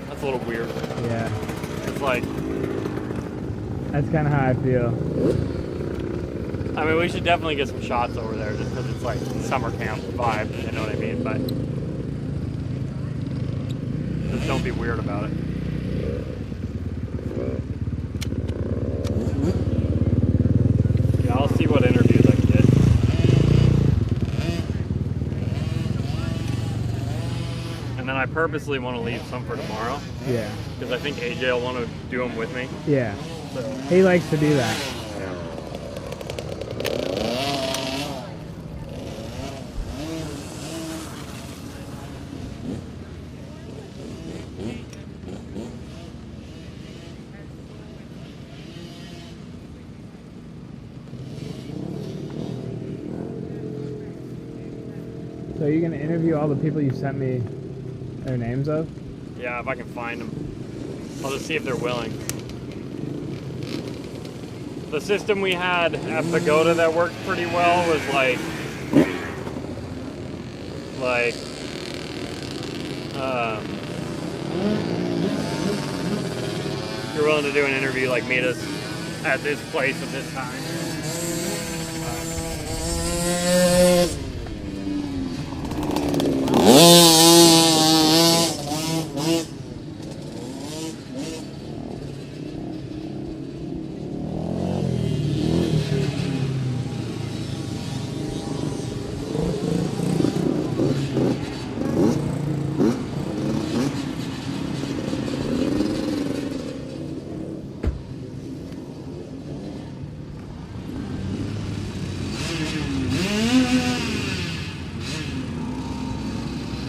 That's a little weird. yeah, It's like, that's kind of how I feel. I mean, we should definitely get some shots over there just because it's like summer camp vibe, you know what I mean? But just don't be weird about it. Yeah, I'll see what interviews I can get. And then I purposely want to leave some for tomorrow. Yeah. Because I think AJ will want to do them with me. Yeah. He likes to do that. So are you going to interview all the people you sent me their names of? Yeah, if I can find them. I'll just see if they're willing. The system we had at Pagoda that worked pretty well was like if you're willing to do an interview, like meet us at this place at this time.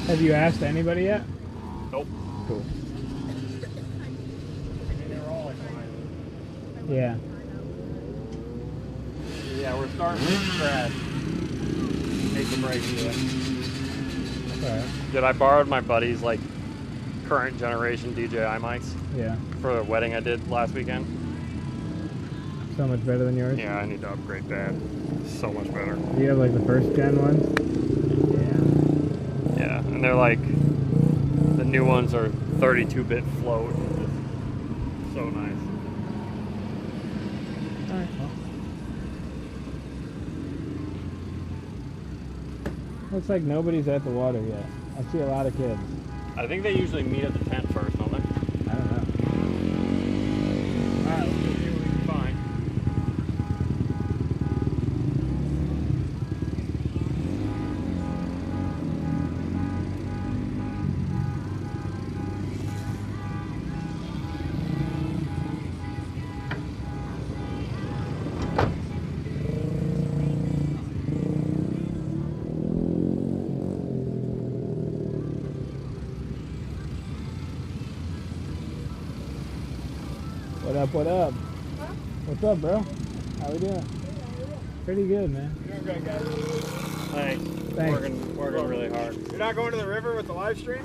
Have you asked anybody yet? Nope. Cool. Yeah. Yeah, we're starting from scratch. Take a break here. Alright. Dude, I borrowed my buddy's like current generation DJI mics. Yeah. For a wedding I did last weekend. So much better than yours? Yeah, I need to upgrade that. So much better. Do you have like the first gen ones? Yeah, and they're like, the new ones are 32-bit float. Just so nice. Alright, well. Looks like nobody's at the water yet. I see a lot of kids. I think they usually meet at the tent first, don't they? I don't know. Alright, let's go see what we can find. What up, what up? What's up, bro? How we doing? Pretty good, man. Doing good, guys. Thanks. Thanks. Working really hard. You're not going to the river with the live stream?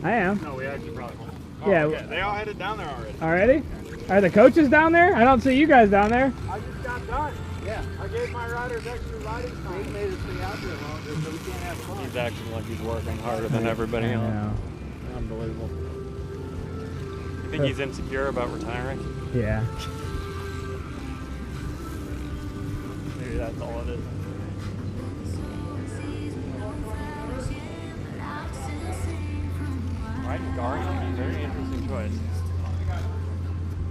I am. No, we actually probably won't. Yeah. Okay. They all headed down there already. Already? Are the coaches down there? I don't see you guys down there. I just got done. Yeah. I gave my riders extra riding time. He made us stay out there longer so we can't have fun. He's acting like he's working harder than everybody I else. know. Unbelievable. You think he's insecure about retiring? Yeah. Maybe that's all it is. Riding Garmin, very interesting choice.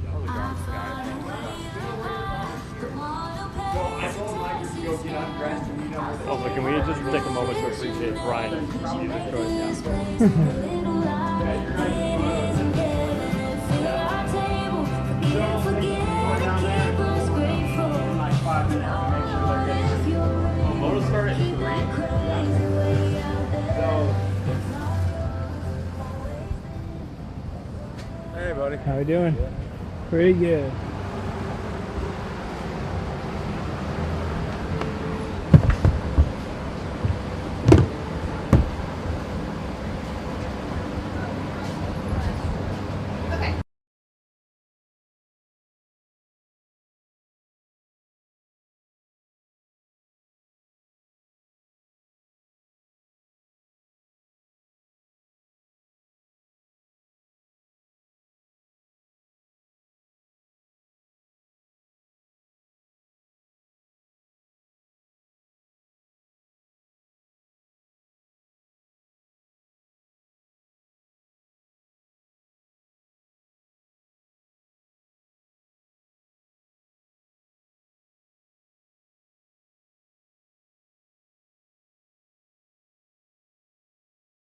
That was a Garmin guy. Also, can we just take a moment to appreciate Brian's music choice? Moto start at 3. Hey, buddy. How we doing? Pretty good.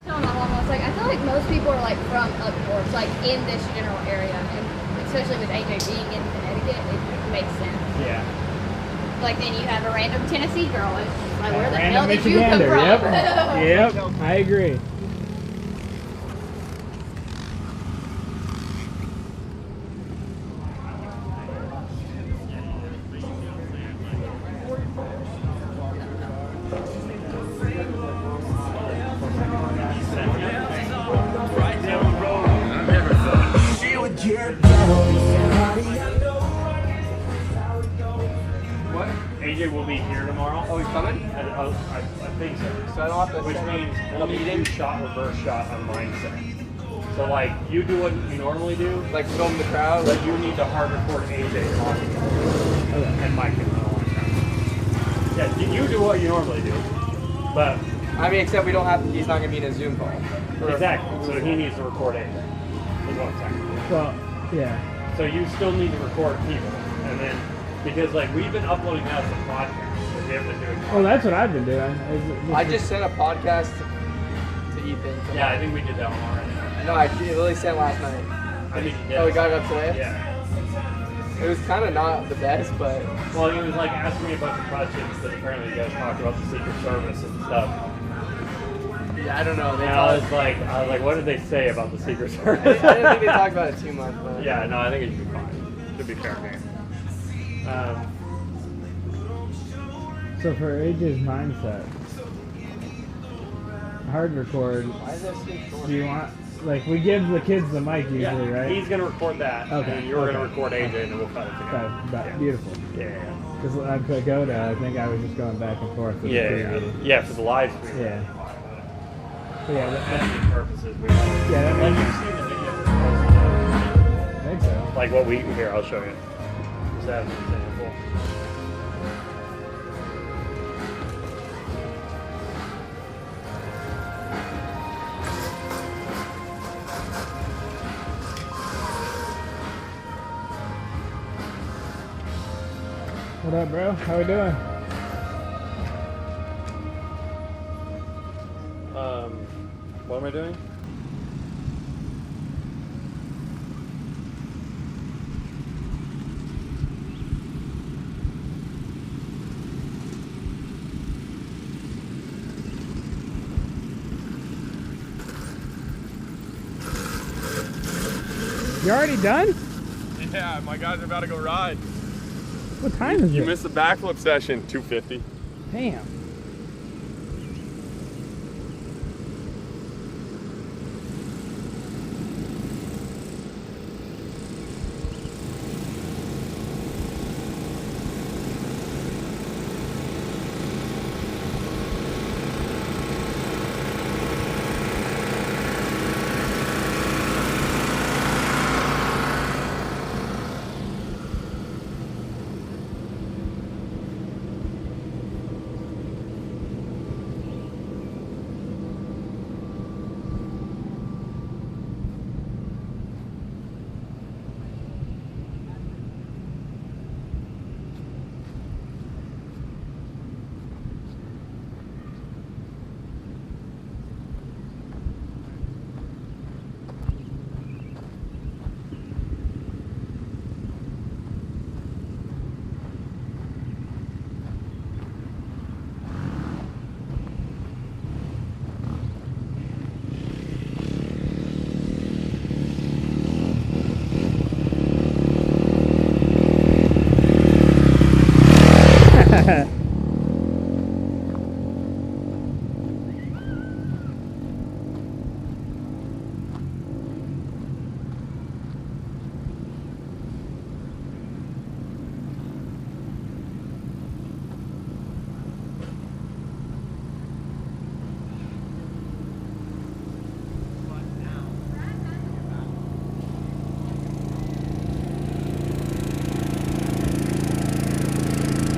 telling my mom, I was like, I feel like most people are like from up north, like in this general area, and especially with AJ being in Connecticut, it makes sense. Yeah. Like then you have a random Tennessee girl, and it's like, where the Random hell did you come Michigander, from? Yep. Yep, I agree. What? AJ will be here tomorrow. Oh, he's coming? I think so. So I don't have to. Which means we'll need to do shot, reverse shot on mindset. So like you do what you normally do, Like film the crowd. but you need to hard record AJ talking and Mike and all that kind. Yeah, you do what you normally do, but I mean, except we don't have. He's not gonna be in a Zoom call. exactly. So he needs to record AJ. Is what I'm saying. So, yeah. So you still need to record people, and then because like we've been uploading that as a podcast, so we have been doing. Oh, that's what I've been doing. I just sent a podcast to Ethan. Yeah, I think we did that one already. No, I literally sent last night. I think you did. Oh, we got it up today? Yeah. It was kind of not the best, but... Well, he was like asking me a bunch of questions that apparently you guys talked about the Secret Service and stuff. Yeah, I don't know. And I was like, what did they say about the Secret Service? I didn't think they talked about it too much, but... Yeah, no, I think it should be fine. Should be fair game. So for AJ's mindset, hard record. Why is that so short? Do you want, like, we give the kids the mic usually, Yeah, right? he's gonna record that, Okay. and you're gonna record AJ, and then we'll cut it together. Okay, beautiful. Yeah. Because at Pagoda, I think I was just going back and forth. With the preview. Yeah, for the live stream. Yeah. But yeah, Editing purposes, we want to. Yeah, that Like makes- you've seen the video. I think so. Like what we here, I'll show you. Just as an example. What up, bro? How we doing? What am I doing? You already done? Yeah, my guys are about to go ride. What time is You it? missed the backflip session, 250. Damn.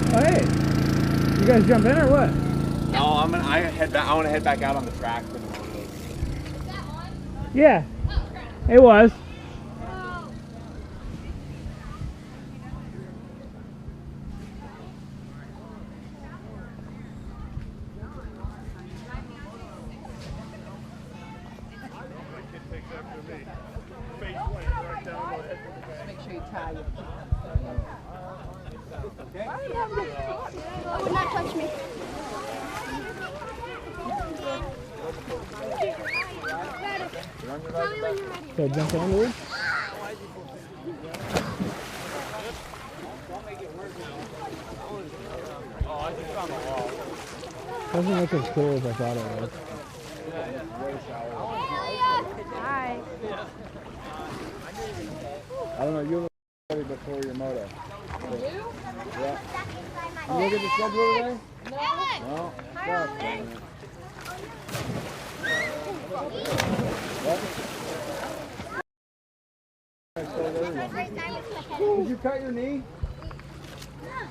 Oh, hey. You guys jump in or what? No, I want to head back out on the track for the Moto. Yeah. It was. Make sure you tie your would not touch me. So jump under it? Doesn't look as cool as I thought it was. Hi. I don't know, you look ready before your moto. Yeah. You look at the schedule today? No. Did you cut your knee?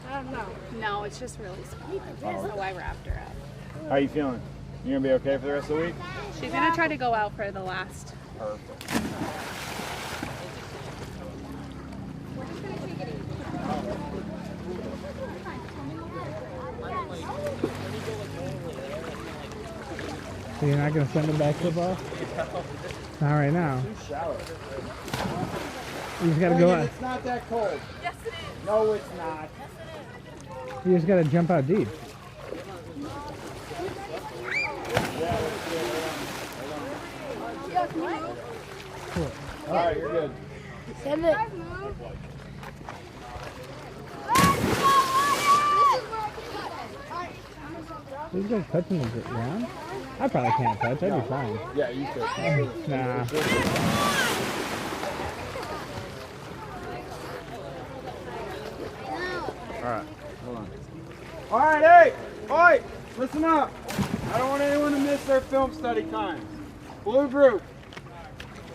I don't know. No, it's just really small. That's the why we're after it. How you feeling? You gonna be okay for the rest of the week? She's gonna try to go out for the last. Perfect. So you're not going to send him back football? Not right now. You just got to go out. It's not that cold. Yes, it is. No, it's not. You just got to jump out deep. Cool. All right, you're good. Send it. These guys touching the ground? I probably can't touch. I'd be fine. Yeah, you could. Nah. Alright, hold on. Alright, hey! Oi! Listen up! I don't want anyone to miss their film study times. Blue group.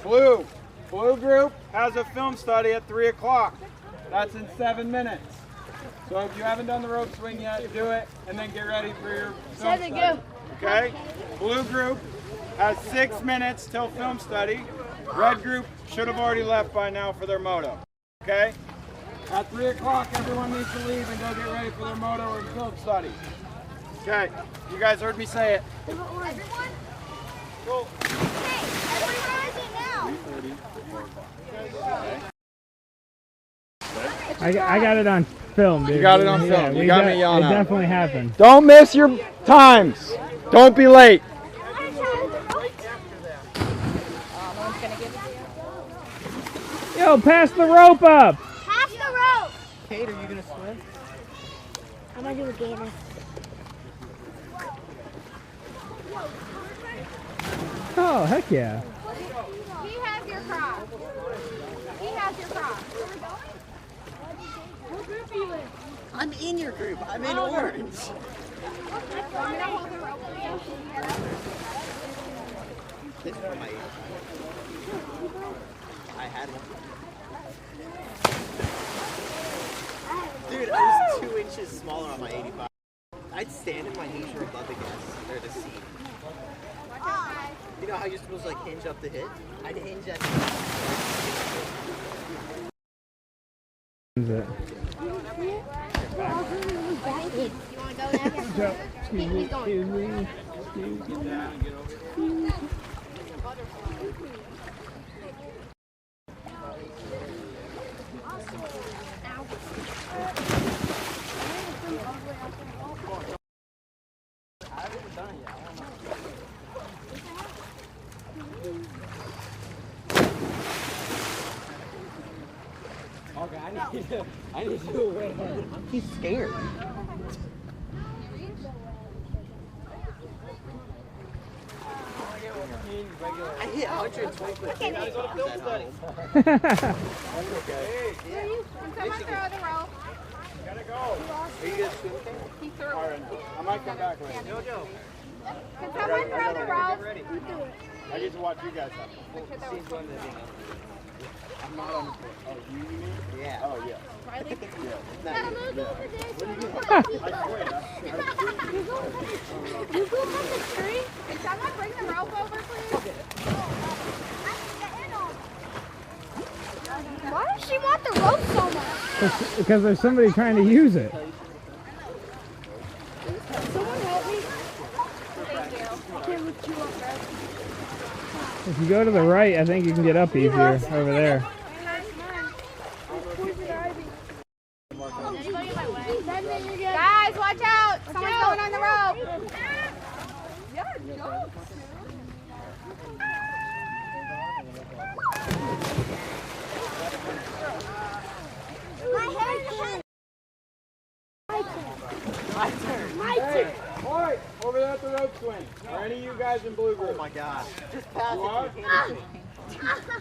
Blue group has a film study at 3 o'clock. That's in 7 minutes. So if you haven't done the rope swing yet, do it, and then get ready for your film study. Okay? Blue group has 6 minutes till film study. Red group should have already left by now for their moto. Okay? At 3 o'clock, everyone needs to leave and go get ready for their moto and film study. Okay, you guys heard me say it. Everyone? Cool. Hey, everyone is it now? 3:30. I got it on film, dude. You got it on film. Yeah, You got me yelling It out. definitely happened. Don't miss your times. Don't be late. Yo, pass the rope up. Pass the rope. Kate, are you gonna swim? I'm gonna do a gainer. Oh, heck yeah. He has your cross. He has your cross. What group are you in? I'm in your group. I'm in orange. This is my I had one. Dude, I was 2 inches smaller on my 85. I'd stand if my knees were above the gas or the seat. You know how you're supposed to like hinge up the hip? I'd hinge at Is it? You want to go now? Excuse me. I need to do it way harder. He's scared. I hit 120 foot. Look at it. Go to film study. That's okay. Someone throw the rope. Gotta go. Are you gonna swim? He threw it. All right, I might come back later. Jojo. Can someone throw the rope? You do it. I get to watch you guys have fun. I'm not on the floor. Oh, you mean? Yeah. Oh, yeah. Riley? Yeah. You go from the tree. Can someone bring the rope over, please? Why does she want the rope so much? Because there's somebody trying to use it. Someone help me. Thank you. I can't lift you up, bro. If you go to the right, I think you can get up easier over there. Guys, watch out! Someone's going on the rope. My turn. All right, over there at the rope swing. Are any of you guys in blue group? Oh my gosh. Just pass you it. are?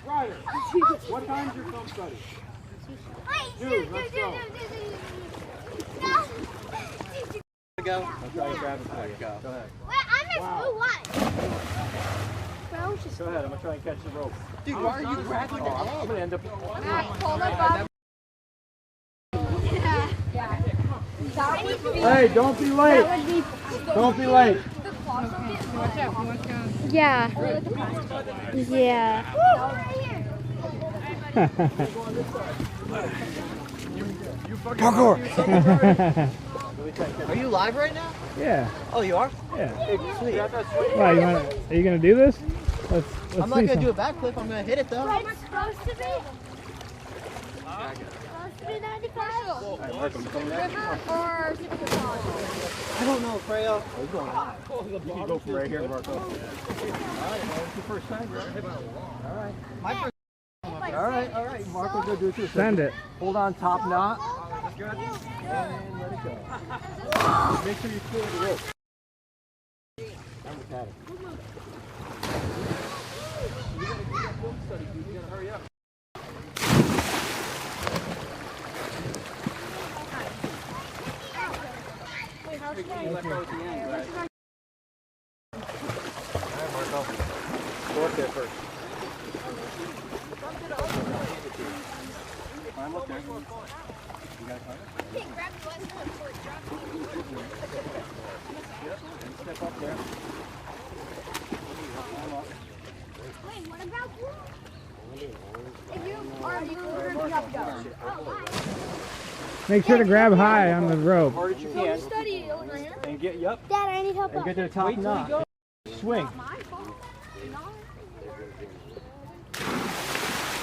Ryder, what time's your film study? Dude, let's go. Go. I'll try to grab it for you. Go ahead. Wait, I'm in blue one. Go ahead, I'm going to try and catch the rope. Dude, why are you grabbing the I'm end? going to end up... Hey, don't be late. Don't be late. Yeah. Yeah. Parkour. Are you live right now? Yeah. Oh, you are? Yeah. Sweet. Why, are you gonna do this? Let's I'm not gonna do a backflip. I'm gonna hit it though. It's supposed to be. River or I don't know, Freya. Oh, he's going high. You can go from right here, Marco. All right, it's your first time, right? All right. My first. All right. Marco, go do it too. Send it. Hold on, top knot. Good. And let it go. Make sure you feel the rope. I'm with Patty. You gotta do that film study, dude. You gotta hurry up. Let go at the end, right? Alright, Marco. Go up there first. Climb up there. You gotta climb up there. Yep, and step up there. Climb up. Wait, what about blue? If you are blue, you have to go. Make sure to grab high on the rope. Hard as you can. And get, yep. Dad, I need help. And get to the top knot. Swing.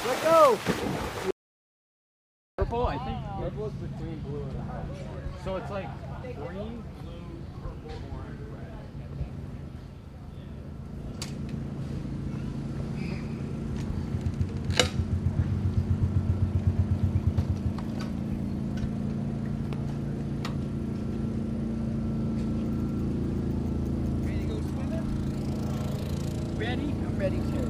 Let go. Purple, I think. Purple's between blue and high. So it's like green, blue, purple, orange, red. Ready? I'm ready too.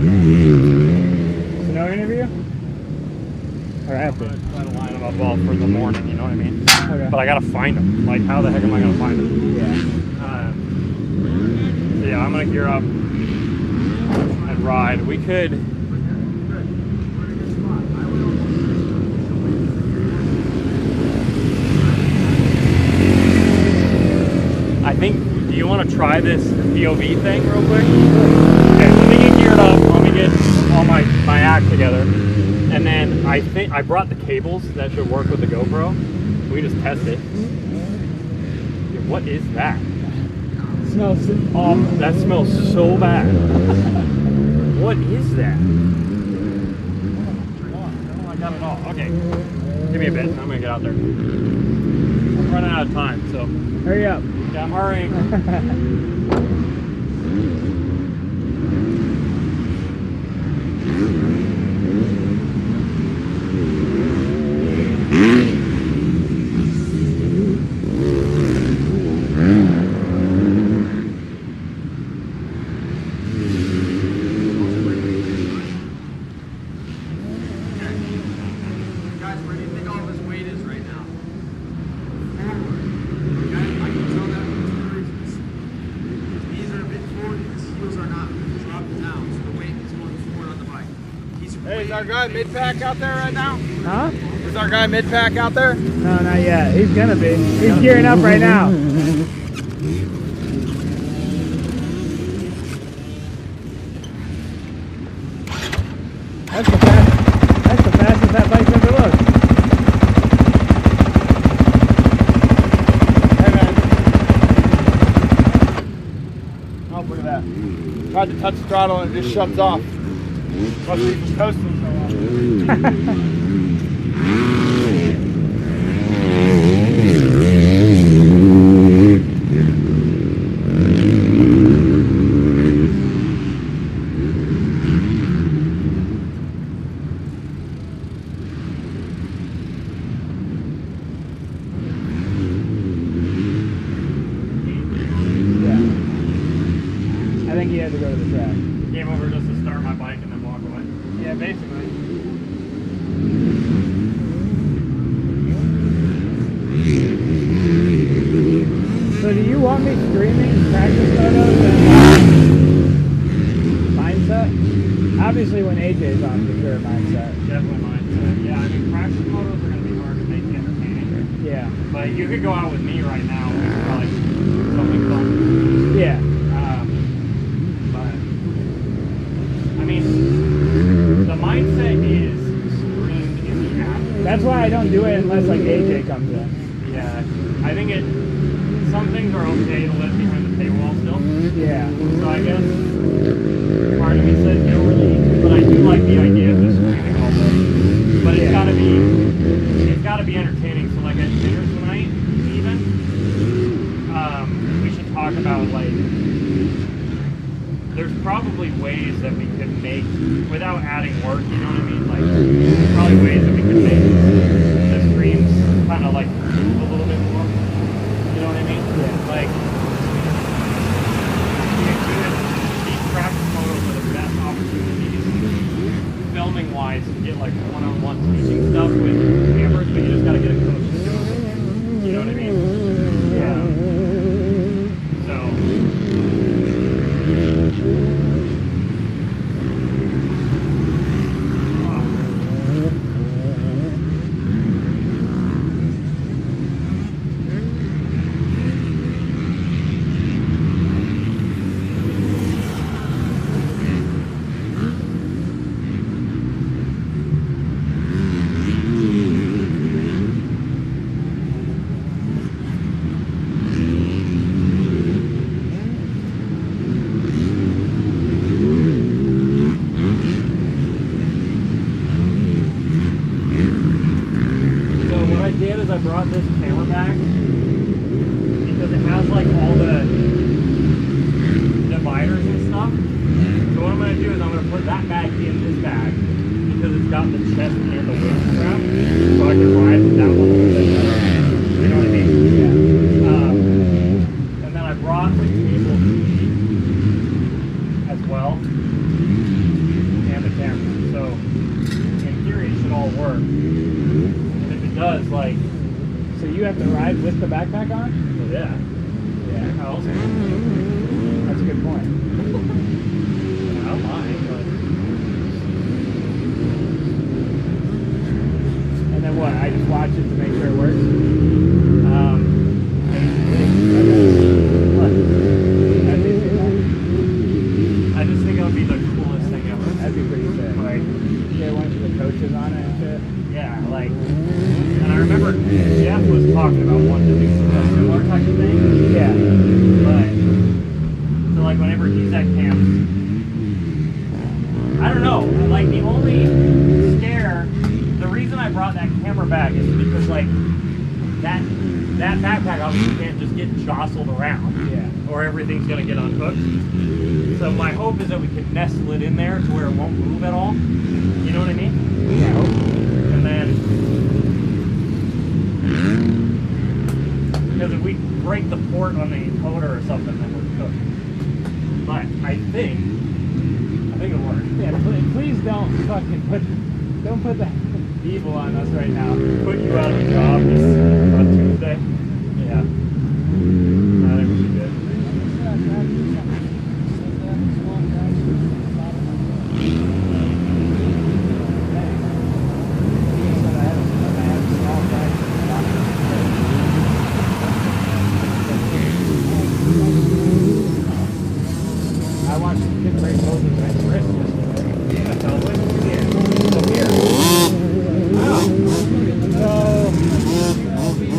No interview? Or after? I'm trying to line them up all for the morning, you know what I mean? Okay. But I gotta find them. Like, how the heck am I gonna find them? Yeah. So yeah, I'm gonna gear up and ride. We could. I think. Do you want to try this POV thing real quick? Okay, let me get geared up. Let me get all my act together, and then I think I brought the cables that should work with the GoPro. We just test it. Dude, what is that? It smells awful. That smells so bad. What is that? Oh, I got it all. Okay. Give me a bit. I'm gonna get out there. I'm running out of time, so. Hurry up. Yeah, I'm hurrying. Hey, is our guy mid-pack out there right now? Huh? Is our guy mid-pack out there? No, not yet. He's gonna be. He's gearing up right now. That's the fastest that bike's ever looked. Hey, man. Oh, look at that. Tried to touch the throttle and it just shuts off. Must be from coasting so long. I think he had to go to the track. Came over just to start my bike and then walk away. Yeah, basically. So do you want me streaming practice photos and mindset? Obviously when AJ's on, for sure mindset. Definitely mindset. Yeah, I mean, practice photos are going to be hard to make entertaining. Yeah. But you could go out with me right now and probably something fun. Yeah. But, I mean, the mindset is screamed in the app. That's why I don't do it unless like AJ comes in. Yeah, I think some things are okay to live behind the paywall still. Yeah. So I guess part of me says you don't really, but I do like the idea of just screaming all day. But it's gotta be entertaining. So like at dinner tonight, even, we should talk about like, there's probably ways that we could make, without adding work, you know what I mean? Like, there's probably ways that we could make the streams kind of like move a little bit more. You know what I mean? Yeah. Like, these practice photos are the best opportunities, filming-wise, to get like one-on-one teaching stuff with cameras, but you just gotta get a coach to do it. You know what I mean? Yeah. So. I brought this camera back because it has like all the dividers and stuff. So what I'm going to do is I'm going to put that bag in this bag because it's got the chest and the waist strap, so I can ride with that one a little bit better. You know what I mean? Yeah. And then I brought the cable as well. does, like... So you have to ride with the backpack on? Yeah. Yeah. How else? That's a good point. I don't mind, but... And then what? I just watch it to make sure it works? I just think it would be the coolest thing ever. That'd be pretty sick. Like, you get a bunch of the coaches on it and shit? yeah, like... And I remember Jeff was talking about wanting to do some similar type of thing. Yeah. But, so like whenever he's at camps, I don't know, like the only scare, the reason I brought that camera back is because like, that backpack obviously can't just get jostled around. Yeah. Or everything's gonna get unhooked. So my hope is that we can nestle it in there to where it won't move at all. You know what I mean? Yeah. And then, because if we break the port on the encoder or something, then we're cooked. But I think it'll work. Yeah, please don't fucking don't put the evil on us right now. Put you out of the job on Tuesday. Yeah. I think we should do it. I watched the kid break both of his wrists yesterday. Yeah, totally. So,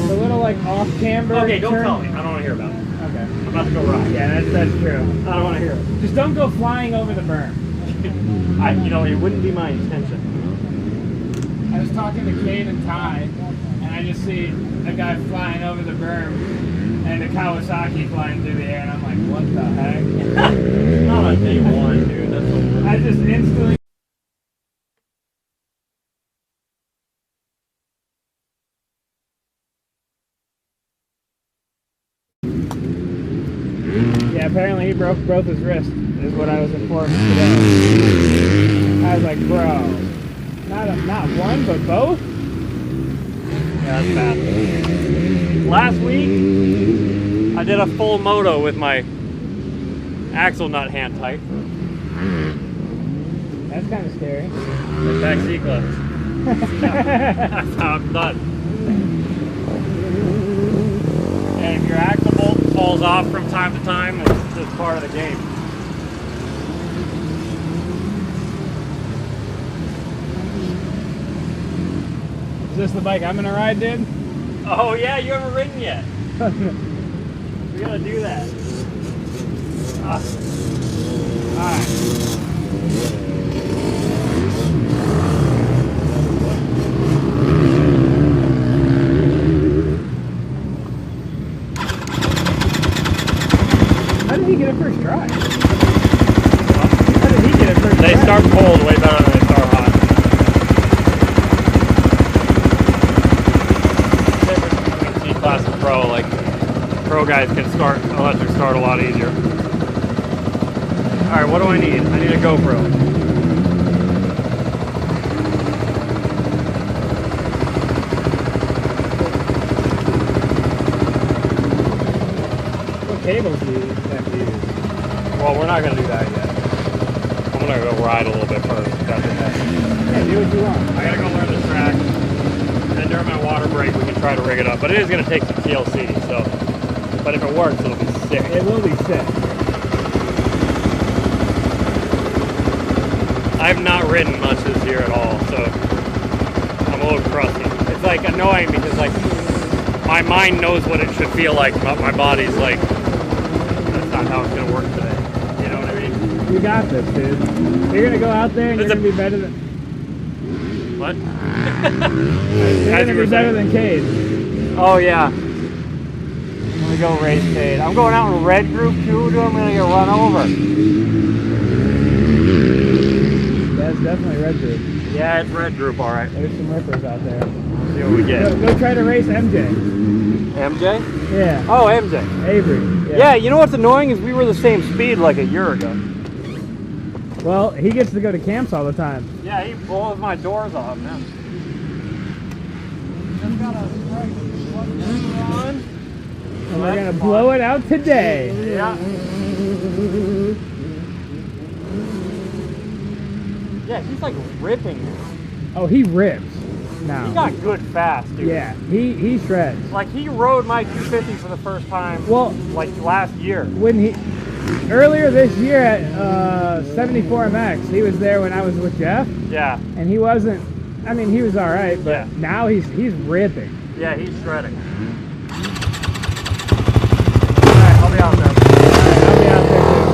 the little like off camber. Okay, don't turn. tell me. I don't want to hear about it. Okay. I'm about to go ride. Yeah, that's true. I don't want to hear it. Just don't go flying over the berm. It wouldn't be my intention. I was talking to Kate and Ty, and I just see a guy flying over the berm and a Kawasaki flying through the air, and I'm like, what the heck? Not on day one, dude. That's so weird. I just instantly. Yeah, apparently he broke both his wrists, is what I was informed today. I was like, bro, not one, but both? Yeah, that's bad. Last week, I did a full moto with my axle nut hand tight. That's kind of scary. The back seat clips. That's how I'm done. And if your axle bolt falls off from time to time, it's just part of the game. Is this the bike I'm gonna ride, dude? Oh yeah, you haven't ridden yet. We gotta do that. Alright. How did he get it first try? How did he get it first try? They start cold way better than they start hot. Difference between C-Class and Pro, like Pro guys can start electric start a lot easier. Alright, what do I need? I need a GoPro. What cables do you have to use? Well, we're not going to do that yet. I'm going to go ride a little bit first. That's it. Yeah, do what you want. I got to go learn the track. And during my water break, we can try to rig it up. But it is going to take some TLC, so. But if it works, it'll be sick. It will be sick. I've not ridden much this year at all, so I'm a little crusty. It's like annoying because like my mind knows what it should feel like, but my body's like, that's not how it's gonna work today. You know what I mean? You got this, dude. You're gonna go out there and you're gonna be better than. What? You're gonna be better than Cade. Oh yeah. Let me go race Cade. I'm going out in red group too, dude. I'm gonna get run over. That's definitely red group. Yeah, it's red group, all right. There's some rippers out there. See what we get. Go try to race MJ. MJ? Yeah. Oh, MJ. Avery. Yeah, you know what's annoying is we were the same speed like a year ago. Well, he gets to go to camps all the time. Yeah, he blows my doors off now. And we're gonna blow it out today. Yeah. Yeah, he's like ripping. Oh, he rips now. He got good fast, dude. Yeah, he shreds. Like he rode my 250 for the first time. Well, like last year. When he earlier this year at 74 MX, he was there when I was with Jeff. Yeah. And he wasn't. I mean, he was all right, but now he's ripping. Yeah, he's shredding. All right, I'll be out there. All right, I'll be out there too.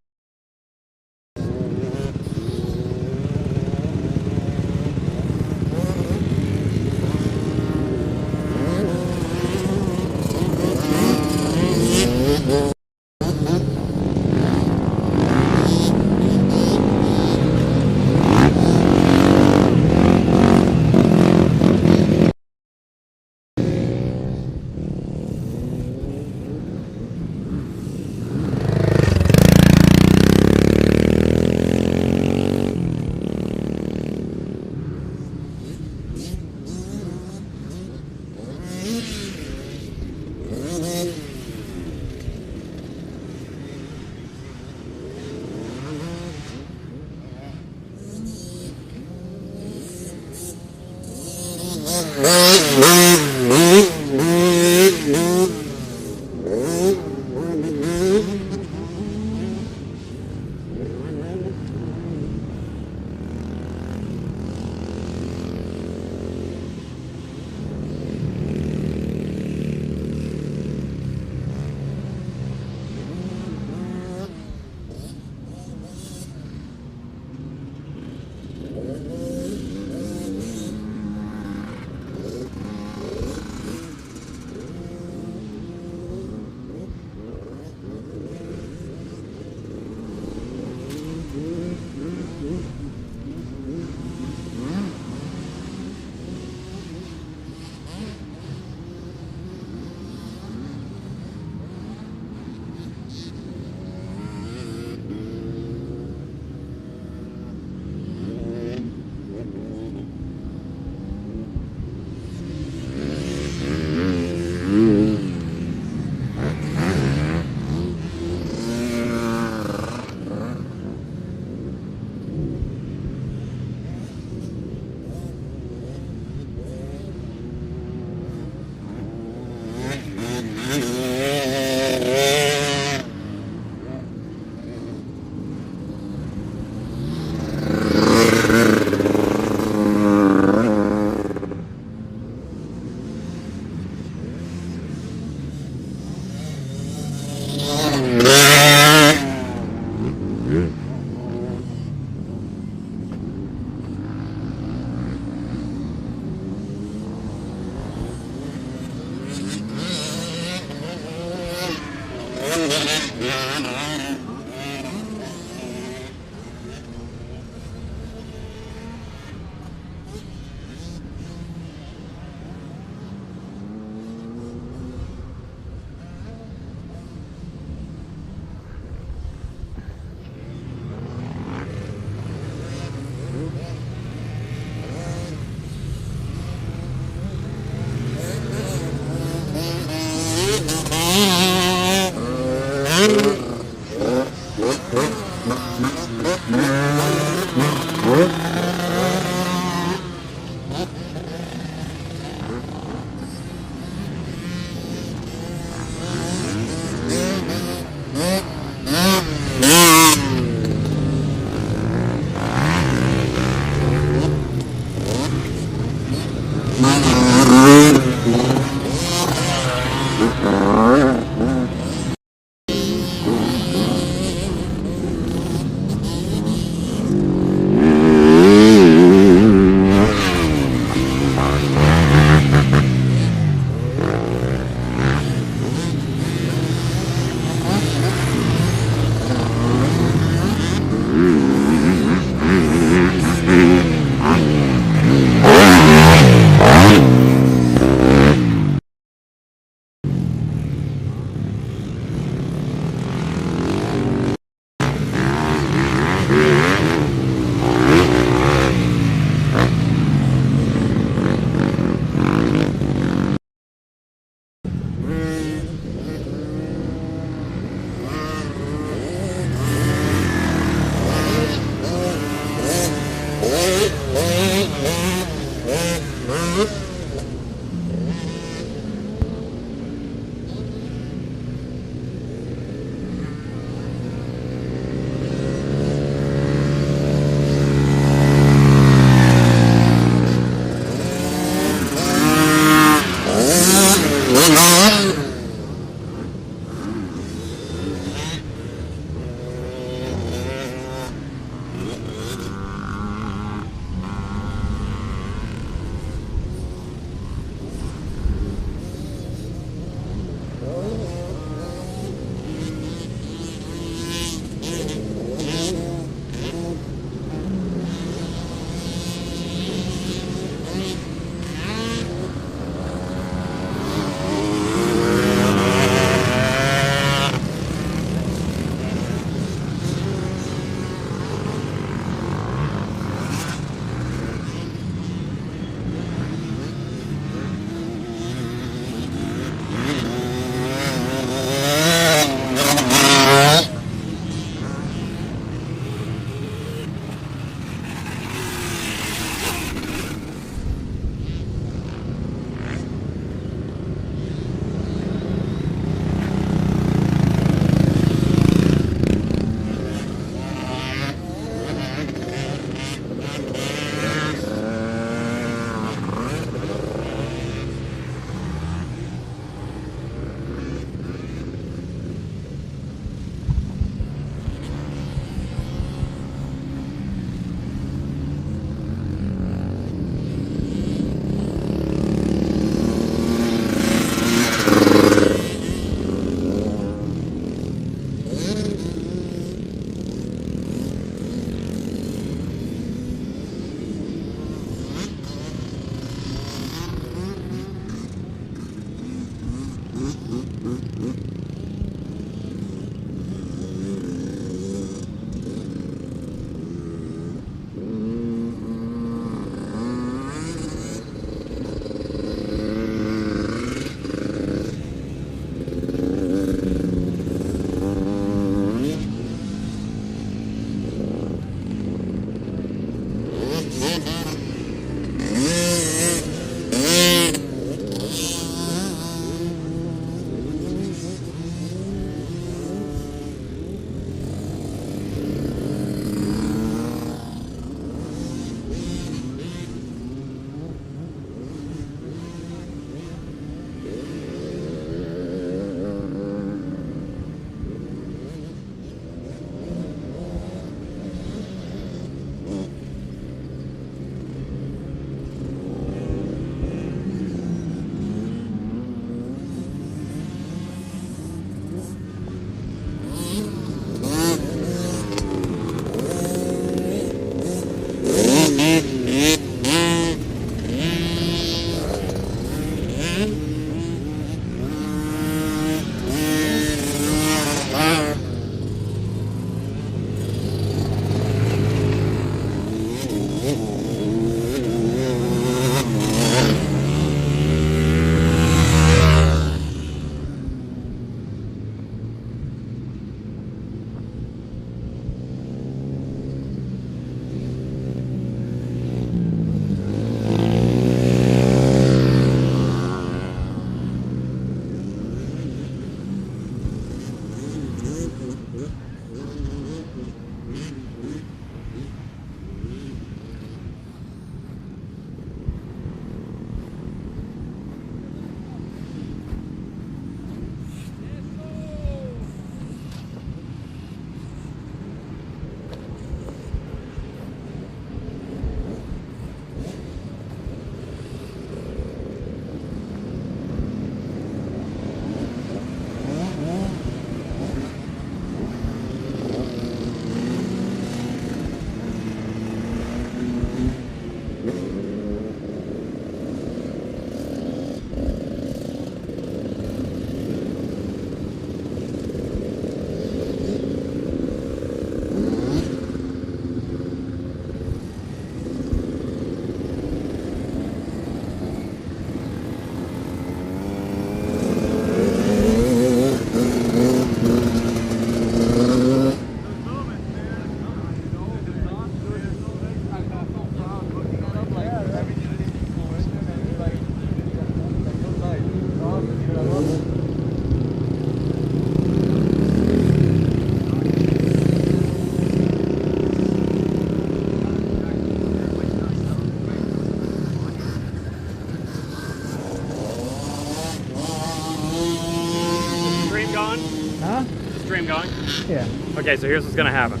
Okay, so here's what's gonna happen.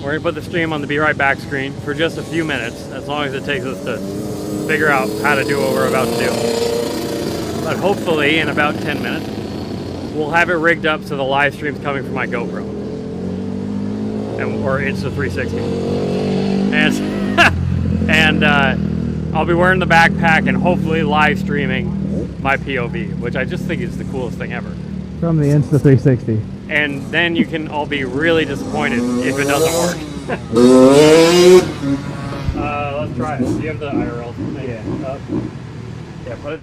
We're gonna put the stream on the Be Right Back screen for just a few minutes, as long as it takes us to figure out how to do what we're about to do. But hopefully in about 10 minutes, we'll have it rigged up so the live stream's coming from my GoPro. Or Insta360. And I'll be wearing the backpack and hopefully live streaming my POV, which I just think is the coolest thing ever. From the Insta360. And then you can all be really disappointed if it doesn't work. Let's try it. Do you have the IRL? Yeah. Yeah, put it.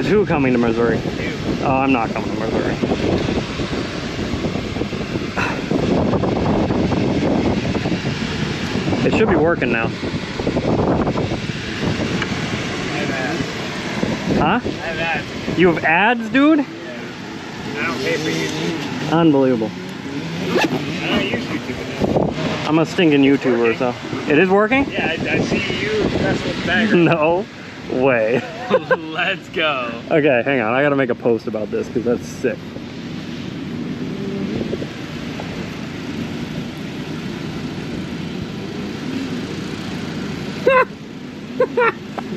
Is who coming to Missouri? Oh, I'm not coming to Missouri. It should be working now. Huh? I have ads. You have ads, dude? Yeah. I don't pay for YouTube. Unbelievable. I don't use YouTube. I'm a stinking YouTuber, so. It is working? Yeah, I see you mess with the background. No way. Let's go. Okay, hang on. I gotta make a post about this because that's sick.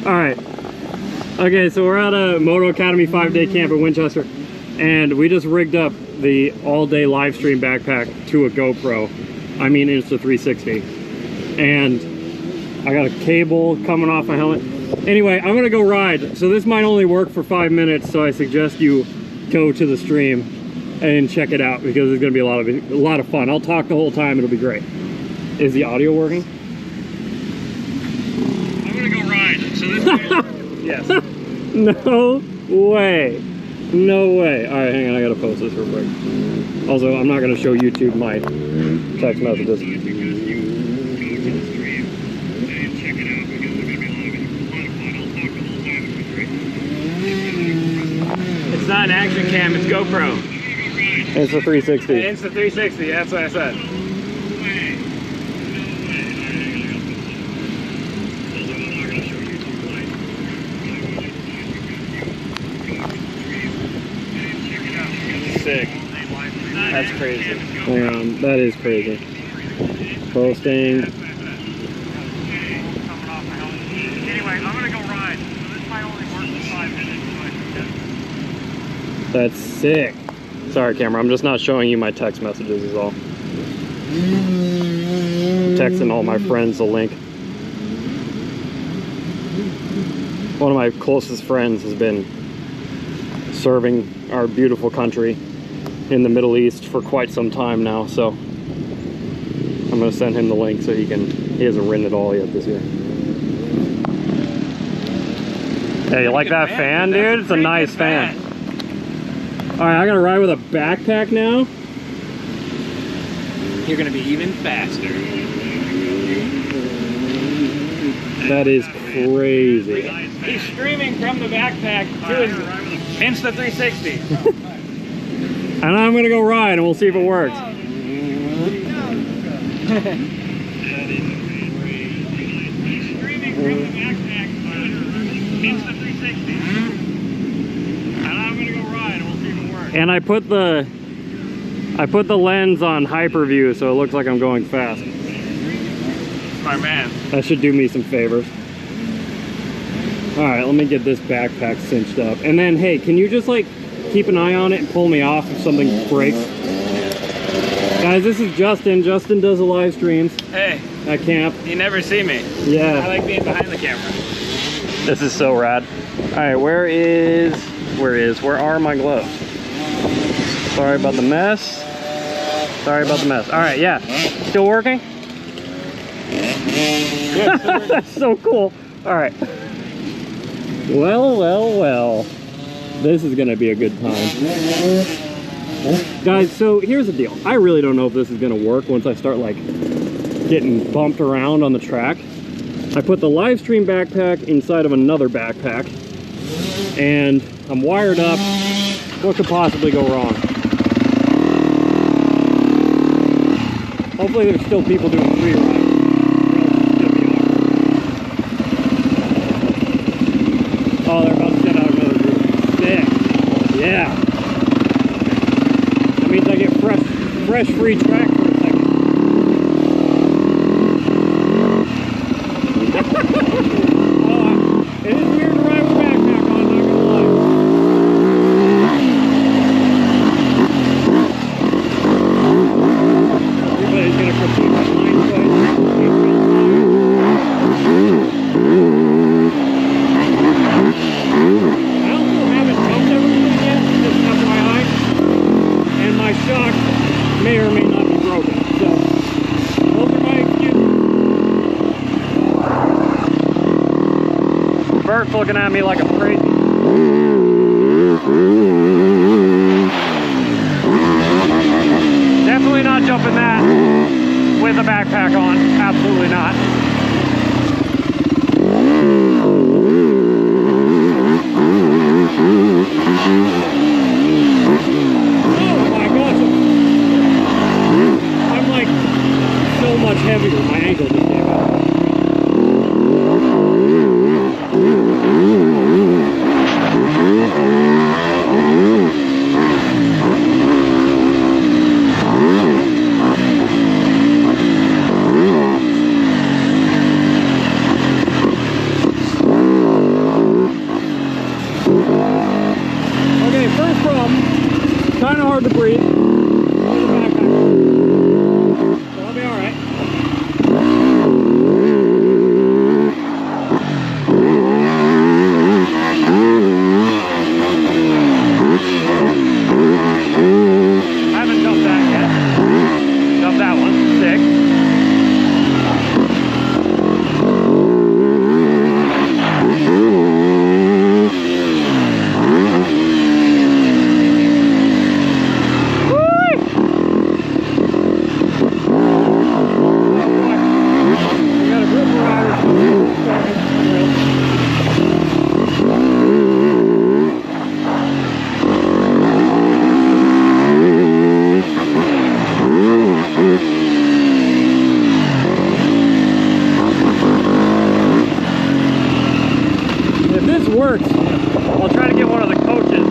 All right. Okay, so we're at a Moto Academy 5-day camp in Winchester, and we just rigged up the all-day live stream backpack to a GoPro. I mean Insta360. And I got a cable coming off my helmet. Anyway, I'm gonna go ride. So this might only work for 5 minutes, so I suggest you go to the stream and check it out because it's gonna be a lot of fun. I'll talk the whole time, it'll be great. Is the audio working? I'm gonna go ride. So this yes. No way. No way. All right, hang on. I gotta post this real quick. Also, I'm not gonna show YouTube my text messages. It's not an action cam, it's GoPro. It's a 360. It's the 360, that's what I said. Sick. That's crazy. That is crazy. Posting. Anyway, I'm gonna go ride. So this might only work for 5 minutes. That's sick. Sorry, camera. I'm just not showing you my text messages is all. Texting all my friends the link. One of my closest friends has been serving our beautiful country in the Middle East for quite some time now, so I'm gonna send him the link so he hasn't written it all yet this year. Hey, you like that fan, dude? It's a nice fan. All right, I gotta ride with a backpack now. You're gonna be even faster. That is crazy. He's streaming from the backpack to his Insta360. And I'm gonna go ride and we'll see if it works. And I put the lens on hyperview so it looks like I'm going fast. My man. That should do me some favors. All right, let me get this backpack cinched up. And then, hey, can you just like keep an eye on it and pull me off if something breaks? Guys, this is Justin. Justin does the live streams. Hey. At camp. You never see me. Yeah. I like being behind the camera. This is so rad. All right, where are my gloves? Sorry about the mess. Sorry about the mess. All right, yeah. Still working? That's so cool. All right. Well, well, well. This is gonna be a good time. Guys, so here's the deal. I really don't know if this is gonna work once I start like getting bumped around on the track. I put the live stream backpack inside of another backpack and I'm wired up. What could possibly go wrong? Hopefully there's still people doing free rides. Oh, they're about to send out another group. Sick. Yeah. That means I get fresh free track for a second. It is weird to ride with a backpack on, not gonna lie. Everybody's gonna proceed with line choice. I also haven't jumped everything yet, just FYI. And my shock may or may not be broken. So, those are my excuses. Bert's looking at me like I'm crazy. kind of hard to breathe. I'll be all right. I haven't jumped that yet. Jumped that one. Sick. Works. I'll try to get one of the coaches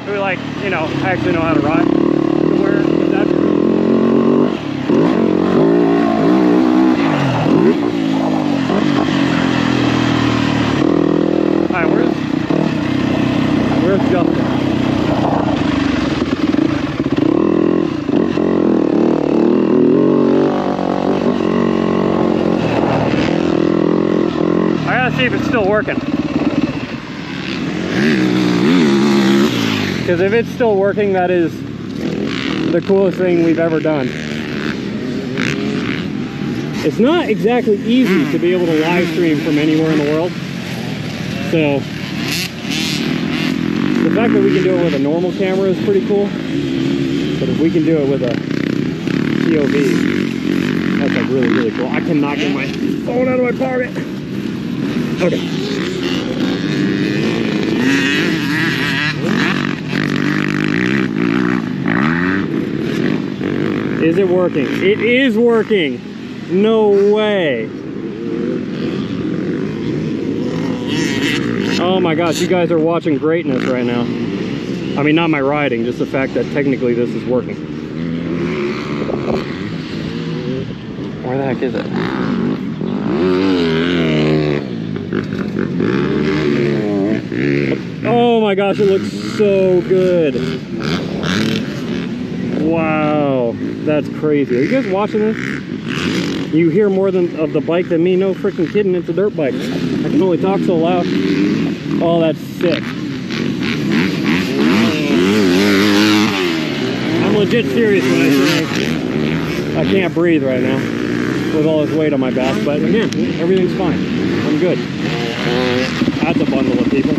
who, like, you know, actually know how to ride to wear that. Alright, where's Justin? I gotta see if it's still working. Because if it's still working, that is the coolest thing we've ever done. It's not exactly easy to be able to live stream from anywhere in the world. So the fact that we can do it with a normal camera is pretty cool. But if we can do it with a POV, that's like really, really cool. I cannot get my phone out of my pocket. Okay. Is it working? It is working! No way! Oh my gosh, you guys are watching greatness right now. I mean, not my riding, just the fact that technically this is working. Where the heck is it? Oh my gosh, it looks so good! Wow, that's crazy. Are you guys watching this? You hear more of the bike than me? No freaking kidding, it's a dirt bike. I can only talk so loud. Oh, that's sick. I'm legit serious when I say I can't breathe right now with all this weight on my back, but again, everything's fine. I'm good. That's a bundle of people.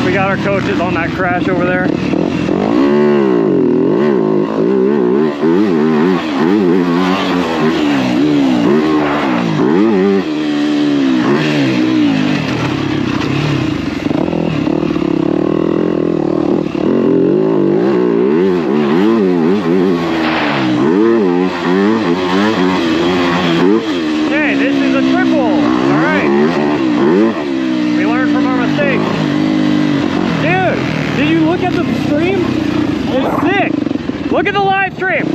We got our coaches on that crash over there. Okay, this is a triple. All right. We learned from our mistakes. Dude, did you look at the stream? It's sick. Look at the live stream.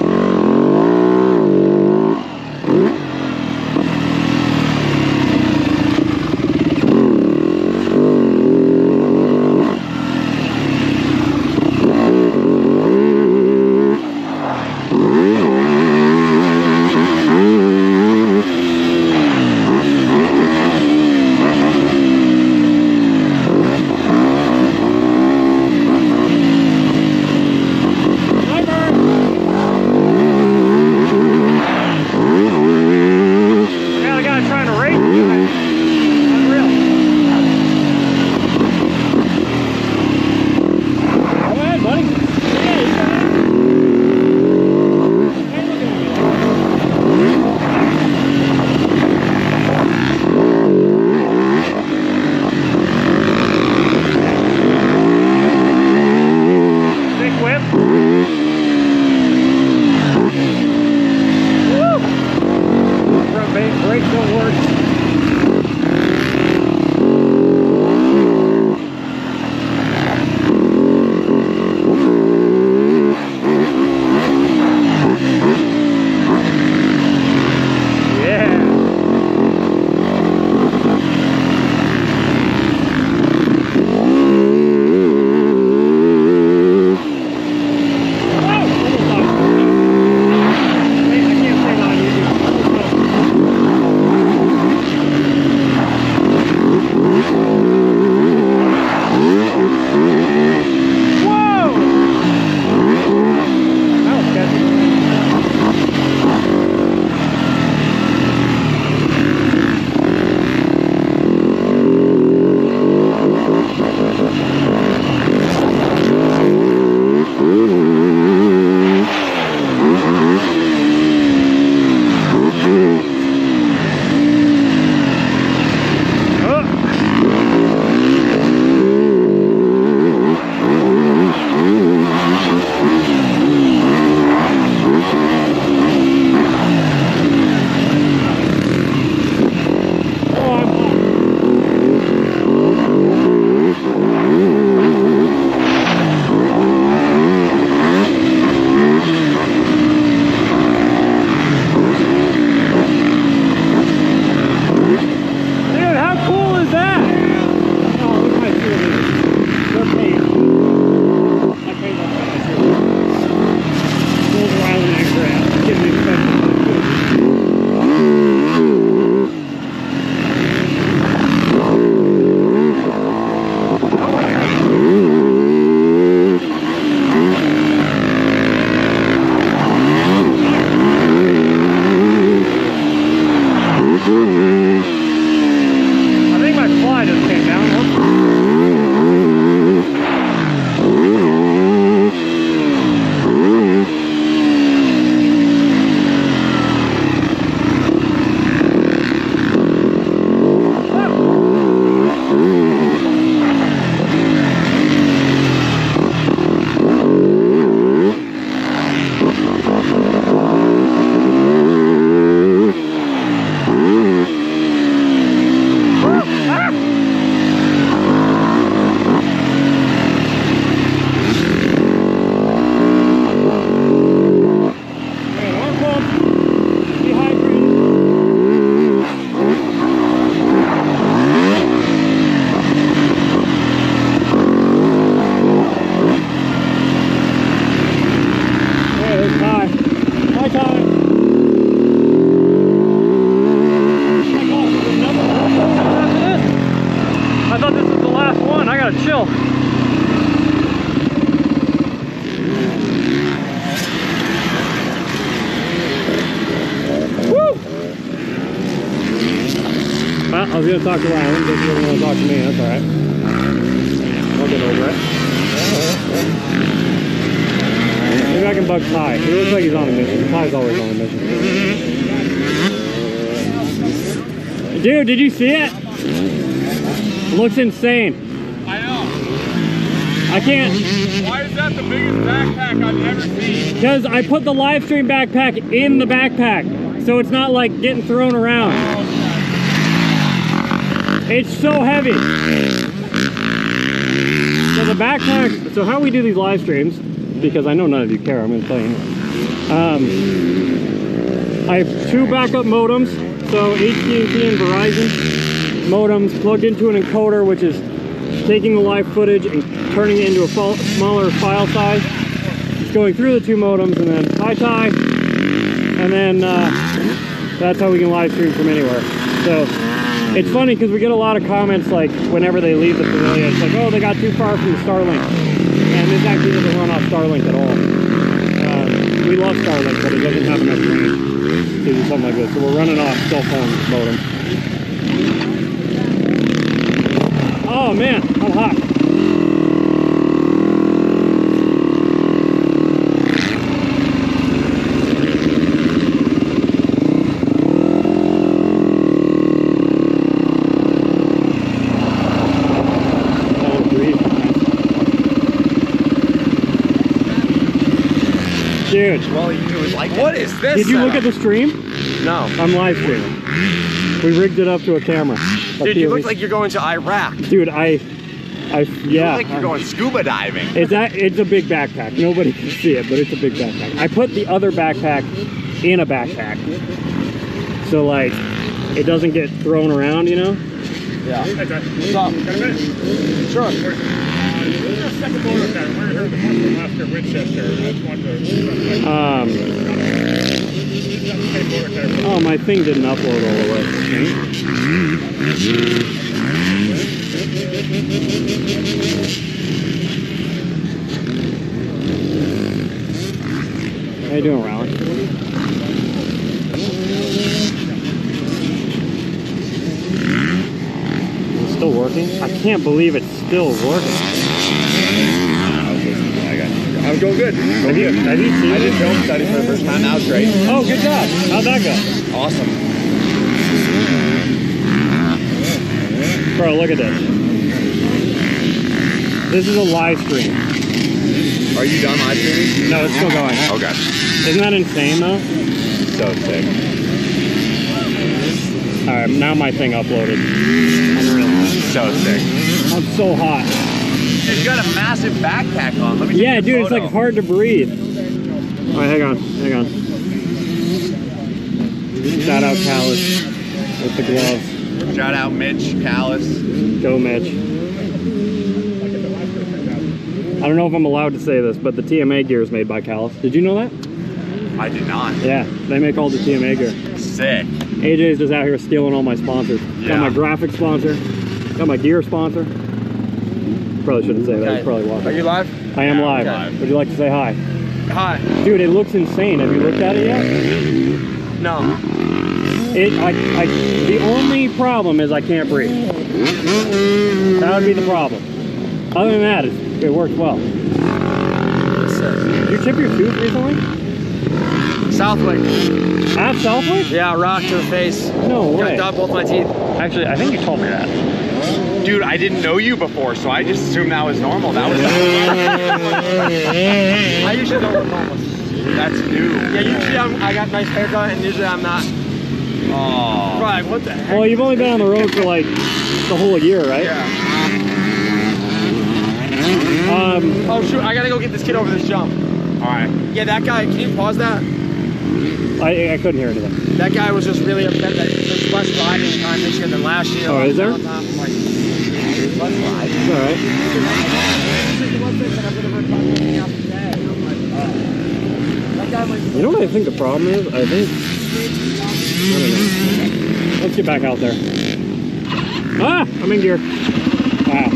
chill. Woo! Well, I was going to talk to Ryan, but you didn't want to talk to me. That's all right. I'll get over goes, right? Maybe I can bug Ty. He looks like he's on a mission. Ty's always on a mission. Dude, did you see it? It looks insane. I know. I can't. Why is that the biggest backpack I've ever seen? Because I put the live stream backpack in the backpack. So it's not like getting thrown around. It's so heavy. So the backpack, so how we do these live streams, because I know none of you care, I'm going to tell you anyway. I have 2 backup modems, so AT&T and Verizon modems plugged into an encoder, which is taking the live footage and turning it into a smaller file size. It's going through the 2 modems and then tie, and then that's how we can live stream from anywhere. So it's funny because we get a lot of comments like whenever they leave the pavilion, it's like, oh, they got too far from the Starlink. And this actually doesn't run off Starlink at all. We love Starlink, but it doesn't have enough range to do something like this. So we're running off cell phone modem. Oh man, I'm hot. Dude. Well, it was like, what is this? Did you look at the stream? No. I'm live streaming. We rigged it up to a camera. Dude, you look like you're going to Iraq. Dude, yeah. You look like you're going scuba diving. It's a big backpack. Nobody can see it, but it's a big backpack. I put the other backpack in a backpack. So like, it doesn't get thrown around, you know? Yeah. What's up? Got a minute? Sure. Second motor car. We're here the one from after Winchester. That's one Oh, my thing didn't upload all the way. How you doing, Raleigh? Is it still working? I can't believe it's still working. I'm going good. Have you seen I did film study for the first time. That was great. Oh, good job. How'd that go? Awesome. Bro, look at this. This is a live stream. Are you done live streaming? No, it's still going. Okay. Isn't that insane, though? So sick. All right, now my thing uploaded. Unreal. So sick. I'm so hot. You've got a massive backpack on. Let me Yeah, take a dude, it's photo. like hard to breathe. All right, hang on. Shout out Callus with the gloves. Shout out Mitch, Callus. Go Mitch. I don't know if I'm allowed to say this, but the TMA gear is made by Callus. Did you know that? I did not. Yeah, they make all the TMA gear. Sick. AJ's just out here stealing all my sponsors. Yeah. Got my graphic sponsor. Got my gear sponsor. Probably shouldn't say that. He's probably watching. Are you live? I am live. Okay. Would you like to say hi? Hi. Dude, it looks insane. Have you looked at it yet? No. The only problem is I can't breathe. That would be the problem. Other than that, it works well. Did you chip your tooth recently? Southwick. At Southwick? Yeah, rock to the face. No way. Got both my teeth. Actually, I think you told me that. Dude, I didn't know you before, so I just assumed that was normal. That was I usually don't look normal. That's new. Yeah, usually I got nice haircut, and usually I'm not. Oh. Right, what the heck? Well, you've only been on the road for like the whole year, right? Yeah. Oh shoot, I gotta go get this kid over this jump. Alright. Yeah, that guy, can you pause that? I couldn't hear anything. That guy was just really upset that there's less riding time this year than last year. Oh, is there? I'm like, less riding. It's alright. You know what I think the problem is? I don't know. Let's get back out there. Ah! I'm in gear. Wow.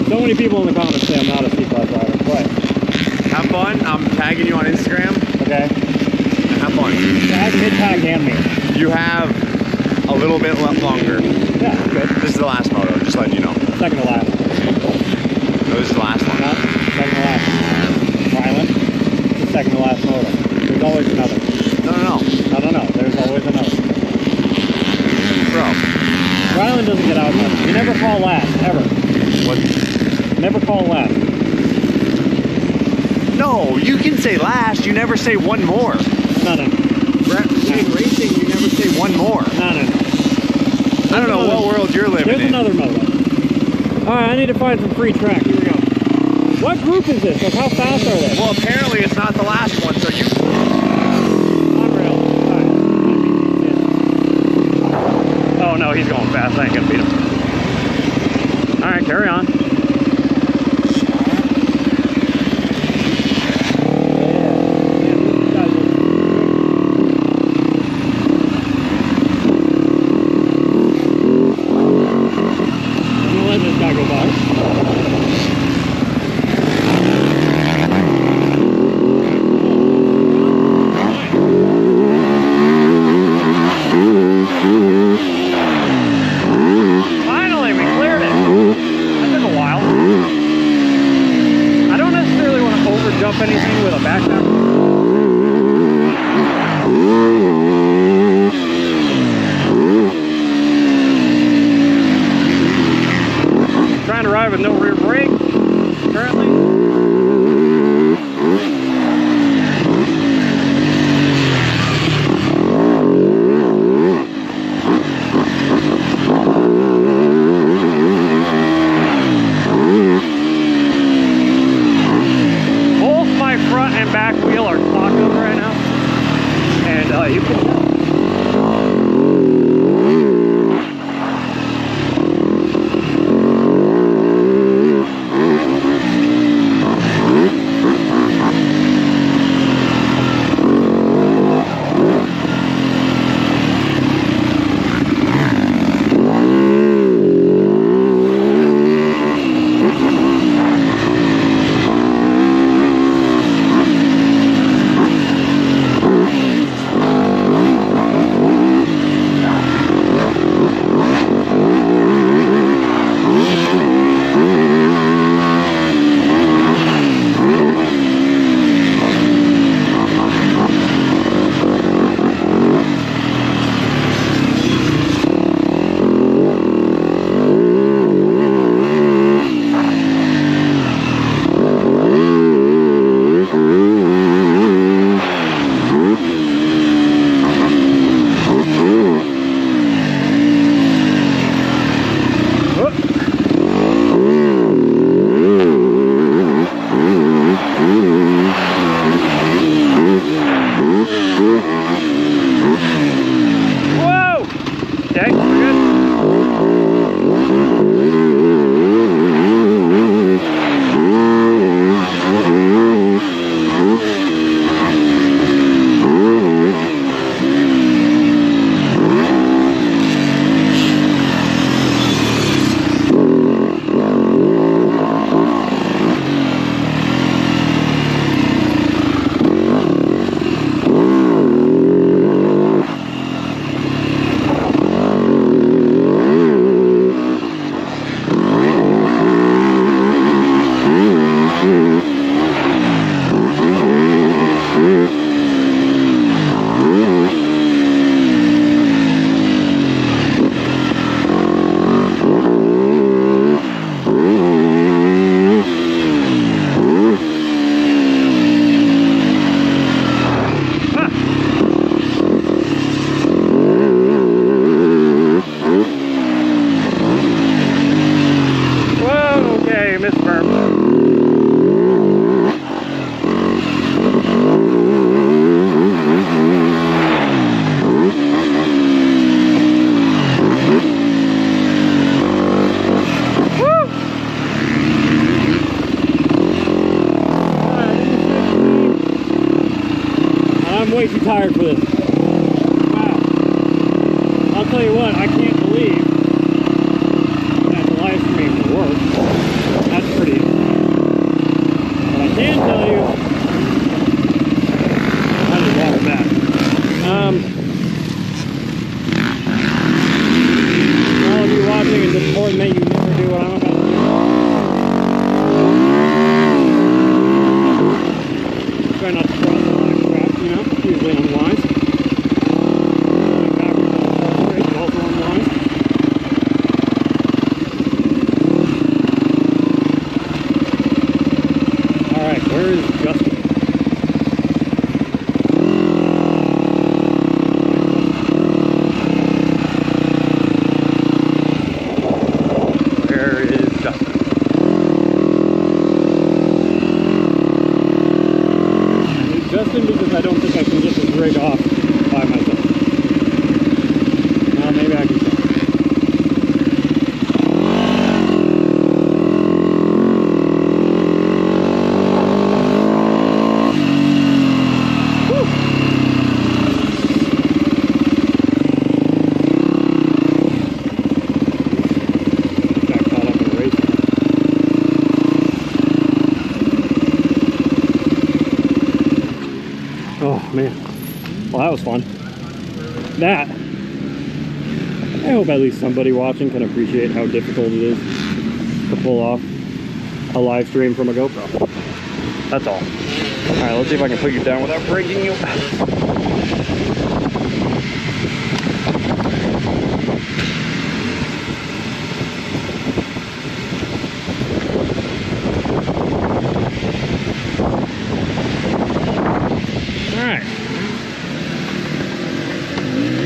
So many people in the comments say I'm not a C-Class rider. What? Have fun. I'm tagging you on Instagram. Okay. Have fun. Tag, mid-tag, and me. You have a little bit left longer. Yeah, good. This is the last moto, just letting you know. Second to last. Oh, this is the last one. No, second to last. Ryland, the second to last moto. There's always another. No. There's always another. Bro. Ryland doesn't get out much. You never call last, ever. What? Never call last. No, you can say last. You never say one more. No. In racing, you never say one more. No. I don't know what world you're living in. There's another moto. Alright, I need to find some free track. Here we go. What group is this? Like, how fast are they? Well, apparently it's not the last one, so you... APPAREL. Alright. Oh, no, he's going fast. I ain't gonna beat him. Alright, carry on. Finally, we cleared it. That took a while. I don't necessarily want to over jump anything with a backpack. Trying to ride with no rear brake currently. Both my front and back wheel are clocked up right now, and you can. way too tired for this. Wow. I'll tell you what, I can't believe that the live stream works. That's pretty. But I can tell you, I just walk back. All of you watching, it's important that you never do what I'm about to do. Where is Justin? Where is Justin? I need Justin because I don't think I can get this rig off by myself. Well, maybe I can. Oh man, well that was fun. That, I hope at least somebody watching can appreciate how difficult it is to pull off a live stream from a GoPro. That's all. All right, let's see if I can put you down without breaking you.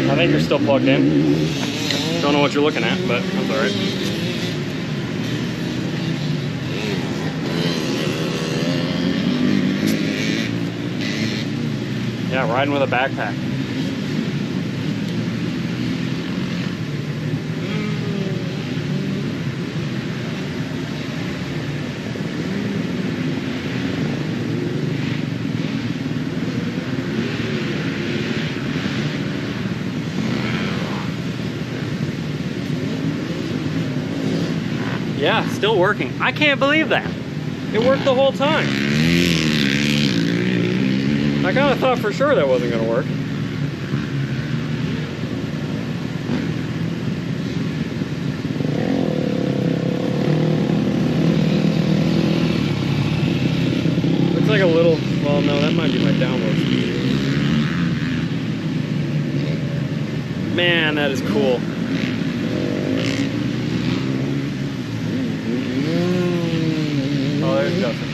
I think you're still plugged in. Don't know what you're looking at, but that's all right. Yeah, riding with a backpack. Yeah, still working. I can't believe that. It worked the whole time. I kind of thought for sure that wasn't going to work. Looks like a little, well no, that might be my download speed. Man, that is cool. Oh, there's Justin.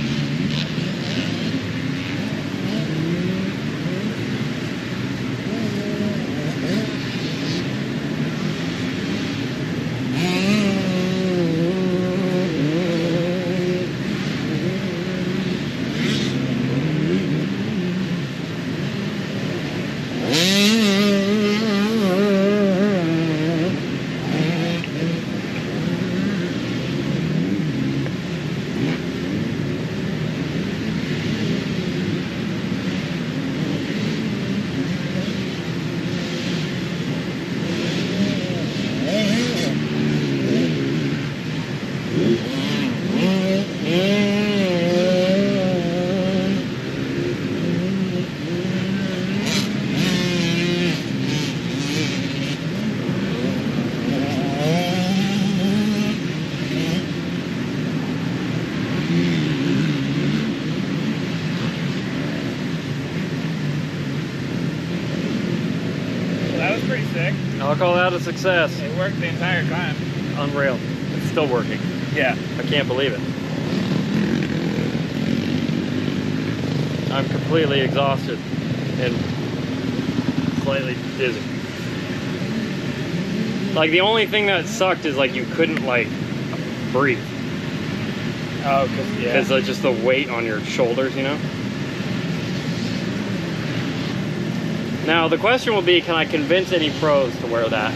I'll call that a success. It worked the entire time. Unreal. It's still working. Yeah. I can't believe it. I'm completely exhausted and slightly dizzy. Like the only thing that sucked is like you couldn't like breathe. Oh, because just the weight on your shoulders, you know? Now, the question will be, can I convince any pros to wear that?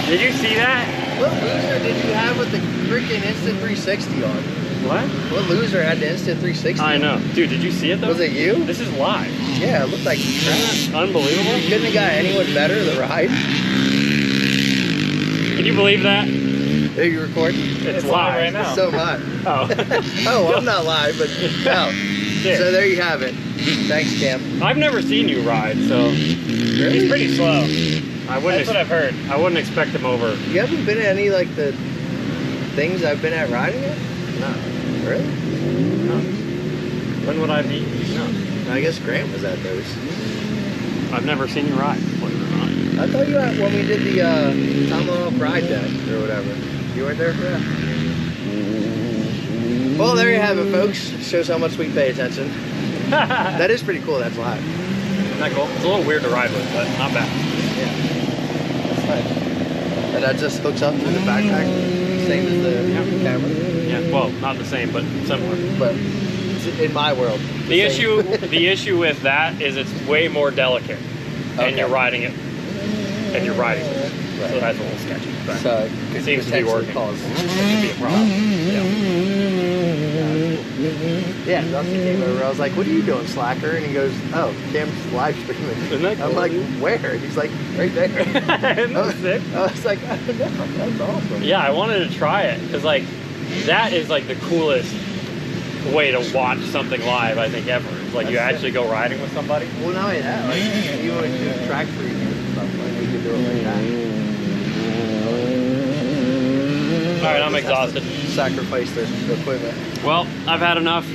Did you see that? What loser did you have with the freaking Instant 360 on? What? What loser had the Instant 360 I know. Dude, did you see it though? Was it you? This is live. Yeah, it looked like crap. Unbelievable. You couldn't have got anyone better to ride. Can you believe that? Are you recording? It's live right now. So hot. Oh. Oh, I'm not live, but no. So there you have it. Thanks, Cam. I've never seen you ride, so really? He's pretty slow. That's what I've heard. I wouldn't expect him over. You haven't been at any like the things I've been at riding it? No. Really? No. When would I be? No. I guess Grant was at those. I've never seen you ride, believe it or not. I thought you were when we did the Tomahawk ride deck or whatever. You weren't there for that? Well, there you have it, folks. Shows how much we pay attention. That is pretty cool. That's live. Isn't that cool? It's a little weird to ride with, but not bad. Yeah. That's nice. And that just hooks up to the backpack, same as the camera. Yeah. Well, not the same, but similar. But in my world, the issue with that is it's way more delicate, and you're riding it, so that's a little sketchy. But so it seems to be working. It should be a problem. Yeah, Dustin came over. I was like, "What are you doing, slacker?" And he goes, "Oh, Cam's live streaming." Isn't that cool? I'm like, "Where?" He's like, "Right there." Isn't that sick? I was like, "Oh, no, that's awesome." Yeah, I wanted to try it because like that is like the coolest way to watch something live I think ever. It's like you actually go riding with somebody. Well, not only that, like even when you do track reviews and stuff, like you can do it like that. All right, I'm exhausted. Sacrifice the equipment. Well, I've had enough.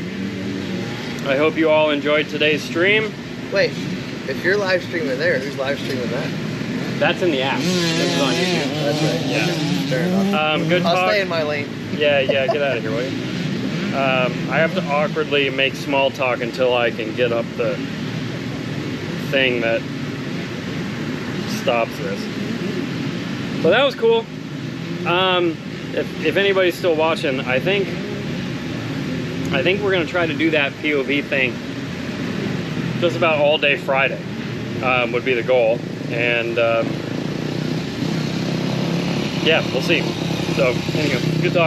I hope you all enjoyed today's stream. Wait, if you're live streaming there, who's live streaming that? That's in the app. This is on YouTube. That's right. Yeah. Fair enough. Good talk. I'll stay in my lane. Yeah, get out of here, will you? I have to awkwardly make small talk until I can get up the thing that stops this. So that was cool. If anybody's still watching, I think we're gonna try to do that POV thing just about all day Friday would be the goal, and yeah, we'll see. So anyway, good talk.